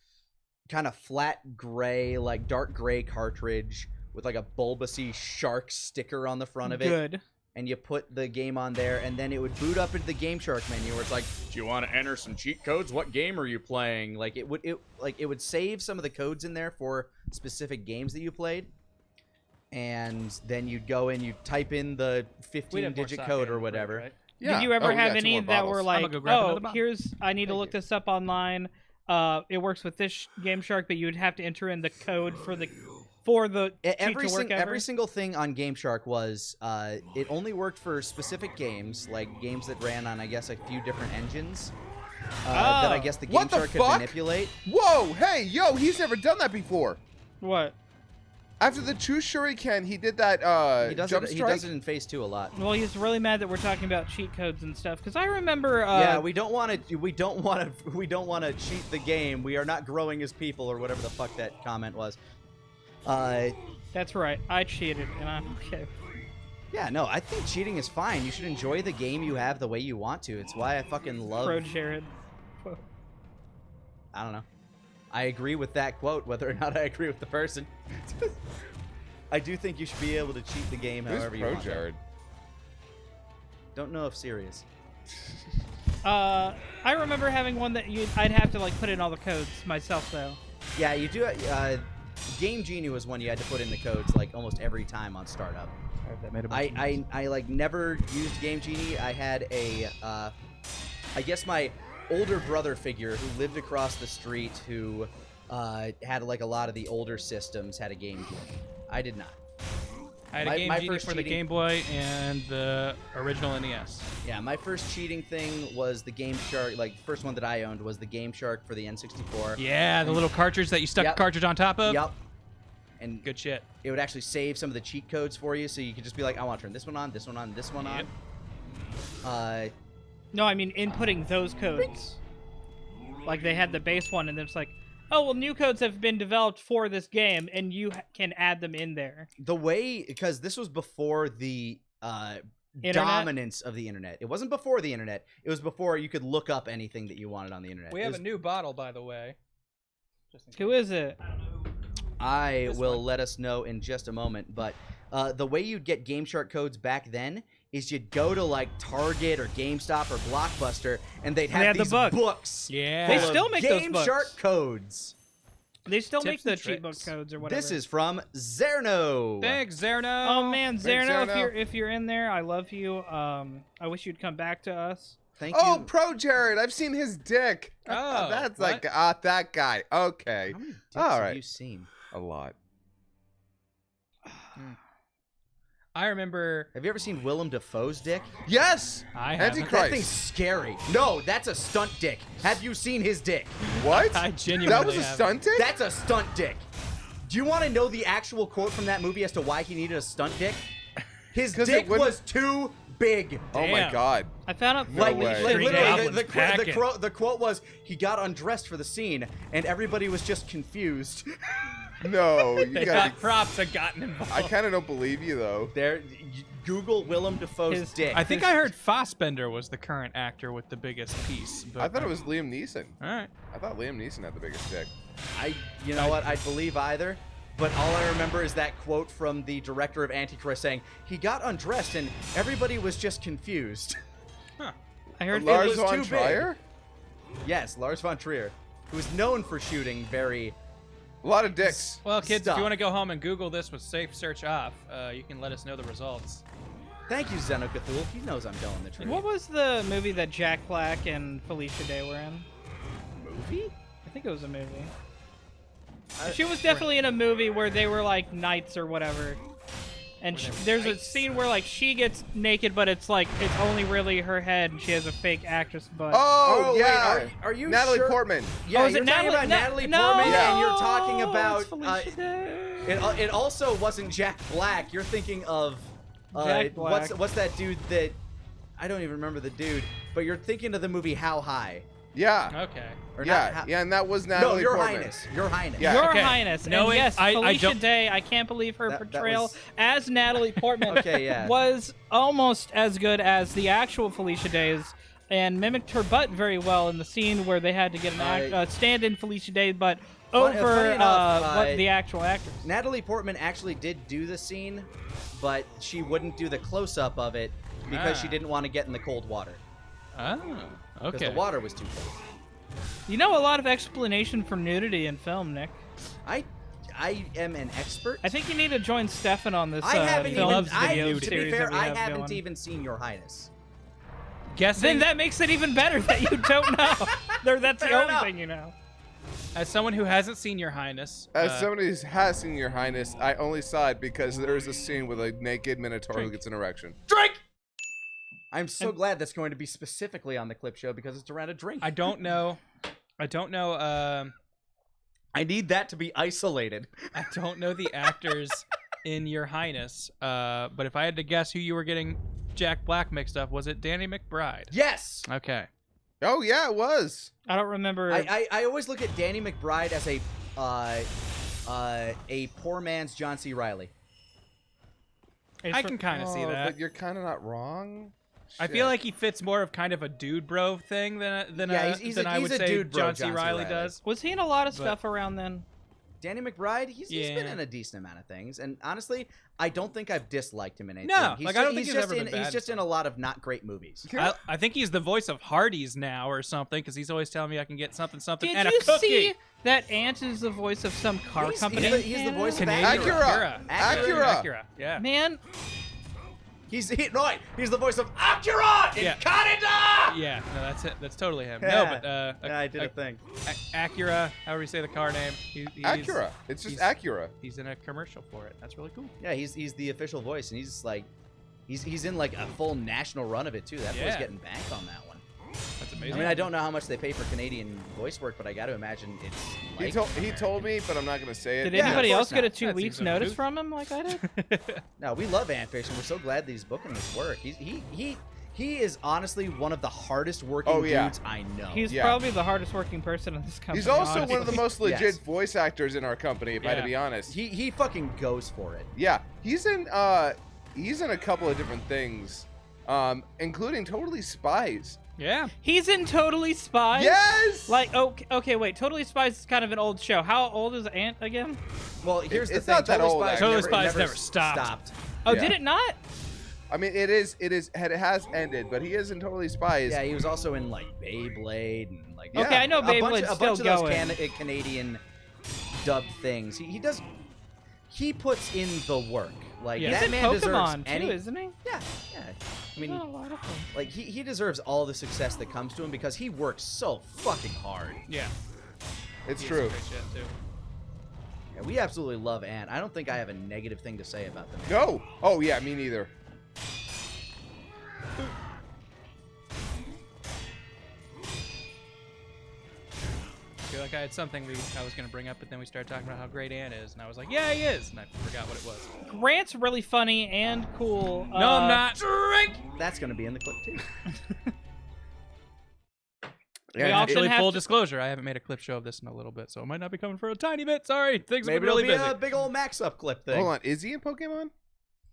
kind of flat gray, like dark gray cartridge with like a bulbousy shark sticker on the front of it. Good. And you put the game on there, and then it would boot up into the Game Shark menu, where it's like, "Do you want to enter some cheat codes? What game are you playing?" Like it would save some of the codes in there for specific games that you played, and then you'd go in, you'd type in the We'd have more 15-digit sake code in or the fridge, whatever. right? Yeah. Did you ever Oh, we have got 2 any more that were bottles. like, I'ma go grab oh, another bottle. here's I need to Thank look you. this up online. It works with this Game Shark, but you'd have to enter in the code for the cheat Every single thing on Game Shark was it only worked for specific games, like games that ran on, I guess, a few different engines that I guess the Game What the Shark could fuck? manipulate. Whoa, hey, yo, he's never done that before. What? After the True Shuriken, he did that He does jump it. He strike. does it in Phase 2 a lot. Well, he's really mad that we're talking about cheat codes and stuff. Because I remember. Yeah, we don't want to. We don't want to cheat the game. We are not growing as people, or whatever the fuck that comment was. That's right. I cheated, and I'm okay. Yeah, no, I think cheating is fine. You should enjoy the game you have the way you want to. It's why I fucking love. Pro Jared. I don't know. I agree with that quote, whether or not I agree with the person. I do think you should be able to cheat the game Who's however you Pro want. Jared? Don't know if serious. I remember having one that I'd have to like put in all the codes myself though. Yeah, you do. Game Genie was one you had to put in the codes like almost every time on startup. That made a bunch of noise. I like never used Game Genie. I had a, I guess my older brother figure who lived across the street who had like a lot of the older systems had a Game Genie. I did not. I had a my- Game my Genie first for the cheating- Game Boy and the original NES. Yeah, my first cheating thing was the Game Shark. Like the first one that I owned was the Game Shark for the N64. Yeah, the little cartridge that you stuck Yep. a cartridge on top of. Yep. And Good shit. it would actually save some of the cheat codes for you, so you could just be like, I want to turn this one on, this one on, this one Yep. on. No, I mean inputting those codes. Like they had the base one, and then it's like, oh well, new codes have been developed for this game, and you can add them in there. The way, because this was before the Internet? dominance of the internet. It wasn't before the internet. It was before you could look up anything that you wanted on the internet. We It have was- a new bottle, by the way. Just in Who case. is it? I This will one. let us know in just a moment. But the way you'd get Game Shark codes back then is you'd go to like Target or GameStop or Blockbuster, and they'd have had the these book. books. Yeah. They full of still make those Game books. Shark codes. They still make Tips the and cheat book tricks. codes or whatever. This is from Zerno. Thanks, Zerno. Oh man, Thanks, Zerno, Zerno. if you're in there, I love you. I wish you'd come back to us. Thank Oh, you. Pro Jared, I've seen his dick. Oh, That's what? like that guy. Okay, How many dicks All have right. you seen? a lot. I remember. Have you ever seen Willem Dafoe's dick? Yes. I haven't. Antichrist. That thing's scary. No, that's a stunt dick. Have you seen his dick? What? I genuinely That was a haven't. stunt dick? That's a stunt dick. Do you want to know the actual quote from that movie as to why he needed a stunt dick? His 'Cause dick it wouldn't- was too big. Oh my Damn. god. I found out. No Like, way. literally, Goblins the packing. quote was, he got undressed for the scene, and everybody was just confused. No, you They gotta. thought props had gotten involved. I kind of don't believe you though. There, Google Willem Dafoe's His- dick. I think I heard Fassbender was the current actor with the biggest piece. But I thought it was Liam Neeson. All right. I thought Liam Neeson had the biggest dick. You know what? I'd believe either. But all I remember is that quote from the director of Antichrist saying, he got undressed and everybody was just confused. I heard Lars was von too big. Trier? Yes, Lars von Trier, who is known for shooting very... A lot of dicks. Well, kids, if Stuff. you want to go home and Google this with safe search off, you can let us know the results. Thank you, Zeno Cthulhu. He knows I'm telling the truth. What was the movie that Jack Black and Felicia Day were in? movie? I think it was a movie. She was definitely in a movie where they were like knights or whatever. And there's a scene where like she gets naked, but it's like it's only really her head, and she has a fake actress butt. Oh, wait, yeah. are you Natalie sure? Portman. Yeah, Oh, is you're it talking about Natalie Portman, Yeah. and you're talking it's about... Felicia Day. It also wasn't Jack Black. You're thinking of... Jack Black. What's that dude that... I don't even remember the dude, but you're thinking of the movie How High. Yeah. Okay. Or Yeah. not, Yeah, and that was No, Natalie Your Portman. Highness. Your Highness. Yeah. Your Okay. Highness. No, And yes, I Felicia don't- Day, I can't believe her That portrayal was- as Natalie Portman Okay, yeah. was almost as good as the actual Felicia Days and mimicked her butt very well in the scene where they had to get an stand-in Felicia Day butt over funny enough, what the actual actress. Natalie Portman actually did do the scene, but she wouldn't do the close-up of it because she didn't want to get in the cold water. Oh, Because okay. the water was too cold. You know a lot of explanation for nudity in film, Nick. I am an expert. I think you need to join Stefan on this I haven't film even... video to be series fair, that we I have haven't going. even seen Your Highness. Guessing, Then that makes it even better that you don't know. That's the Fair only enough. thing you know. as someone who hasn't seen Your Highness, As somebody who has seen Your Highness, I only saw it because there is a scene with a naked Minotaur who Drink. gets an erection. drink. I'm so glad that's going to be specifically on the clip show because it's around a drink. I don't know. I don't know. I need that to be isolated. I don't know the actors in Your Highness. But if I had to guess who you were getting Jack Black mixed up, was it Danny McBride? Yes! Okay. Oh, yeah, it was. I don't remember. I always look at Danny McBride as a poor man's John C. Reilly. I can kind of see Oh, that. But you're kind of not wrong. I feel like he fits more of kind of a dude bro thing than I would a say dude bro, John C. Reilly does. Was he in a lot of But- stuff around then? Danny McBride, he's been Yeah. in a decent amount of things, and honestly, I don't think I've disliked him in anything. No, he's like, I don't think he's he's just ever been in, bad he's in just in a lot of not great movies. I think he's the voice of Hardee's now or something because he's always telling me I can get something Did and you a cookie. see that Ant is the voice of some car company? He's the voice of Canadian Acura. Acura. Acura. Yeah. Man, He's the voice of Acura in Yeah. Canada. Yeah. No, that's it. That's totally him. Yeah. No, but Yeah, I did a thing. Acura, however you say the car name. He's, Acura. It's just he's- Acura. He's in a commercial for it. That's really cool. Yeah, he's the official voice, and he's like, he's in like a full national run of it too. That boy's Yeah. getting banked on that one. That's I amazing. mean, I don't know how much they pay for Canadian voice work, but I got to imagine it's. Like He told me, but I'm not going to say it. did Yeah, anybody of else course get a not. 2 That weeks seems notice uncouth. from him like I did? No, we love Antfish, and we're so glad that he's booking this work. He is honestly one of the hardest working Oh, yeah. dudes I know. He's Yeah. probably the hardest working person in this company. He's also honestly. one of the most legit Yes. voice actors in our company, if I had to Yeah. be honest. he fucking goes for it. Yeah, he's in a couple of different things, including Totally Spies. Yeah. He's in Totally Spies. Yes. Like, okay, wait. Totally Spies is kind of an old show. How old is Ant again? Well, here's the It's thing. not that old, actually. Totally Spies never stopped. Oh, Yeah. did it not? I mean, it has ended, but he is in Totally Spies. Yeah, he was also in like Beyblade and like. Yeah. Okay, I know a bunch, Beyblade's a still bunch of those going. Canadian dubbed things. He puts in the work. Like Yeah. He's that in man deserves Pokemon too, any. isn't he? Yeah. I mean, Oh, a lot of them. like he deserves all the success that comes to him because he works so fucking hard. Yeah. It's He true. does some great shit, too. Yeah, we absolutely love Ant. I don't think I have a negative thing to say about them. No. Oh yeah, me neither. I feel like I had something I was going to bring up, but then we started talking about how great Ant is, and I was like, yeah, he is, and I forgot what it was. Grant's really funny and cool. No, I'm not. Drink! That's going to be in the clip, too. We Yeah, often Actually, have full to- disclosure, I haven't made a clip show of this in a little bit, so it might not be coming for a tiny bit. Sorry, things have Maybe been really it'll be busy. a big old Max Up clip thing. Hold on, is he in Pokemon?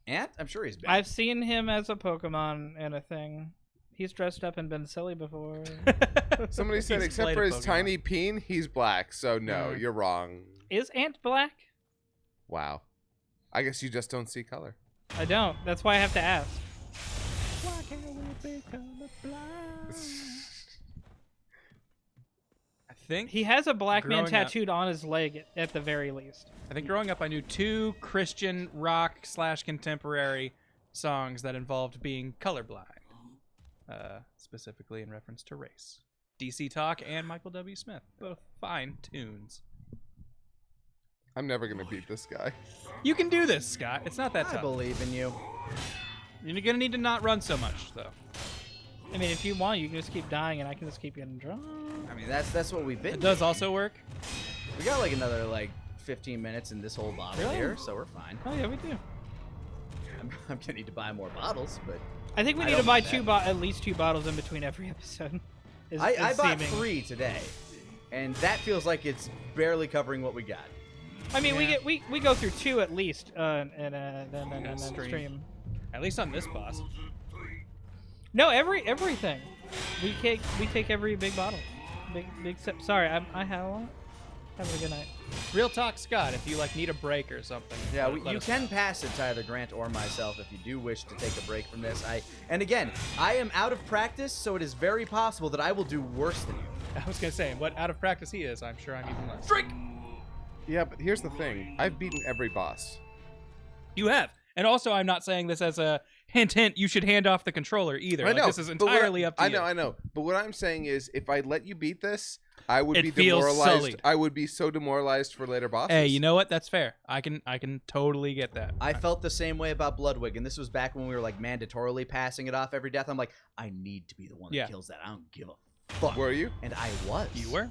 Ant? I'm sure he's been. I've seen him as a Pokemon in a thing. He's dressed up and been silly before. Somebody said He's except played for a his Pokemon. tiny peen, he's black. So no, Mm. you're wrong. Is Ant black? Wow. I guess you just don't see color. I don't. That's why I have to ask. Why can't we be colorblind? I think He has a black man Growing up- tattooed on his leg at the very least. I think growing up, I knew 2 Christian rock / contemporary songs that involved being colorblind, specifically in reference to race. DC Talk and Michael W. Smith, both fine tunes. I'm never gonna beat this guy. You can do this, Scott. It's not that I tough. believe in you. You're gonna need to not run so much, though. I mean, if you want, you can just keep dying, and I can just keep getting drunk. I mean, that's what we've been. It does also work. We got like another 15 minutes in this whole bottle Really? here, so we're fine. Oh yeah, we do. I'm gonna need to buy more bottles, but I think we I need to don't buy think at least 2 bottles in between every episode. I bought seeming. 3 today, and that feels like it's barely covering what we got. I mean, Yeah. we go through 2 at least in a stream. stream. At least on this boss. No, everything. We take every big bottle, big sip. Sorry, I have a lot. Have a good night. Real talk, Scott. If you need a break or something. Yeah, let you us can know. pass it to either Grant or myself if you do wish to take a break from this. And again, I am out of practice, so it is very possible that I will do worse than you. I was gonna say, what out of practice he is, I'm sure I'm even less. Drink. Yeah, but here's the thing. I've beaten every boss. You have, and also I'm not saying this as a hint. You should hand off the controller either. I know. This is but what entirely up to you. I know. But what I'm saying is, if I let you beat this, I would It be feels demoralized. sullied. I would be so demoralized for later bosses. Hey, you know what? That's fair. I can totally get that. I felt the same way about Bloodwig, and this was back when we were mandatorily passing it off every death. I'm like, I need to be the one that Yeah. kills that. I don't give a fuck. Were you? And I was. You were?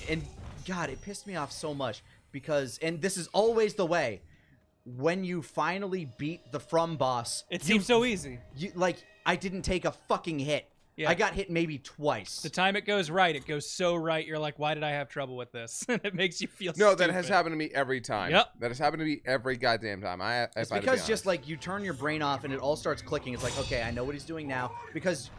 And God, it pissed me off so much because, and this is always the way, when you finally beat the From boss, It seems so easy. I didn't take a fucking hit. Yeah. I got hit maybe twice. The time it goes right, it goes so right. You're like, why did I have trouble with this? And it makes you feel. No, stupid. that has happened to me every time. Yep. That has happened to me every goddamn time. It's because just you turn your brain off and it all starts clicking. It's like, okay, I know what he's doing now. Because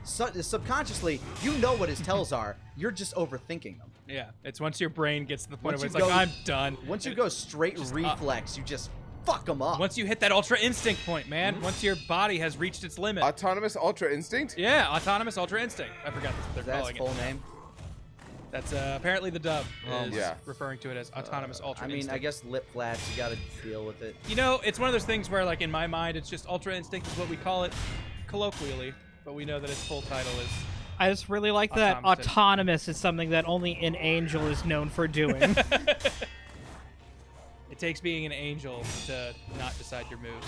subconsciously, you know what his tells are. You're just overthinking them. Yeah, it's once your brain gets to the point Once where it's you like, go- I'm done. Once you go straight reflex, you just fuck them up. Once you hit that ultra instinct point, man. Once your body has reached its limit. Autonomous Ultra Instinct? Yeah, autonomous ultra instinct. I forgot that's what they're That's calling full it. name. That's apparently the dub is Yeah. referring to it as autonomous ultra I mean, instinct. I guess lip flats. You got to deal with it. You know, it's one of those things where, in my mind, it's just ultra instinct is what we call it colloquially, but we know that its full title is. I just really like that Autonomous. autonomous is something that only an angel is known for doing. It takes being an angel to not decide your moves.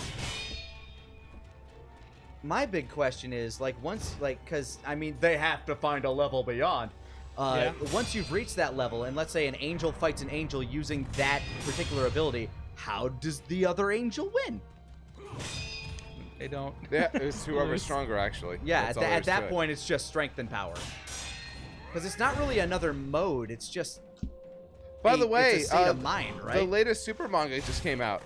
My big question is, because, I mean, they have to find a level beyond. Yeah. Once you've reached that level, and let's say an angel fights an angel using that particular ability, how does the other angel win? They don't. Yeah, it's whoever's Lose. stronger, actually. Yeah, That's all there at is to that it. point, it's just strength and power. Because it's not really another mode, it's just By the it's way, a state of mind, right? the latest Super manga just came out.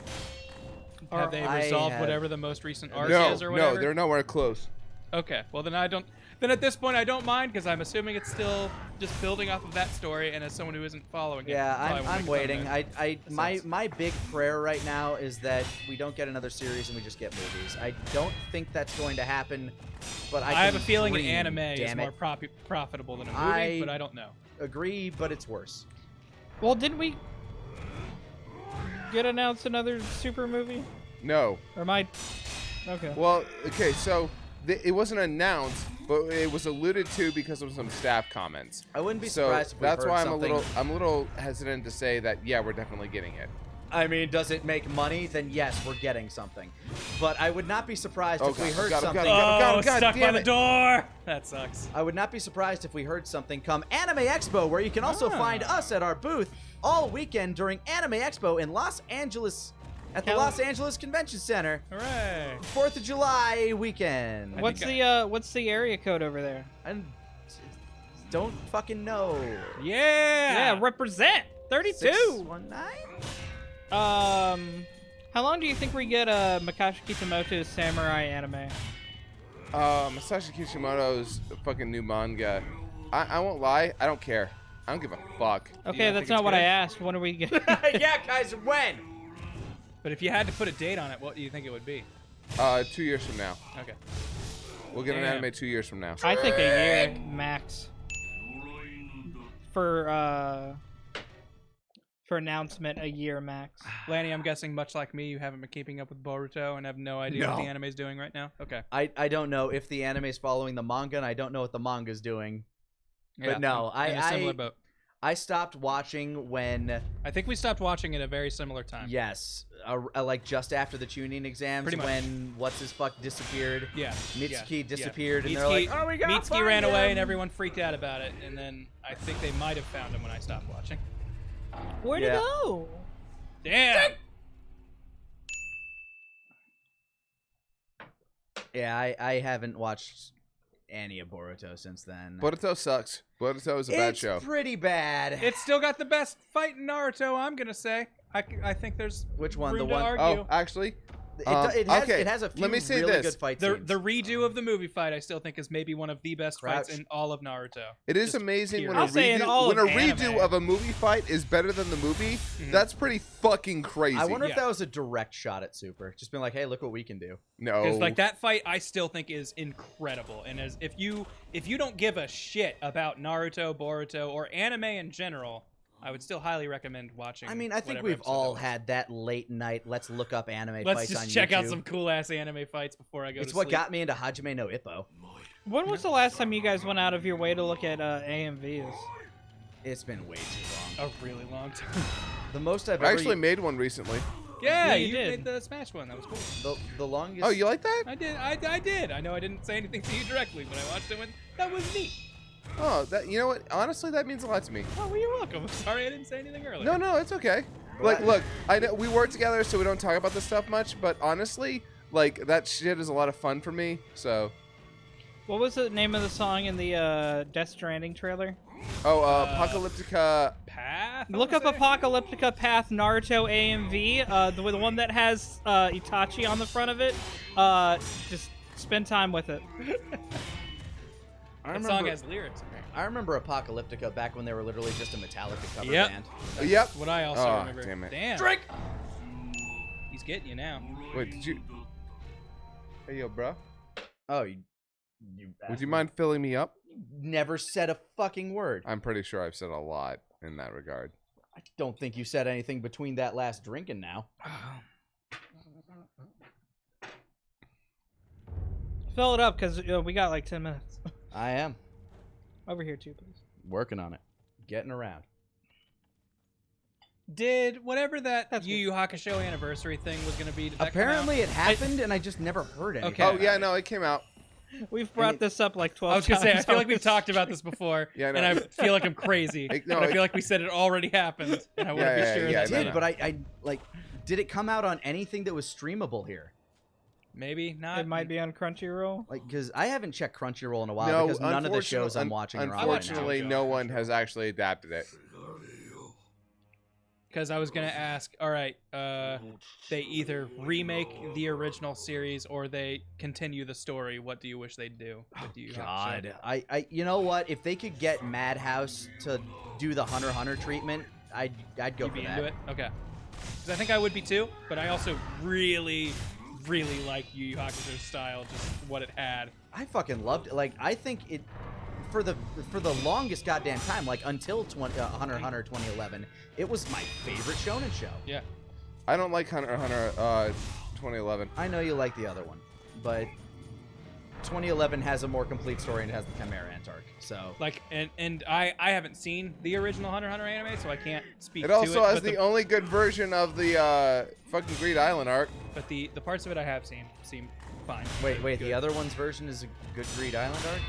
Have they I resolved have- whatever the most recent arc No, is or whatever? no, they're nowhere close. Okay, well then I don't. Then at this point I don't mind because I'm assuming it's still just building off of that story, and as someone who isn't following it, Yeah, probably won't I'm make waiting. fun of it. My big prayer right now is that we don't get another series and we just get movies. I don't think that's going to happen, but I have can a feeling dream, an anime is damn more it. profitable than a movie, I- but I don't know. Agree, but it's worse. Well, didn't we get announced another super movie? No. Or am I? Okay. Well, okay, so it wasn't announced, but it was alluded to because of some staff comments. I wouldn't be So surprised if we that's heard why something. I'm a little hesitant to say that. Yeah, we're definitely getting it. I mean, does it make money? Then yes, we're getting something. But I would not be surprised if we heard something. God stuck damn by the it. door. That sucks. I would not be surprised if we heard something come Anime Expo, where you can also find us at our booth all weekend during Anime Expo in Los Angeles at the Los Angeles Convention Center. Hooray. 4th of July weekend. What's the area code over there? I don't fucking know. Yeah, represent 32. 619? How long do you think we get Makashi Kitamoto's samurai anime? Masashi Kishimoto's fucking new manga. I won't lie, I don't care. I don't give a fuck. Okay, that's not what I asked. When are we getting? Yeah, guys, when? But if you had to put a date on it, what do you think it would be? 2 years from now. Okay. We'll get an Damn. anime 2 years from now. I think a year max. For announcement, a year max. Lanny, I'm guessing much like me, you haven't been keeping up with Boruto and have no idea what the anime's doing right now? Okay. I don't know if the anime's following the manga, and I don't know what the manga's doing. But no, in a similar boat. I stopped watching when, I think we stopped watching at a very similar time. yes, like just after the tuning exams, Pretty much. when what's his fuck disappeared. Yeah. Mitsuki yeah, disappeared, and Mitsuki, they're like, "Oh, we got Mitsuki ran away, and everyone freaked out about it. And then I think they might have found him when I stopped watching. Where'd it go? Damn. Yeah, I haven't watched any of Boruto since then. Boruto sucks. Boruto is a bad show. It's pretty bad. It's still got the best fight in Naruto, I'm gonna say. I think there's Which one? room The to one- argue. Oh, actually, it has a few let me say really this. good fight The scenes. redo of the movie fight, I still think, is maybe one of the best fights Crouch. in all of Naruto. it is Just amazing when period. a I'll say in all redo, when a of redo anime. of a movie fight is better than the movie. That's pretty fucking crazy. I wonder if Yeah. that was a direct shot at Super. Just being like, hey, look what we can do. No, Because like that fight, I still think is incredible. And as if you don't give a shit about Naruto, Boruto, or anime in general, I would still highly recommend watching. I mean, I think whatever we've episode all that was. had that late night, let's look up anime Let's fights on just check out YouTube. some cool ass anime fights before I go It's to what sleep. got me into Hajime no Ippo. When was the last time you guys went out of your way to look at AMVs? It's been way too long. A really long time. The most I've I ever actually made one recently. Yeah, Yeah, you you did. made the Smash one. That was cool. the longest. Oh, you like that? I did. I did. I know I didn't say anything to you directly, but I watched it. That was neat. Oh, that you know what? Honestly, that means a lot to me. Oh, well, you're welcome. Sorry I didn't say anything earlier. No, it's okay. Like, look, I know we work together, so we don't talk about this stuff much. But honestly, like that shit is a lot of fun for me. So, What was the name of the song in the Death Stranding trailer? Apocalyptica. Path. I Look wanna up say? Apocalyptica Path Naruto AMV, the one that has Itachi on the front of it. Just spend time with it. That song has lyrics. Apparently. I remember Apocalyptica back when they were literally just a Metallica cover Yep. band. Yep. What I also Oh, remember. damn it. Damn. Drink! He's getting you now. Wait, did you? Hey, yo, bro. Oh, you Would you mind filling me up? never said a fucking word. I'm pretty sure I've said a lot in that regard. I don't think you said anything between that last drink and now. Fill it up, because we got like 10 minutes. I am Over here, too, please. working on it, getting around. Did whatever that That's Yu Yu Hakusho anniversary thing was going to be? Did that Apparently, it happened, and I just never heard anything. Okay. Oh yeah, no, it came out. We've brought this up like 12 I was going times. to say, I feel like on we've this talked about this before, Yeah, no. and I feel like I'm crazy. No, but I feel like we said it already happened, and I want to Yeah, be yeah, sure yeah, that no, Did, no. but I like, did it come out on anything that was streamable here? maybe not. It might be on Crunchyroll. Like, because I haven't checked Crunchyroll in a while No, because none of the shows I'm watching are on right now. Unfortunately, no one has actually adapted it. Because I was going to ask, all right, they either remake the original series or they continue the story. What do you wish they'd do? with Yu Yu Hakusho? God, you know what? If they could get Madhouse to do the Hunter x Hunter treatment, I'd go You'd for be that. into it? Okay. Because I think I would be too, but I also really, really like Yu Yu Hakusho's style, just what it had. I fucking loved it. Like, I think it for the longest goddamn time, like until Hunter x Hunter 2011, it was my favorite shonen show. Yeah. I don't like Hunter x Hunter 2011. I know you like the other one, but 2011 has a more complete story and it has the Chimera Ant arc. So Like, and I haven't seen the original Hunter x Hunter anime, so I can't speak It to it. also has but the only good version of the fucking Greed Island arc. But the parts of it I have seen seem fine. wait, Good. the other one's version is a good Greed Island arc?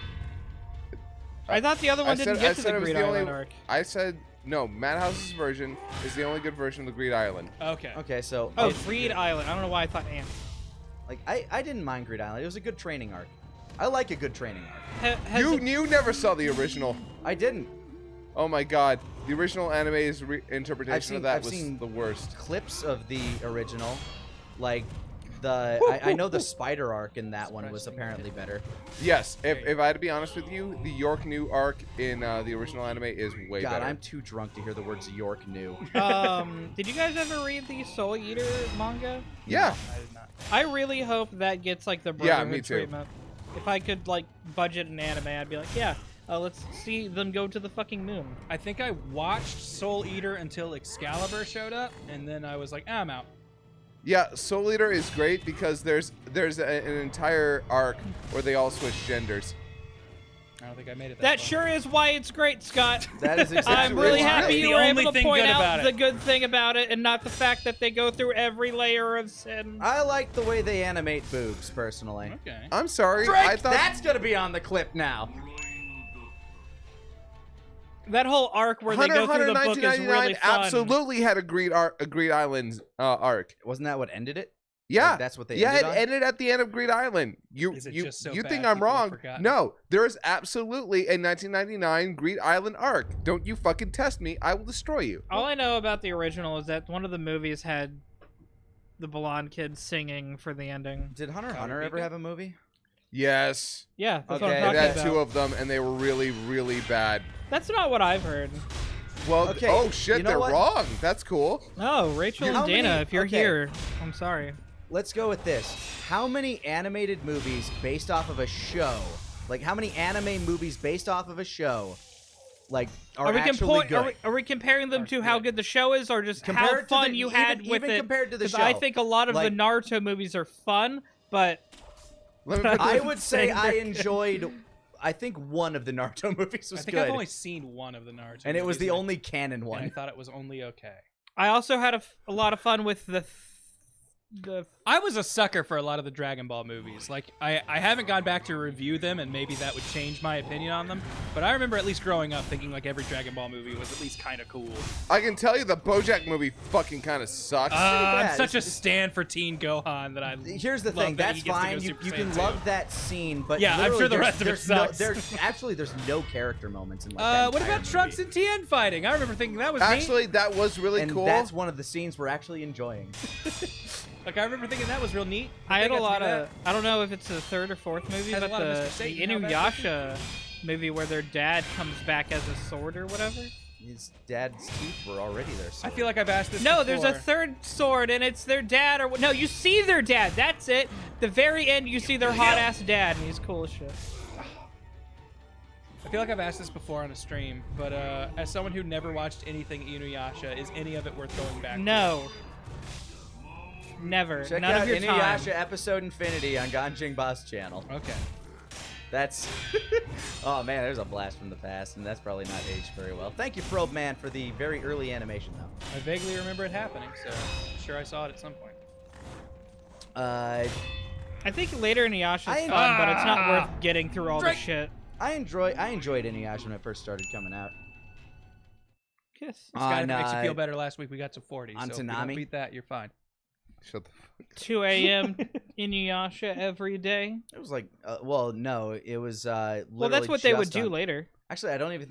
I thought the other one didn't get to the it was Greed the only- Island arc. I said no. Madhouse's version is the only good version of the Greed Island. Okay. Okay, so Oh, Greed Island. I don't know why I thought Ant. like I didn't mind Greed Island. It was a good training arc. I like a good training arc. Has it- You never saw the original. I didn't. Oh my god, the original anime's interpretation of that I've was seen the worst. clips of the original, like I know the spider arc in that one was apparently better. Yes, if I had to be honest with you, the York New arc in the original anime is way God, better. I'm too drunk to hear the words York New. Did you guys ever read the Soul Eater manga? Yeah, I did not. I really hope that gets like the Yeah, Brotherhood me too. treatment. If I could like budget an anime, I'd be like, yeah, let's see them go to the fucking moon. I think I watched Soul Eater until Excalibur showed up, and then I was like, I'm out. yeah. Soul Eater is great because there's an entire arc where they all switch genders. I don't think I made it That far. sure is why it's great, Scott. That is exactly I'm really it's happy great. you The were only able to thing point good about out the it. good thing about it and not the fact that they go through every layer of sin. I like the way they animate boobs, personally. Okay. I'm sorry, Drake, I thought that's gonna be on the clip now. That whole arc where they go through the book is 1999 really fun. absolutely had a Greed Island arc. Wasn't that what ended it? Yeah, Like, that's what they yeah, ended it on? ended at the end of Greed Island. You Is it you just so you bad think I'm people have wrong? forgotten? No, there is absolutely a 1999 Greed Island arc. Don't you fucking test me? I will destroy you. All I know about the original is that one of the movies had the blonde kid singing for the ending. Did Hunter x Cowboy Hunter ever Bebop? have a movie? Yes, Yeah, that's Okay, what I'm it talking had about. two of them, and they were really really bad. That's not what I've heard. Well, Okay, oh shit, you know they're what? wrong. That's cool. No, Rachel How and Dana, many- if you're okay. here, I'm sorry. Let's go with this. How many animated movies based off of a show, like how many anime movies based off of a show, like are we actually good? are we comparing them to how good the show is, or just Compared how to fun the- you even- had with even it? compared to the 'Cause show. I think a lot of Like- the Naruto movies are fun, but Let me put I this- would say I enjoyed. I think one of the Naruto movies was I think good, I've only seen one of the Naruto and it was movies, the only canon and I one. thought it was only okay. I also had a lot of fun with the I was a sucker for a lot of the Dragon Ball movies. Like, I haven't gone back to review them, and maybe that would change my opinion on them. But I remember at least growing up thinking like every Dragon Ball movie was at least kind of cool. I can tell you the BoJack movie fucking kind of sucks. bad. I'm such a It's- stand for Teen Gohan that I. Here's the love thing. that That's he gets to go fine. You Super can Saiyan love 2. that scene, but Yeah, I'm literally sure the there's- rest of it there's sucks. there's no character moments in like that What entire about Trunks movie. and Tien fighting? I remember thinking that was neat. Actually, that was really And cool. that's one of the scenes we're actually enjoying. Like, I remember thinking that was real neat. I had They a got to lot do of. I don't know if it's the third or fourth movie, Has a but lot of Mr. the Satan, how bad is Inuyasha movie where their dad comes back as a sword or whatever. His dad's teeth were already there. I feel like I've asked this No, before. there's a third sword, and it's their dad or no. You see their dad. That's it. The very end, you see their hot ass dad, and he's cool as shit. I feel like I've asked this before on a stream, but as someone who never watched anything Inuyasha, is any of it worth going back to? No. Never. Check None out of your Inuyasha time. episode Infinity on Ganjingba's channel. Okay. That's oh man, there's a blast from the past, and that's probably not aged very well. Thank you, Probe Man, for the very early animation though. I vaguely remember it happening, so I'm sure I saw it at some point. I think later Inuyasha's I- fun, but it's not worth getting through all the Drake. shit. I enjoyed Inuyasha when it first started coming out. Kiss. Scott, if it makes you On, feel better, last week we got to 40, on so if you Toonami? don't beat that, you're fine. Shut the fuck. 2 a.m. Inuyasha every day. It was like, well, no, it was. Well, that's literally what they would just do on- later. Actually, I don't even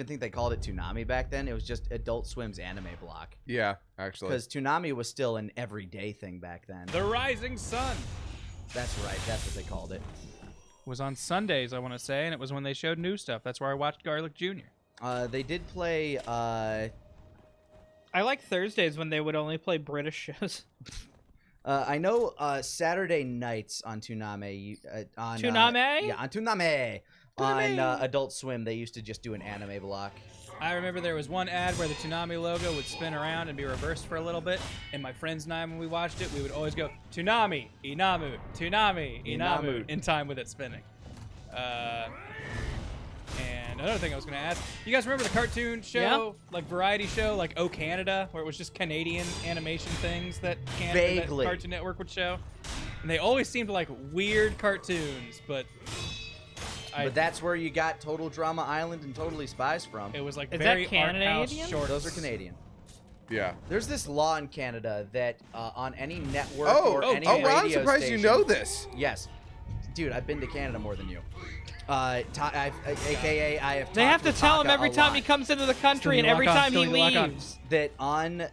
think they called it Toonami back then. It was just Adult Swim's anime block. Yeah, actually. Because Toonami was still an everyday thing back then. The Rising Sun That's right. That's what they called it. was on Sundays, I want to say, and it was when they showed new stuff. That's where I watched Garlic Jr. They did play. I like Thursdays when they would only play British shows. I know Saturday nights on Toonami. On Toonami? yeah, on Toonami. On Adult Swim, they used to just do an anime block. I remember there was one ad where the Toonami logo would spin around and be reversed for a little bit, and my friends and I, when we watched it, we would always go, Toonami, Inamu, Toonami, Inamu, in time with it spinning. And another thing I was going to ask, you guys remember the cartoon show, like variety show, like Oh Canada, where it was just Canadian animation things that Vaguely. Cartoon Network would show? And they always seemed like weird cartoons, but that's where you got Total Drama Island and Totally Spies from. it was like Is very that art house Canadian? shorts. Those are Canadian. Yeah. There's this law in Canada that on any network Oh, or any well, radio I'm surprised station, you know this. Yes. Dude, I've been to Canada more than you. AKA I have. They have talked to with tell him Taka every a time lot. he comes into the country Still and every lock on, time he still lock on. leaves. That on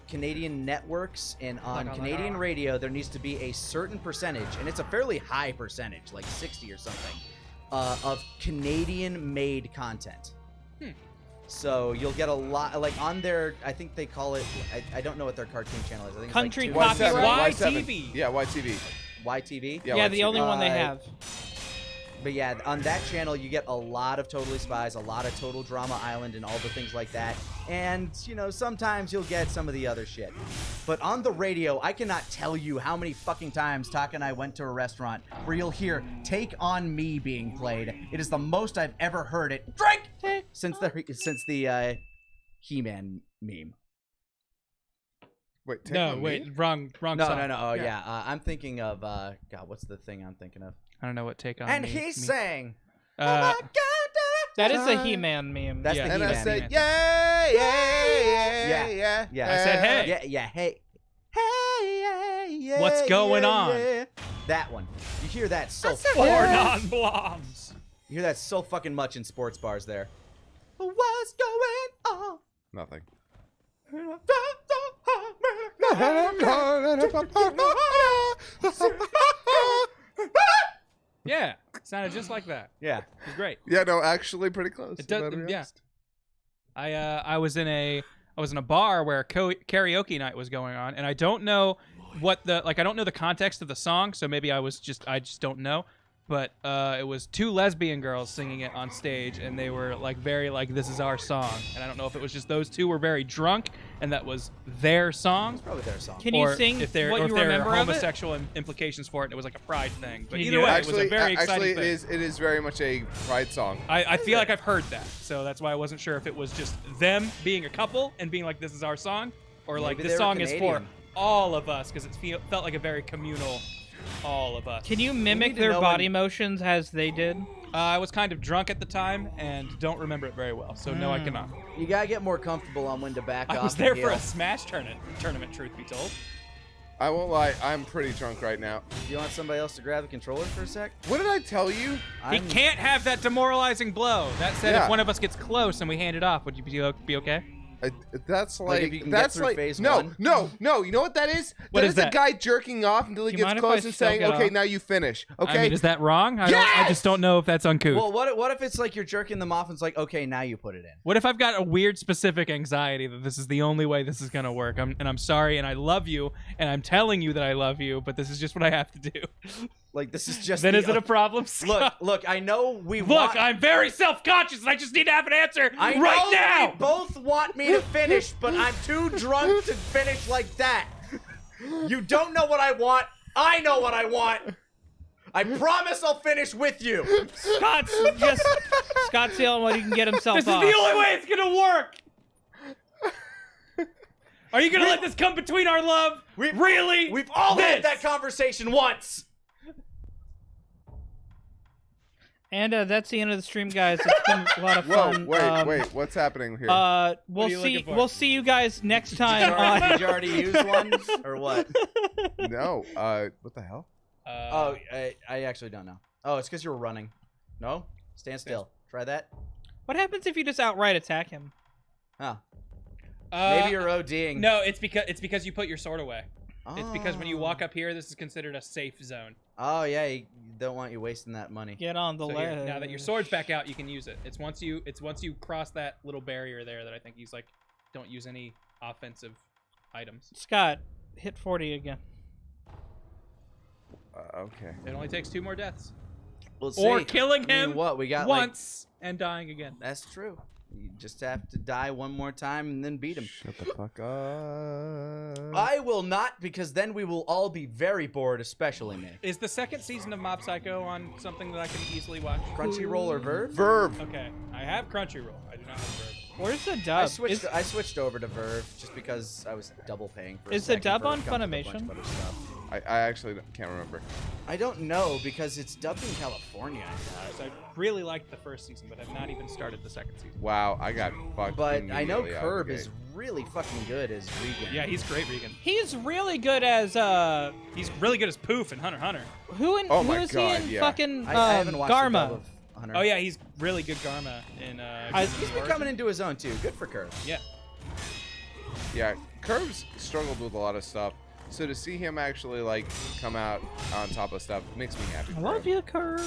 Canadian networks and on Canadian radio, there needs to be a certain percentage, and it's a fairly high percentage, like 60 or something, of Canadian-made content. So you'll get a lot, like on their, I think they call it, I don't know what their cartoon channel is. I think Country it's like copyright. YTV. Yeah, YTV. YTV. Yeah, the YTV. only one they Uh, have. But yeah, on that channel, you get a lot of Totally Spies, a lot of Total Drama Island, and all the things like that. And, you know, sometimes you'll get some of the other shit. But on the radio, I cannot tell you how many fucking times Taka and I went to a restaurant where you'll hear Take On Me being played. It is the most I've ever heard it. Drink! Since the He-Man meme. Wait, take No, on wait, me? wrong No. song. Oh, yeah. I'm thinking of, God, what's the thing I'm thinking of? I don't know what Take On And Me he means. sang, Uh, "Oh my God, That is a He-Man meme. That's Yeah. the And He-Man I said, meme. yeah, Yeah. yeah. Yeah. I said, hey. Yeah, hey. Hey, yeah, What's going on? yeah. That one. You hear that so Four non-blondes. You hear that so fucking much in sports bars there. What's going on? Nothing. Yeah, sounded just like that. Yeah. It was great. Yeah, no, actually pretty close. It does, if I'm being yeah. honest. I was in a bar where karaoke night was going on, and I don't know what I don't know the context of the song, so maybe I just don't know. But it was two lesbian girls singing it on stage, and they were like very like, this is our song. And I don't know if it was just those two were very drunk and that was their song, Probably their song. Can you or sing if there what or you if there remember were of it? homosexual implications for it, and it was like a pride thing. But Can you either do way, it? it was a very exciting actually, thing. it is very much a pride song. I feel like I've heard that, so that's why I wasn't sure if it was just them being a couple and being like, this is our song, or like, Maybe this they were song is for Canadian. all of us, because it felt like a very communal all of us. Can you mimic need to their know body when- motions as they did? I was kind of drunk at the time and don't remember it very well, so no, I cannot. You gotta get more comfortable on when to back off. I was there and for a heel. Smash tournament, truth be told. I won't lie, I'm pretty drunk right now. Do you want somebody else to grab the controller for a sec? What did I tell you? He can't have that demoralizing blow. That said, Yeah. if one of us gets close and we hand it off, would you be okay? That's Like, like, if you can get that's through like phase no, one? no. You know what that is? What that is is that? a guy jerking off until he Do you gets mind if I close and still saying, get "Okay, off? now you finish." Okay. I mean, is that wrong? I just don't know if that's uncouth. Well, what if it's like you're jerking them off and it's like, okay, now you put it in. What if I've got a weird specific anxiety that this is the only way this is going to work? I'm sorry, and I love you, and I'm telling you that I love you, but this is just what I have to do. Like, this is just Then the- is it a problem, Look, Scott? look, I know we Look, want... I'm very self-conscious, and I just need to have an answer I know right now! we both want me to finish, but I'm too drunk to finish like that. You don't know what I want. I know what I want. I promise I'll finish with you. Scott's yelling what he can get himself This is off. the only way it's gonna work! Are you gonna let this come between our love? Really? We've all had This? that conversation once. And that's the end of the stream, guys. It's been a lot of Whoa, fun. wait, what's happening here? We'll you see. looking for? We'll see you guys next time on. Did you already use one or what? No, what the hell? Oh, I actually don't know. Oh, it's because you were running. No? Stand still. Try that. What happens if you just outright attack him? Oh. Maybe you're ODing. No, it's because you put your sword away. It's because when you Oh. walk up here, this is considered a safe zone. Oh, yeah, you don't want you wasting that money. Get on the So here, ledge. now that your sword's back out, you can use it. It's once you cross that little barrier there that I think he's like, don't use any offensive items. Scott, hit 40 again. Okay. It only takes 2 more deaths. We'll Or see. killing I mean, him what? We got like... once and dying again. That's true. You just have to die one more time and then beat him. Shut the fuck up. I will not, because then we will all be very bored, especially me. Is the second season of Mob Psycho on something that I can easily watch? Crunchyroll or Verve? Verve. Okay, I have Crunchyroll. I do not have Verve. Where's the dub? I switched over to Verve just because I was double paying for. Is the dub on Funimation? I actually can't remember. I don't know because it's dubbed in California. So I really liked the first season, but I've not even started the second season. Wow, I got fucked. But I know immediately out of Curb the is gate. really fucking good as Regan. Yeah, he's great, Regan. He's really good as He's really good as Poof in Hunter x Hunter. who in Oh who my is God, he in yeah. fucking I haven't watched the dub Garma? of Hunter. Oh yeah, he's really good Garma in. He's been coming into his own too. Good for Curb. Yeah. Yeah, Curb's struggled with a lot of stuff. So to see him actually like come out on top of stuff makes me happy. I for love him. you, Curb.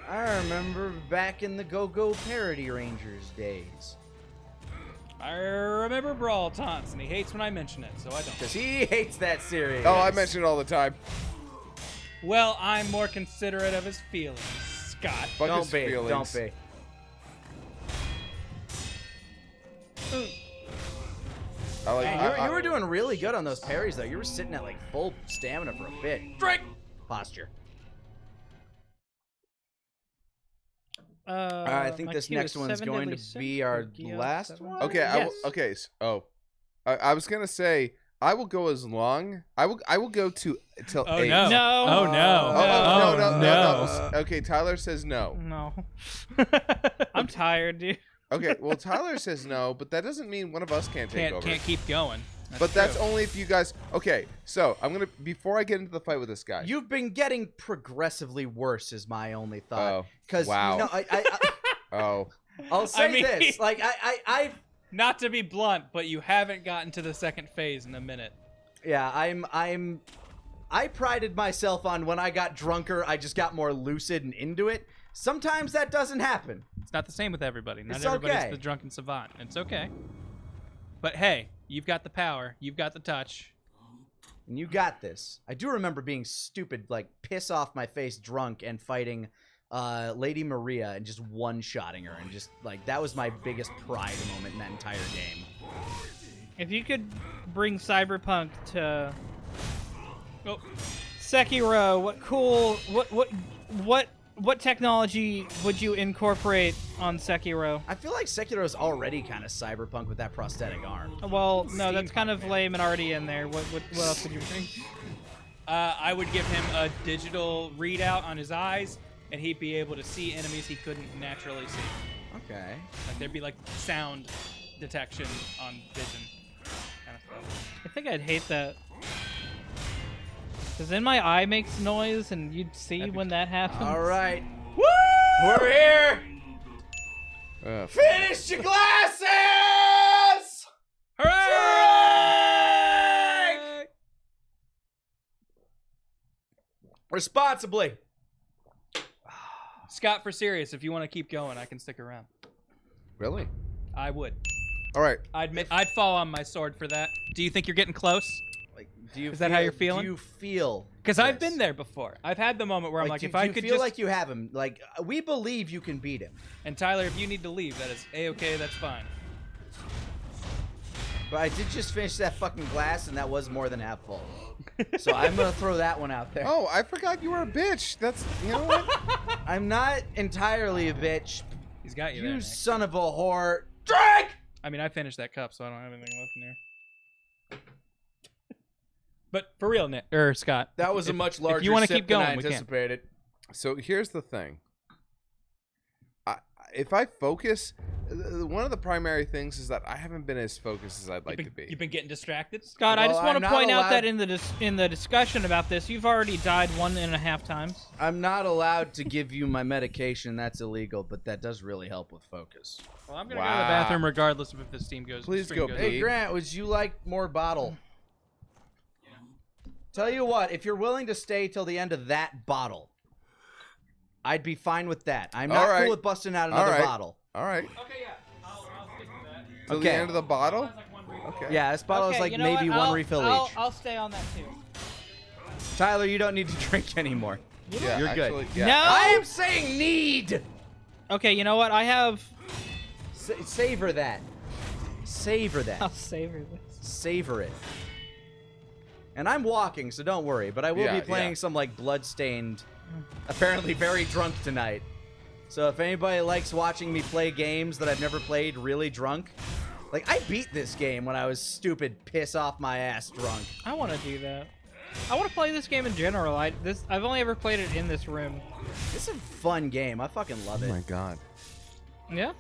I remember back in the Go-Go Parody Rangers days. I remember Brawl Taunts, and he hates when I mention it, so I don't. Because he hates that series. Oh, I mention it all the time. Well, I'm more considerate of his feelings, Scott. Fuck Don't his be. feelings. Don't be. I like. Hey, you were doing really good on those parries, though. You were sitting at like full stamina for a bit. Drake! Posture. I I think this next one's going to be our last one. Okay, Yes. okay. I was gonna say I will go as long. I will go till Oh 8. no! No. Oh no! no. Okay, Tyler says no. No. I'm tired, dude. Okay, well Tyler says no, but that doesn't mean one of us can't take over. Can't keep going. But that's true. only if you guys. Okay, so I'm gonna before I get into the fight with this guy. You've been getting progressively worse, is my only thought. Oh, Because wow. I Oh, I'll say mean- this. Like I Not to be blunt, but you haven't gotten to the second phase in a minute. yeah, I prided myself on when I got drunker, I just got more lucid and into it. Sometimes that doesn't happen. It's not the same with everybody. Not It's everybody's okay. the drunken savant. It's okay. But hey, you've got the power. You've got the touch. And you got this. I do remember being stupid, like piss off my face drunk and fighting Lady Maria and just one-shotting her, and just like that was my biggest pride moment in that entire game. If you could bring Cyberpunk to Oh, Sekiro, what technology would you incorporate on Sekiro? I feel like Sekiro's already kind of cyberpunk with that prosthetic arm. Well, no, that's kind of lame and already in there. What else would you bring? I would give him a digital readout on his eyes, and he'd be able to see enemies he couldn't naturally see. Okay. Like there'd be like sound detection on vision, kind of stuff. I think I'd hate that. Because then my eye makes noise, and you'd see when that happens. All right. Woo! We're here. Finish your glasses. Hooray! Responsibly. Scott, for serious, if you want to keep going, I can stick around. really? I would. All right. I'd fall on my sword for that. Do you think you're getting close? Like, do you? Is that how you're feeling? Do you feel? Because I've this? been there before. I've had the moment where I'm like, do, if do I you could feel just. like you have him, like we believe you can beat him. And Tyler, if you need to leave, that is a-okay. That's fine. But I did just finish that fucking glass, and that was more than half full. So I'm gonna throw that one out there. Oh, I forgot you were a bitch. That's you know what? I'm not entirely a bitch. He's got you, You there. Nick. son of a whore. Drink! I mean, I finished that cup, so I don't have anything left in here. But for real, Nick or Scott, That was a if- much larger If you want to sip keep than I going, we can. anticipated. So here's the thing. If I focus, one of the primary things is that I haven't been as focused as I'd like to be. You've been getting distracted. Scott, I Well, just want I'm to not point out allowed- that in the discussion about this, you've already died 1.5 times. I'm not allowed to give you my medication. That's illegal, but that does really help with focus. Well, I'm gonna go to Wow. the bathroom regardless of if this team goes. Please stream go, goes. Pete. Hey, Grant, would you like more bottle? Tell you what, if you're willing to stay till the end of that bottle, I'd be fine with that. I'm not All right. cool with busting out another right. bottle. All right. Okay, yeah, I'll stick to that. Till the Okay. end of the bottle. Okay. Yeah, this bottle is Okay, like you know maybe what? one I'll- refill I'll, each. I'll stay on that too. Tyler, you don't need to drink anymore. Yeah, You're good. actually, yeah. No! I am saying need. Okay, you know what? I have. Savor that. Savor that. I'll savor this. Savor it. And I'm walking, so don't worry. But I will be playing some like bloodstained. Apparently very drunk tonight. So if anybody likes watching me play games that I've never played really drunk, like I beat this game when I was stupid, piss off my ass drunk. I want to do that. I want to play this game in general. I've only ever played it in this room. It's a fun game. I fucking love it. Oh my god. Yeah.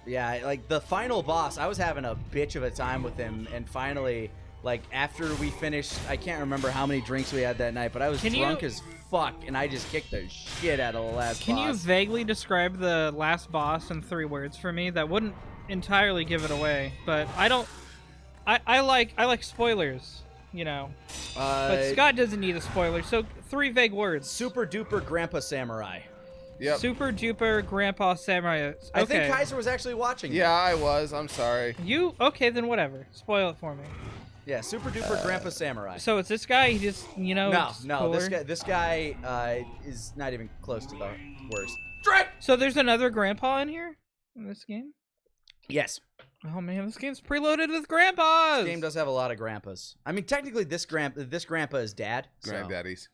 Yeah, like the final boss, I was having a bitch of a time with him, and finally, like after we finished, I can't remember how many drinks we had that night, but I was drunk as fuck, and I just kicked the shit out of the last boss. Can you vaguely describe the last boss in 3 words for me? That wouldn't entirely give it away, but I don't. I like spoilers, you know. But Scott doesn't need a spoiler, so 3 vague words. Super duper Grandpa Samurai. Yep. Super duper Grandpa Samurai. Okay. I think Kaiser was actually watching. Yeah, I was. I'm sorry. You okay? Then whatever. Spoil it for me. Yeah, super duper Grandpa Samurai. So it's this guy. He just, you know. No. Cooler. This guy is not even close to the worst. So there's another grandpa in here in this game. Yes. Oh man, this game's preloaded with grandpas. This game does have a lot of grandpas. I mean, technically, this grandpa is dad. So. Granddaddies.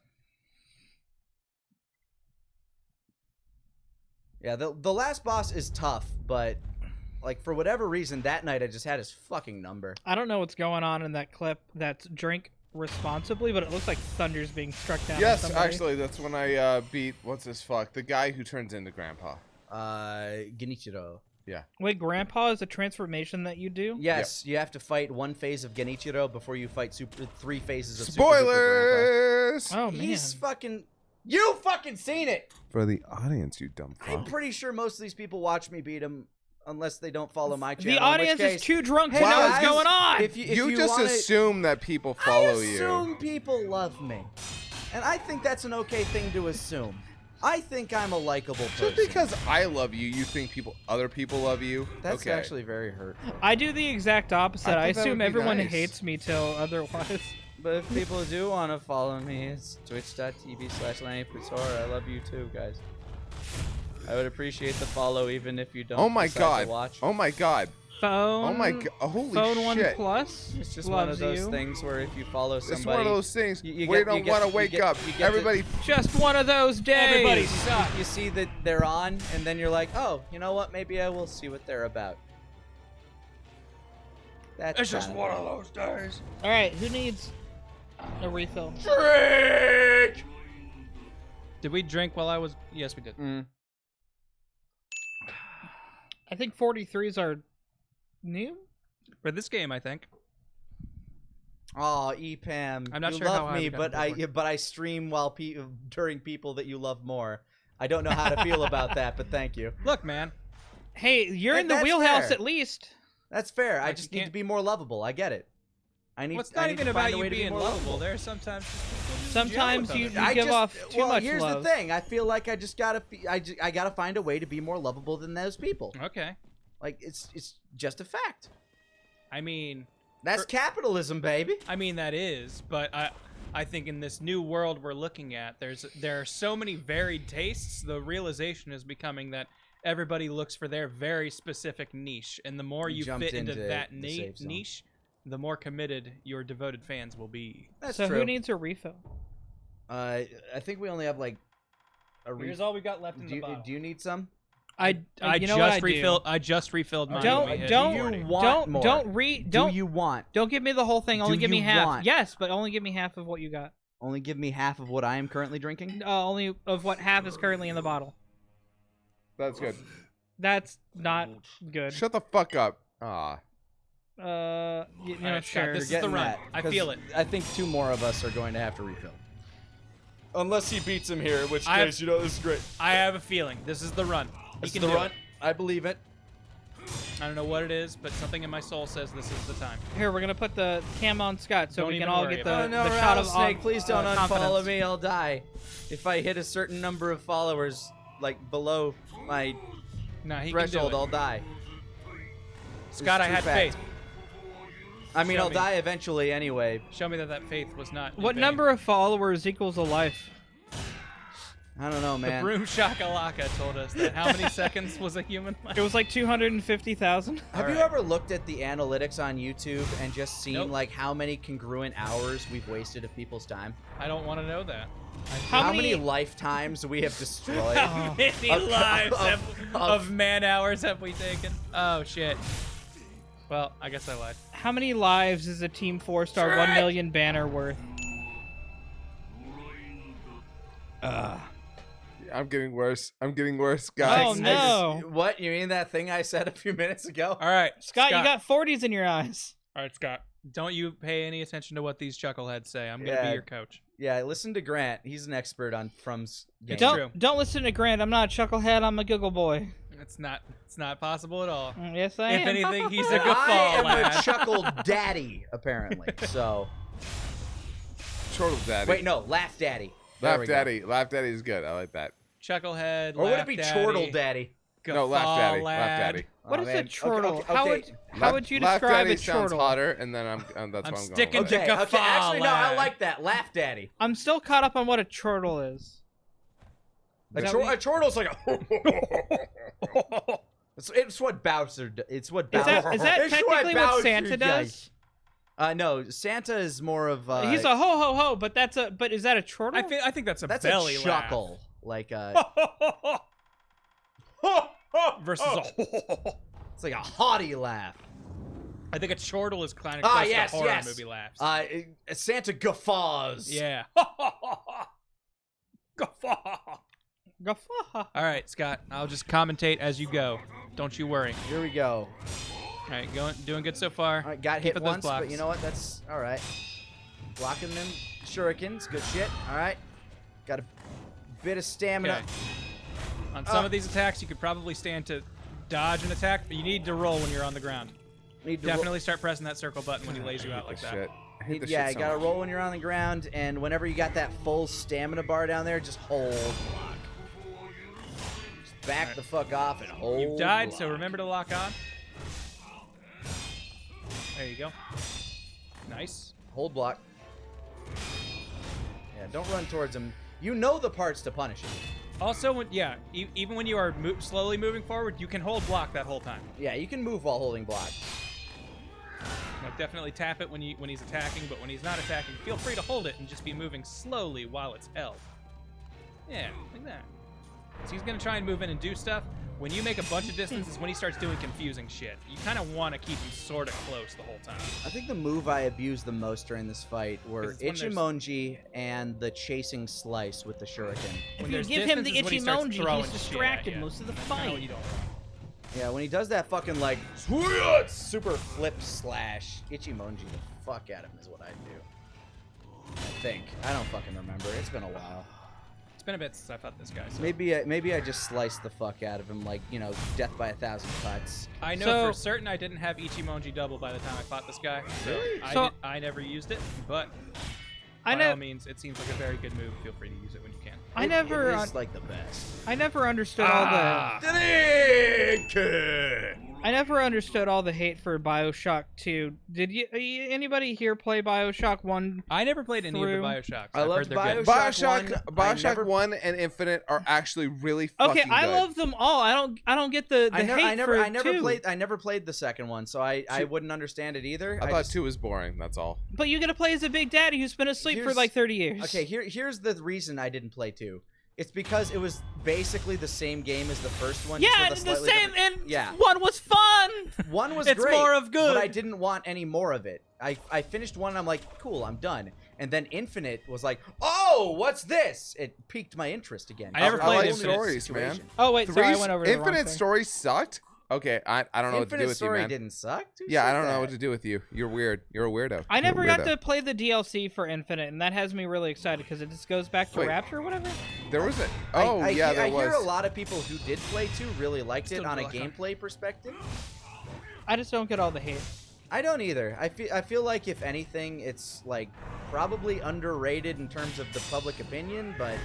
Yeah, the last boss is tough, but like for whatever reason, that night I just had his fucking number. I don't know what's going on in that clip. That's drink responsibly, but it looks like thunder's being struck down. Yes, actually, that's when I beat the guy who turns into Grandpa. Genichiro. Yeah. Wait, Grandpa is a transformation that you do? Yes, you have to fight 1 phase of Genichiro before you fight 3 phases of Spoilers! Super Duper Grandpa. Oh man, He's fucking. You fucking seen it! For the audience, you dumb fuck. I'm pretty sure most of these people watch me beat him, unless they don't follow my channel. the audience in which case, is too drunk to hey, know what's guys, going on. If you just wanna, assume that people follow I assume you. people love me, and I think that's an okay thing to assume. I think I'm a likable person. Just because I love you, you think other people love you? That's okay. actually very hurtful. I do the exact opposite. I I thought that assume would be everyone nice. hates me till otherwise. But if people do want to follow me, it's twitch.tv/LannyPutor. I love you too, guys. I would appreciate the follow even if you don't Oh my decide god. to watch. Oh my god. Phone. Oh my god. Holy Phone shit. 1 Plus. It's just loves one of those you. things where if you follow somebody... It's one of those things you where you get- you don't get- want to you wake get- up. you get Everybody. Just one of those days. You see that they're on, and then you're like, oh, you know what? Maybe I will see what they're about. That's It's just kinda one nice. of those days. All right, who needs a refill? Drink! Did we drink while I was... Yes, we did. I think 43s are new. For this game, I think. Oh, EPAM. I'm not you sure how love high me, we got but before. I stream while during people that you love more. I don't know how to feel about that, but thank you. Look, man. Hey, you're Hey, in the that's wheelhouse fair. at least. That's fair. I Like, just you need to can't- be more lovable. I get it. I need. Well, it's I not need even to about find a you way to be being more lovable. There are sometimes just people just Sometimes gel you- with you others. I give just, off too well, much here's love. the thing. I feel like I just gotta. I gotta find a way to be more lovable than those people. Okay. Like it's just a fact. I mean, That's capitalism, baby. that is, but I think in this new world we're looking at, there are so many varied tastes. The realization is becoming that everybody looks for their very specific niche, and the more you Jumped fit into into that the safe zone. niche, the more committed your devoted fans will be. That's So true. who needs a refill? I think we only have like a Here's all we got left in do the you, bottle. do you need some? I just you know what I refilled. do? I just refilled mine. Don't when we hit don't 40. you want don't more? don't Do you want? don't give me the whole thing. Only Do give me you half. want? Yes, but only give me half of what you got. Only give me half of what I am currently drinking? Only of what half is currently in the bottle. That's good. That's not good. Shut the fuck up. Ah. You All know, right, Scott, sure. this is Getting the run. that, I 'cause feel it. I think 2 more of us are going to have to refill. Unless he beats him here, in which I have- case, you know, this is great. I have a feeling this is the run. He This can is the do run. it. I believe it. I don't know what it is, but something in my soul says this is the time. Here, we're gonna put the cam on Scott so Don't we can even all worry get about the, it. the shot of Rattlesnake, please don't unfollow confidence. me. I'll die. If I hit a certain number of followers, like below my No, he threshold, can do I'll it. die. Scott, I true had fact. faith. I mean, Show I'll me. die eventually anyway. Show me that faith was not. in What vain. number of followers equals a life? I don't know, The man. broom shakalaka told us that how many seconds was a human life? It was like 250,000. Have you Alright. ever looked at the analytics on YouTube and just seen Nope. like how many congruent hours we've wasted of people's time? I don't want to know that. How many many- lifetimes we have destroyed? How many Of- lives of- of man hours have we taken? Oh shit. Well, I guess I lied. How many lives is a Team 4-star 1 million banner worth? I'm getting worse. I'm getting worse, Oh guys. no. What? You mean that thing I said a few minutes ago? All right, Scott, you got 40s in your eyes. All right, Scott. Don't you pay any attention to what these chuckleheads say. I'm gonna Yeah. be your coach. Yeah, listen to Grant. He's an expert on Frum's games. It's true. Don't listen to Grant. I'm not a chucklehead. I'm a Google boy. It's not possible at all. Yes, I If am. anything, he's a And guffaw I am lad. a chuckle daddy, apparently. So Chortle Daddy. wait, no, laugh daddy. There Laugh we go. Daddy. Laugh Daddy is good. I like that. Chucklehead. Or would it laugh be daddy, chortle daddy? No, Laugh guffaw Daddy. lad. Laugh Daddy. What Oh, is man. a chortle? Okay, How okay. would you Laugh describe Daddy a sounds chortle? hotter, and then that's I'm what I'm sticking going to with. Okay, guffaw actually, no, I lad. like that. Laugh daddy. I'm still caught up on what a chortle is. A, Is that chor- what a chortle's like a. it's what Bowser. It's what Is Bowser. that, is that It's technically what Bowser Santa does? No, Santa is more of. He's a ho ho ho, but that's a. But is that a chortle? I think that's a That's belly a chuckle, like laugh. Versus a. it's like a haughty laugh. I think a chortle is kind of Ah, close yes, to horror yes. movie laughs. Santa guffaws. Yeah. Guffaw. Guffaw. All right, Scott. I'll just commentate as you go. Don't you worry. Here we go. All right, doing good so far. All right, got Keep hit at those once, but blocks. you know what? That's all right. Blocking them shurikens, good shit. All right, got a bit of stamina. Okay. On some of these attacks, you could probably stand to dodge an attack, but you need to roll when you're on the ground. Need to Definitely start pressing that circle button when he lays you out like that. Shit. I hate this yeah, shit you so gotta much. roll when you're on the ground, and whenever you got that full stamina bar down there, just hold block. Just back the fuck off and hold. You've died, so block. remember to lock on. There you go. Nice. Hold block. Yeah, don't run towards him. You know the parts to punish him. Also, even when you are slowly moving forward, you can hold block that whole time. Yeah, you can move while holding block. Like definitely tap it when he's attacking, but when he's not attacking, feel free to hold it and just be moving slowly while it's held. Yeah, like that. So he's gonna try and move in and do stuff. When you make a bunch of distance is when he starts doing confusing shit. You kind of want to keep him sort of close the whole time. I think the move I abused the most during this fight 'Cause were it's when there's- Ichimonji and the chasing slice with the shuriken. When If you there's give him the distance is when he starts Ichimonji, throwing he's shit at distracted you. most of the No, fight. you don't. Yeah, when he does that fucking like super flip slash, Ichimonji the fuck out of him is what I do. I think. I don't fucking remember. It's been a while. It's been a bit since I fought this guy. So. Maybe I just sliced the fuck out of him, like, you know, death by 1,000 cuts. I know So- for certain I didn't have Ichimonji double by the time I fought this guy. So, So- I never used it, but I by all know. means, it seems like a very good move. Feel free to use it when you can. I never. It is like the best. I never understood all Ah. the. I never understood all the hate for BioShock 2. Did anybody here play BioShock 1? I never played any of the Through- Bioshocks. I I've loved heard they're good. BioShock. Bioshock 1 and Infinite are actually really fucking Okay, I good. love them all. I don't get the hate for I never 2. played. I never played the second one, so I wouldn't understand it either. I thought just, 2 was boring, that's all. But you get to play as a big daddy who's been asleep for Here's- like 30 years. Okay, here's the reason I didn't play 2. It's because it was basically the same game as the first one. Yeah, just the with a same, slightly and Yeah. one was fun. different- One was It's great. more of good. But I didn't want any more of it. I finished one and I'm like, cool, I'm done. And then Infinite was like, oh, what's this? It piqued my interest again. I never I played like Infinite. stories, man. Oh wait, sorry, I went over to the wrong Infinite thing. Story sucked? Okay, I don't know what to do Infinite with you, Story man. didn't suck. Who Yeah, I said don't know that? what to do with you. You're weird. You're a weirdo. I You're a never got weirdo. to play the DLC for Infinite, and that has me really excited because it just goes back to Wait. Rapture or whatever. There was a... I Oh, yeah, there I was. hear a lot of people who did play 2 really liked it Still on a rock on. gameplay perspective. I just don't get all the hate. I don't either. I feel like if anything, it's like probably underrated in terms of the public opinion, but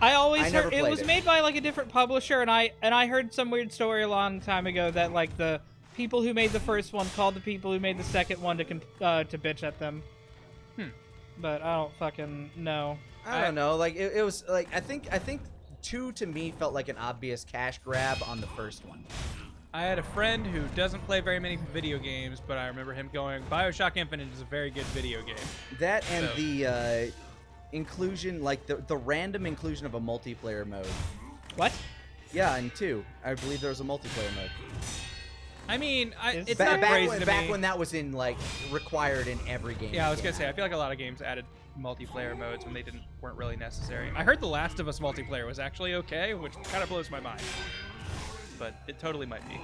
I always I never heard it played was it. made by like a different publisher, and I heard some weird story a long time ago that like the people who made the first one called the people who made the second one to bitch at them. But I don't fucking know. I don't know. Like it was like I think 2 to me felt like an obvious cash grab on the first one. I had a friend who doesn't play very many video games, but I remember him going, BioShock Infinite is a very good video game. That and So- the inclusion, like the random inclusion of a multiplayer mode. What? Yeah, in 2, I believe there was a multiplayer mode. I mean, Is- it's Back, not crazy to back me. when that was in like required in every game. Yeah, I was that gonna came say, I out. feel like a lot of games added multiplayer modes when they weren't really necessary. I heard The Last of Us multiplayer was actually okay, which kind of blows my mind. But it totally might be.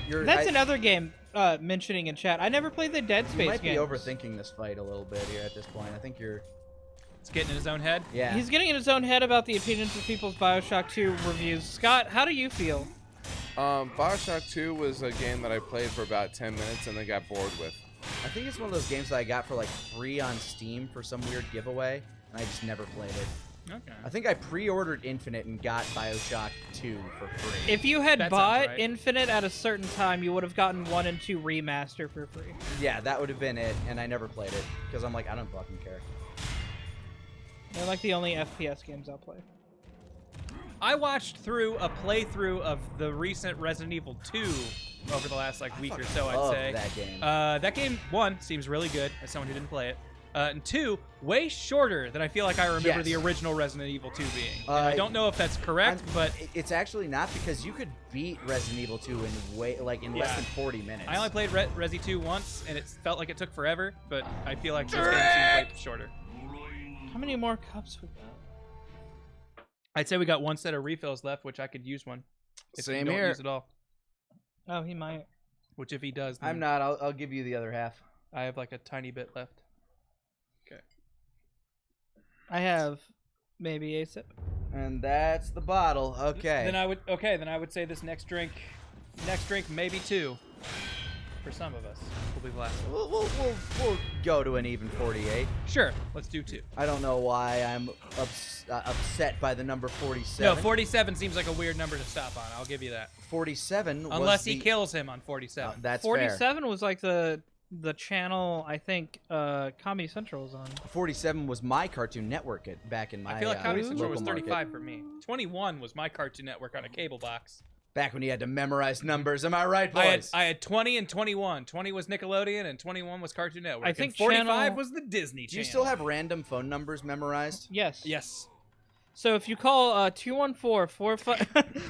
That's another game mentioning in chat. I never played the Dead Space You might games. be overthinking this fight a little bit here at this point. I think you're. It's getting in his own head. Yeah. He's getting in his own head about the opinions of people's Bioshock 2 reviews. Scott, how do you feel? Bioshock 2 was a game that I played for about 10 minutes and then got bored with. I think it's one of those games that I got for like free on Steam for some weird giveaway, and I just never played it. Okay. I think I pre-ordered Infinite and got Bioshock 2 for free. If you had That sounds bought right. Infinite at a certain time, you would have gotten 1 and 2 remaster for free. Yeah, that would have been it, and I never played it because I'm like, I don't fucking care. They're like the only FPS games I'll play. I watched through a playthrough of the recent Resident Evil 2 over the last like week or so, I'd Love say. that game. That game, 1, seems really good as someone who didn't play it. And 2, way shorter than I feel like I remember Yes. the original Resident Evil 2 being. And I don't know if that's correct, but It's actually not, because you could beat Resident Evil 2 in less Yeah. than 40 minutes. I only played Resi 2 once, and it felt like it took forever, but I feel like this game seems way shorter. How many more cups we got? I'd say we got 1 set of refills left, which I could use one. If Same you don't here. use it all. Oh, he might. Which if he does, then I'm not. I'll give you the other half. I have like a tiny bit left. Okay. I have maybe a sip. And that's the bottle. Okay. Then I would say this next drink maybe 2 for some of us will be the last one. We'll go to an even 48. Sure, let's do 2. I don't know why I'm upset by the number 47. No, 47 seems like a weird number to stop on. I'll give you that. 47 was Unless he the- kills him on 47. That's fair. 47 was like the channel I think Comedy Central was on. 47 was my Cartoon Network back in my I feel like Comedy Central local was 35 market. for me. 21 was my Cartoon Network on a cable box. Back when you had to memorize numbers. Am I right, boys? I had 20 and 21. 20 was Nickelodeon and 21 was Cartoon Network. I think and 45 channel- was the Disney Do Channel. you still have random phone numbers memorized? Yes. Yes. So if you call 214-45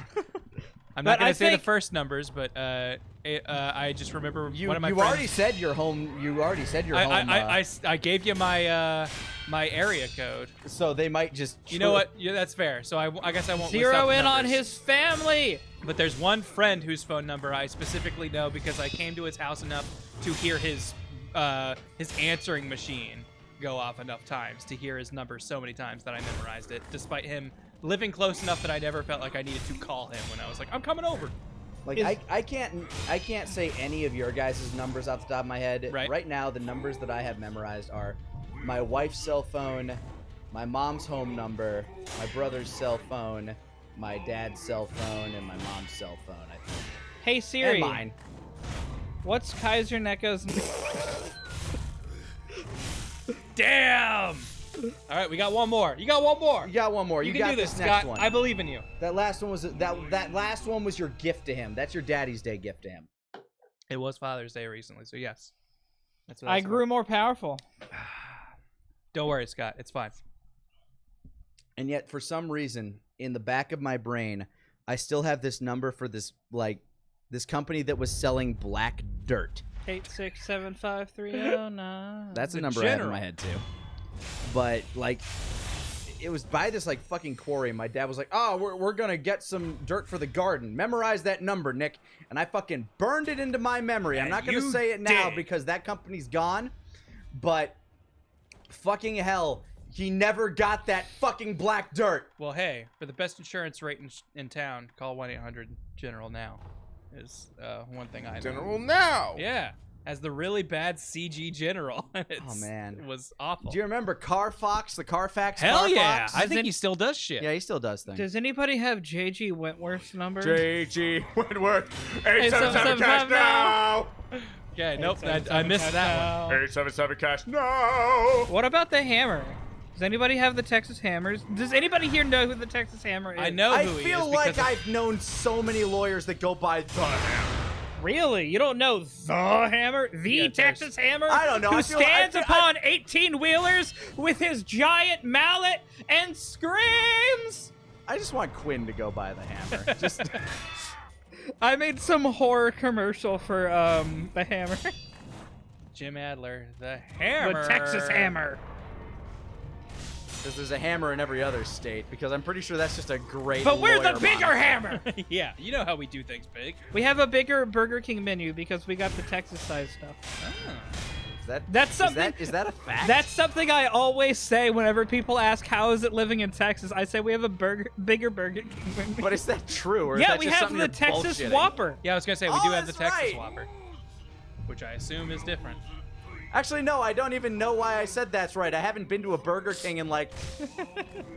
I'm not But going I to say the think- first numbers, but I just remember You one of my you friends. already said your home. You already said your home. I gave you my my area code. So they might just. You know what? Yeah, that's fair. So I guess I won't list out zero the in on numbers. his family. But there's one friend whose phone number I specifically know because I came to his house enough to hear his answering machine go off enough times to hear his number so many times that I memorized it, despite him living close enough that I never felt like I needed to call him when I was like, I'm coming over. Like Is- I can't say any of your guys' numbers off the top of my head. Right. Right now, the numbers that I have memorized are my wife's cell phone, my mom's home number, my brother's cell phone, my dad's cell phone, and my mom's cell phone. I think. Hey Siri, And mine. what's Kaiser Necco's? Damn! All right, we got one more. You got one more. You got one more. You, can got do this, next Scott. one. I believe in you. That last one was that last one was your gift to him. That's your Daddy's Day gift to him. It was Father's Day recently, so yes. That's what I that's grew more powerful. about. Don't worry, Scott. It's fine. And yet, for some reason, in the back of my brain, I still have this number for this company that was selling black dirt. 8675309. That's a The number I have in general. my head too. But it was by this fucking quarry. My dad was like, "Oh, we're gonna get some dirt for the garden. Memorize that number, Nick." And I fucking burned it into my memory. I'm And not gonna you say it now did. because that company's gone. But fucking hell, he never got that fucking black dirt. Well, hey, for the best insurance rate in town, call 1-800-GENERAL now. Is one thing I know. General now. Yeah, as the really bad CG general. Oh, man. It was awful. Do you remember Carfax, the Carfax? Hell yeah! Carfax? I think he still does shit. Yeah, he still does things. Does anybody have JG Wentworth's number? J.G. Wentworth. 877 cash now. Okay, nope, I missed that one. 877 cash. No. What about the hammer? Does anybody have the Texas Hammers? Does anybody here know who the Texas Hammer is? I know I who he feel is like because of- I've known so many lawyers that go by the Hammer. Really? You don't know the Hammer? The Yeah, Texas Hammer? I don't know. Who I feel- stands I- upon 18-wheelers with his giant mallet and screams? I just want Quinn to go by the Hammer. Just I made some horror commercial for the Hammer. Jim Adler, the Hammer. The Texas Hammer. because there's a hammer in every other state. Because I'm pretty sure that's just a great. But we're the lawyer bigger moniker. hammer. Yeah, you know how we do things big. We have a bigger Burger King menu because we got the Texas size stuff. That's something- Is that a fact? That's something I always say whenever people ask how is it living in Texas. I say we have a bigger Burger King menu. But is that true? Or is yeah, that we just have something the you're Texas bullshitting? Whopper. Yeah, I was gonna say we Oh, do have the that's Texas right. Whopper, which I assume is different. Actually, no. I don't even know why I said that's right. I haven't been to a Burger King in like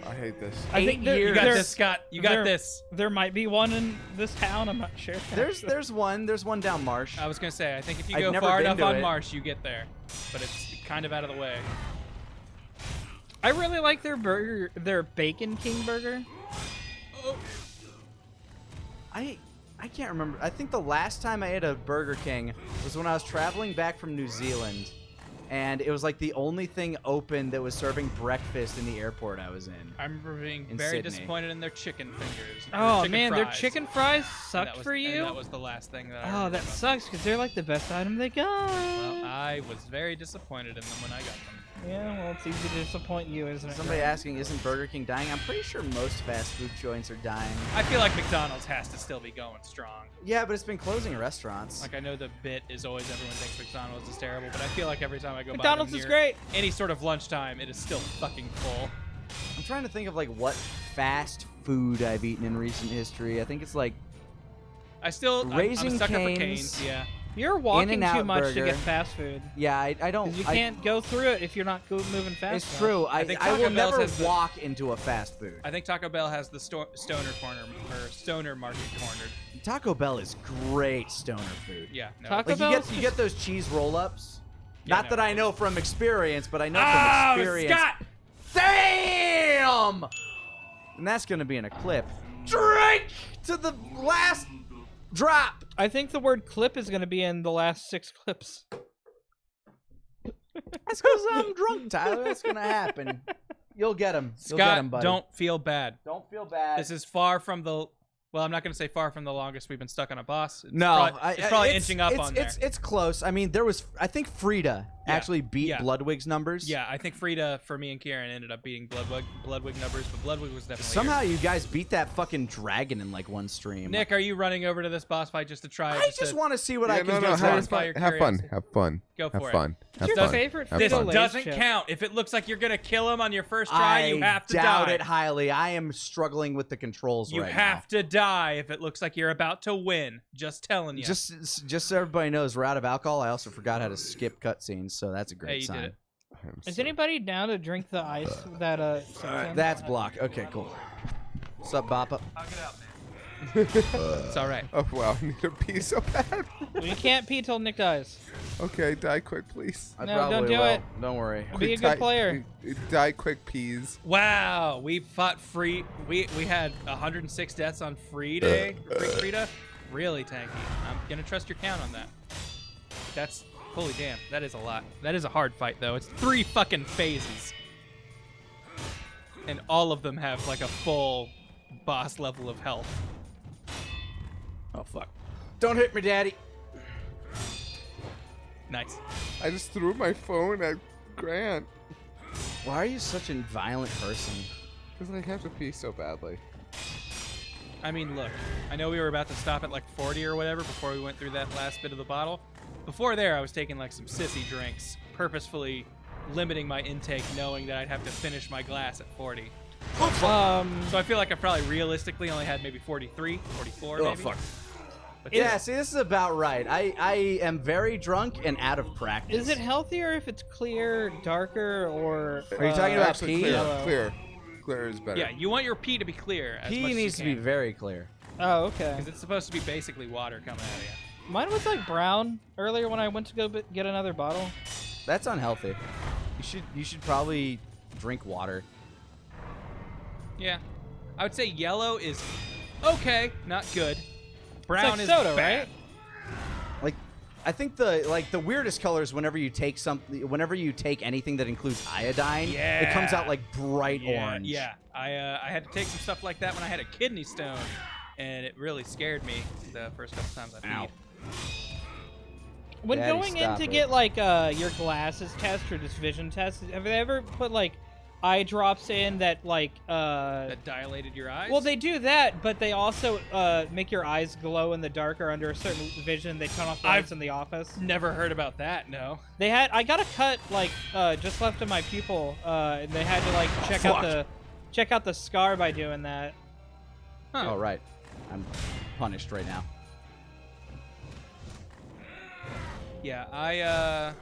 I hate this. I think 8 there- years. You got There- this, Scott. You got there- this. There might be one in this town. I'm not sure. There's one down Marsh. I was gonna say, I think if you I've go never far been enough to on it. Marsh, you get there. But it's kind of out of the way. I really like their burger, their Bacon King burger. I can't remember. I think the last time I ate a Burger King was when I was traveling back from New Zealand, and it was like the only thing open that was serving breakfast in the airport I was in. I remember being In very Sydney. disappointed in their chicken fingers. or Oh chicken man, their fries. chicken fries And sucked that was- for and you. that was the last thing that I Oh, remember that about sucks because they're like the best item they got. them. Well, I was very disappointed in them when I got them. Yeah, well, it's easy to disappoint you, isn't it? Somebody Ryan? asking, isn't Burger King dying? I'm pretty sure most fast food joints are dying. I feel like McDonald's has to still be going strong. Yeah, but it's been closing restaurants. Like, I know the bit is always everyone thinks McDonald's is terrible, but I feel like every time I go McDonald's by is them great. near any sort of lunchtime, it is still fucking full. I'm trying to think of like what fast food I've eaten in recent history. I think it's like I'm a Raising Raising sucker for Cane's. Canes, yeah. You're walking too In-N-Out much to burger. get fast food. yeah, I don't. Because you I- can't go through it if you're not moving fast. It's enough. true. I I think I Taco will Bell's never has the- walk into a fast food. I think Taco Bell has the stoner corner, or stoner market cornered. Taco Bell is great stoner food. Yeah, no. Taco Like Bell's you get those cheese roll-ups. Yeah, Not no, that I it's- know from experience, but I know Oh, from experience. Scott! Damn! And that's gonna be in a clip. Drink to the last drop. I think the word clip is going to be in the last 6 clips. That's because I'm drunk, Tyler. That's gonna happen. You'll get him. You'll get Scott, him, buddy. don't feel bad. Don't feel bad. This is far from the. Well, I'm not going to say far from the longest we've been stuck on a boss. It's no. it's probably inching up on there. It's close. I mean, there was. I think Frida Yeah, actually beat yeah. Bloodwig's numbers. Yeah, I think Frida for me and Kieran ended up beating Bloodwig numbers, but Bloodwig was definitely Somehow yours. you guys beat that fucking dragon in like one stream. Nick, are you running over to this boss fight just to try? I just want to see what I Yeah, can no, do. no, satisfy have your fun. Have fun. curiosity. Have fun. Go for Have it. fun. Have Your fun. favorite Have This fun. fiddle doesn't chip. count. If it looks like you're gonna kill him on your first try, you have to doubt die. it highly. I am struggling with the controls You right have to die if it looks like you're about to win. Just telling now. you. Just so everybody knows, we're out of alcohol. I also forgot how to skip cutscenes, so that's a great Hey, you sign. did it. I'm Is so- anybody down to drink the ice that Sam's in? That's block. Okay, cool. What's up, Boppa? It's all right. Oh wow, I need to pee so bad. We can't pee till Nick dies. Okay, die quick, please. I No, probably don't do will. it. Don't worry. Be a good player. Die quick, peas. Wow, we fought free. We had 106 deaths on free day. Frida, really tanky. I'm gonna trust your count on that. That's holy damn. That is a lot. That is a hard fight though. It's 3 fucking phases, and all of them have like a full boss level of health. Oh fuck. Don't hit me, Daddy. Nice. I just threw my phone at Grant Why are you such a violent person? because I have to pee so badly. I mean, look. I know we were about to stop at like 40 or whatever before we went through that last bit of the bottle. Before there, I was taking like some sissy drinks, purposefully limiting my intake, knowing that I'd have to finish my glass at 40. So I feel like I probably realistically only had maybe 43, 44 maybe. But Yeah, see, this is about right. I am very drunk and out of practice. Is it healthier if it's clear, darker, or? Are you talking about Actually, pee? clear. Yellow. Clear is better. Yeah, you want your pee to be clear as much Pee as needs to you be can. very clear. Oh, okay. Because it's supposed to be basically water coming out of you. Mine was like brown earlier when I went to go get another bottle. That's unhealthy. You should probably drink water. Yeah. I would say yellow is okay, not good. Brown it's is like soda, bad. right? Like, I think the weirdest colors whenever you take anything that includes iodine, it comes out like bright orange. Yeah. I had to take some stuff like that when I had a kidney stone, and it really scared me the first couple times I peed. When Daddy, going in stop to it. get like your glasses test or just vision test, have they ever put like eye drops in that like That dilated your eyes? well, they do that, but they also make your eyes glow in the dark or under a certain vision. They turn off the lights in the office. never heard about that, no. I got a cut like just left of my pupil, and they had to like check out the scar by doing that. Huh. Oh, right. I'm punished right now. Yeah, I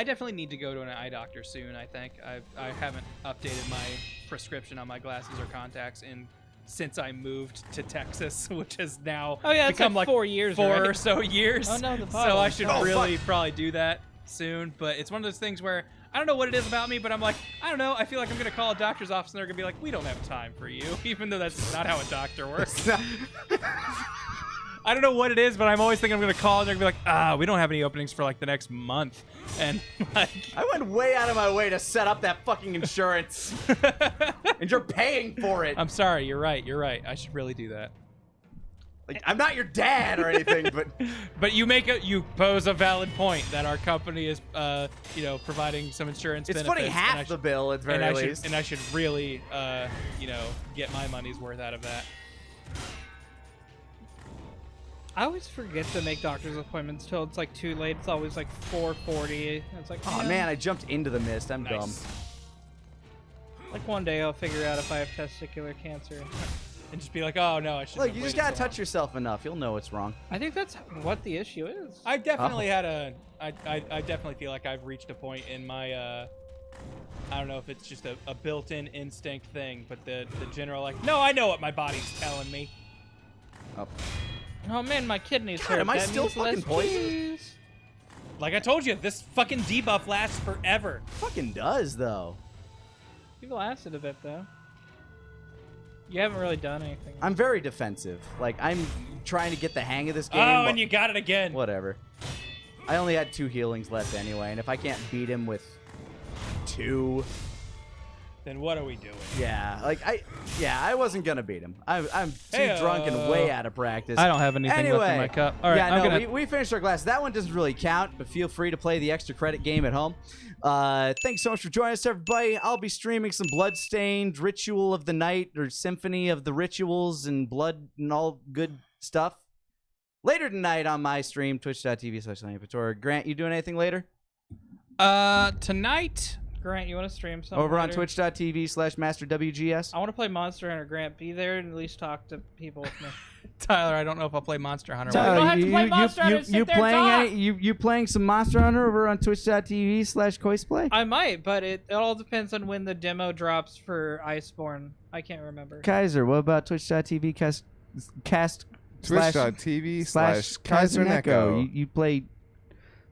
definitely need to go to an eye doctor soon, I think. I haven't updated my prescription on my glasses or contacts since I moved to Texas, which has now It's become like 4 years, four right? or so years. Oh, no, the So bottle. I should Oh, really probably do that soon. But it's one of those things where I don't know what it is about me, but I'm like, I don't know. I feel like I'm going to call a doctor's office and they're going to be like, we don't have time for you, even though that's not how a doctor works. I don't know what it is, but I'm always thinking I'm going to call and they're going to be like, we don't have any openings for like the next month. And like, I went way out of my way to set up that fucking insurance. And you're paying for it. I'm sorry. You're right. I should really do that. Like, I'm not your dad or anything, but But you pose a valid point that our company is, providing some insurance it's benefits. footing half the bill at very least. And I should really, get my money's worth out of that. I always forget to make doctor's appointments till it's like too late. It's always like 4:40. It's like, Oh man, I jumped into the mist. I'm dumb. Nice. Like one day I'll figure out if I have testicular cancer. And just be like, oh no, I should. Look, you just gotta touch yourself enough. You'll know what's wrong. I think that's what the issue is. I definitely I definitely feel like I've reached a point in my, I don't know if it's just a built-in instinct thing, but the general like, no, I know what my body's telling me. Oh man, my kidneys God, hurt. am I That still means less fucking poisoned? cheese. Like I told you, this fucking debuff lasts forever. Fucking does though. You've lasted a bit though. You haven't really done anything. I'm very defensive. Like I'm trying to get the hang of this game. Oh, but and you got it again. whatever. I only had 2 healings left anyway, and if I can't beat him with 2, Then what are we doing? yeah, I wasn't gonna beat him. I'm too Hey-o. drunk and way out of practice. I don't have anything anyway, left in my cup. All right, yeah, I'm no, gonna. we finished our glass. That one doesn't really count, but feel free to play the extra credit game at home. Thanks so much for joining us, everybody. I'll be streaming some Bloodstained, Ritual of the Night, or Symphony of the Rituals and Blood and all good stuff later tonight on my stream, twitch.tv/LionPator. Grant, you doing anything later? Tonight. Grant, you want to stream something Over on later? twitch.tv/MasterWGS. I want to play Monster Hunter. Grant, be there and at least talk to people with me. Tyler, I don't know if I'll play Monster Hunter. Tyler, you don't have to play Monster Hunter, sit there and talk. you playing some Monster Hunter over on twitch.tv/Coisplay? I might, but it all depends on when the demo drops for Iceborne. I can't remember. Kaiser, what about twitch.tv cast Twitch.tv/Kaiser Neko. You play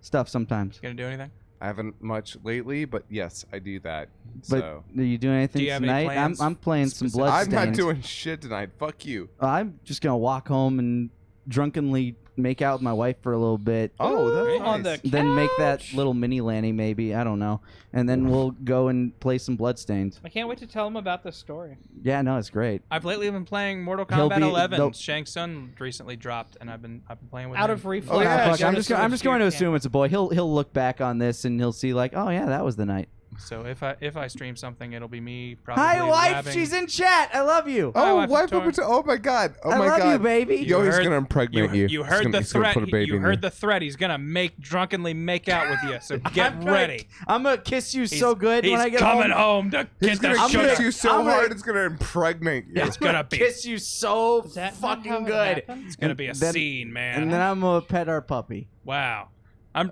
stuff sometimes. Gonna do anything? I haven't much lately, but yes, I do that. But So are you doing anything Do you have any tonight? plans I'm playing some specific- I'm Bloodstained. not doing shit tonight. Fuck you. I'm just gonna walk home and drunkenly make out with my wife for a little bit. Oh, that's on nice. the Then make that couch. little mini Lanny, maybe. I don't know. And then we'll go and play some Bloodstained. I can't wait to tell him about the story. Yeah, no, it's great. I've lately been playing Mortal He'll Kombat be- 11. they'll- Shang Tsung recently dropped, and I've been playing with Out him. of reflex. Oh, yeah, Fuck, yeah, I'm just going to assume it's a boy. He'll look back on this and he'll see like, oh yeah, that was the night. So if I stream something, it'll be me probably. Hi, wife. labbing- She's in chat. I love you. Oh, wife wife is torn. over to. Oh my god. Oh I my love god. you, baby. Yo, he's heard- gonna impregnate you. You He's heard gonna- the he's gonna threat. put a baby You in heard the threat. He's gonna drunkenly make out with you. So get I'm gonna- ready. I'm gonna kiss you so good He's when I get coming home. home to He's get the gonna sugar. kiss you so I'm gonna- hard it's gonna impregnate you. It's gonna be. kiss you so Is that not how fucking it good. happened? It's gonna be a then- scene, man. And then I'm gonna pet our puppy. Wow.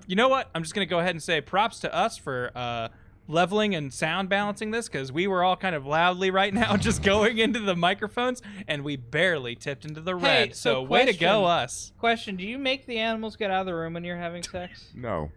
You know what? I'm just gonna go ahead and say props to us for leveling and sound balancing this, because we were all kind of loudly right now just going into the microphones, and we barely tipped into the red. so So way to go, question. us. Question: do you make the animals get out of the room when you're having sex? No.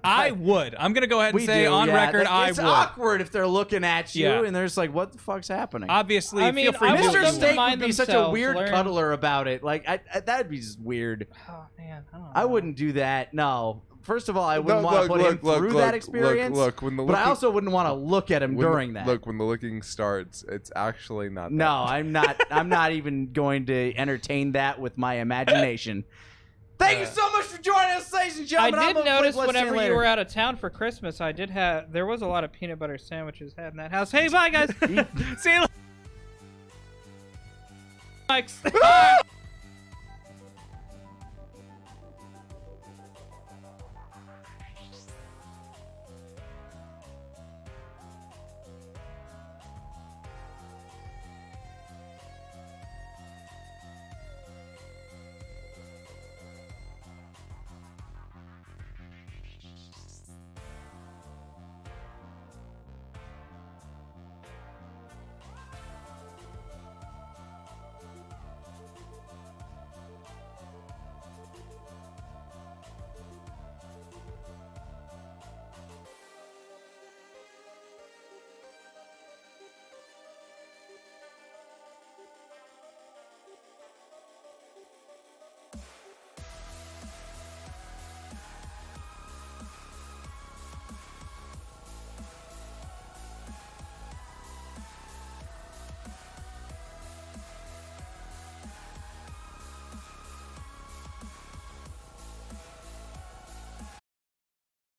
I would. I'm gonna go ahead and say on record, I It's would. awkward if they're looking at you Yeah. and they're just like, "What the fuck's happening?" Obviously, I mean, feel free I to want do Mr. them what to you Steak want. mind would be such a themselves, weird learn- cuddler about it. Like, that'd be weird. Oh man, I don't know. I wouldn't do that. No. First of all, I wouldn't No, want to put him look, through look, that experience. Look, when the but I looking- also wouldn't want to look at him when during the, that. Look, when the looking starts, it's actually not. No, I'm not. I'm not even going to entertain that with my imagination. Thank you so much for joining us, ladies and I gentlemen. I'm did gonna play notice Bloodstained whenever you later. were out of town for Christmas, there was a lot of peanut butter sandwiches had in that house. Hey, bye guys. See you later. Mike's.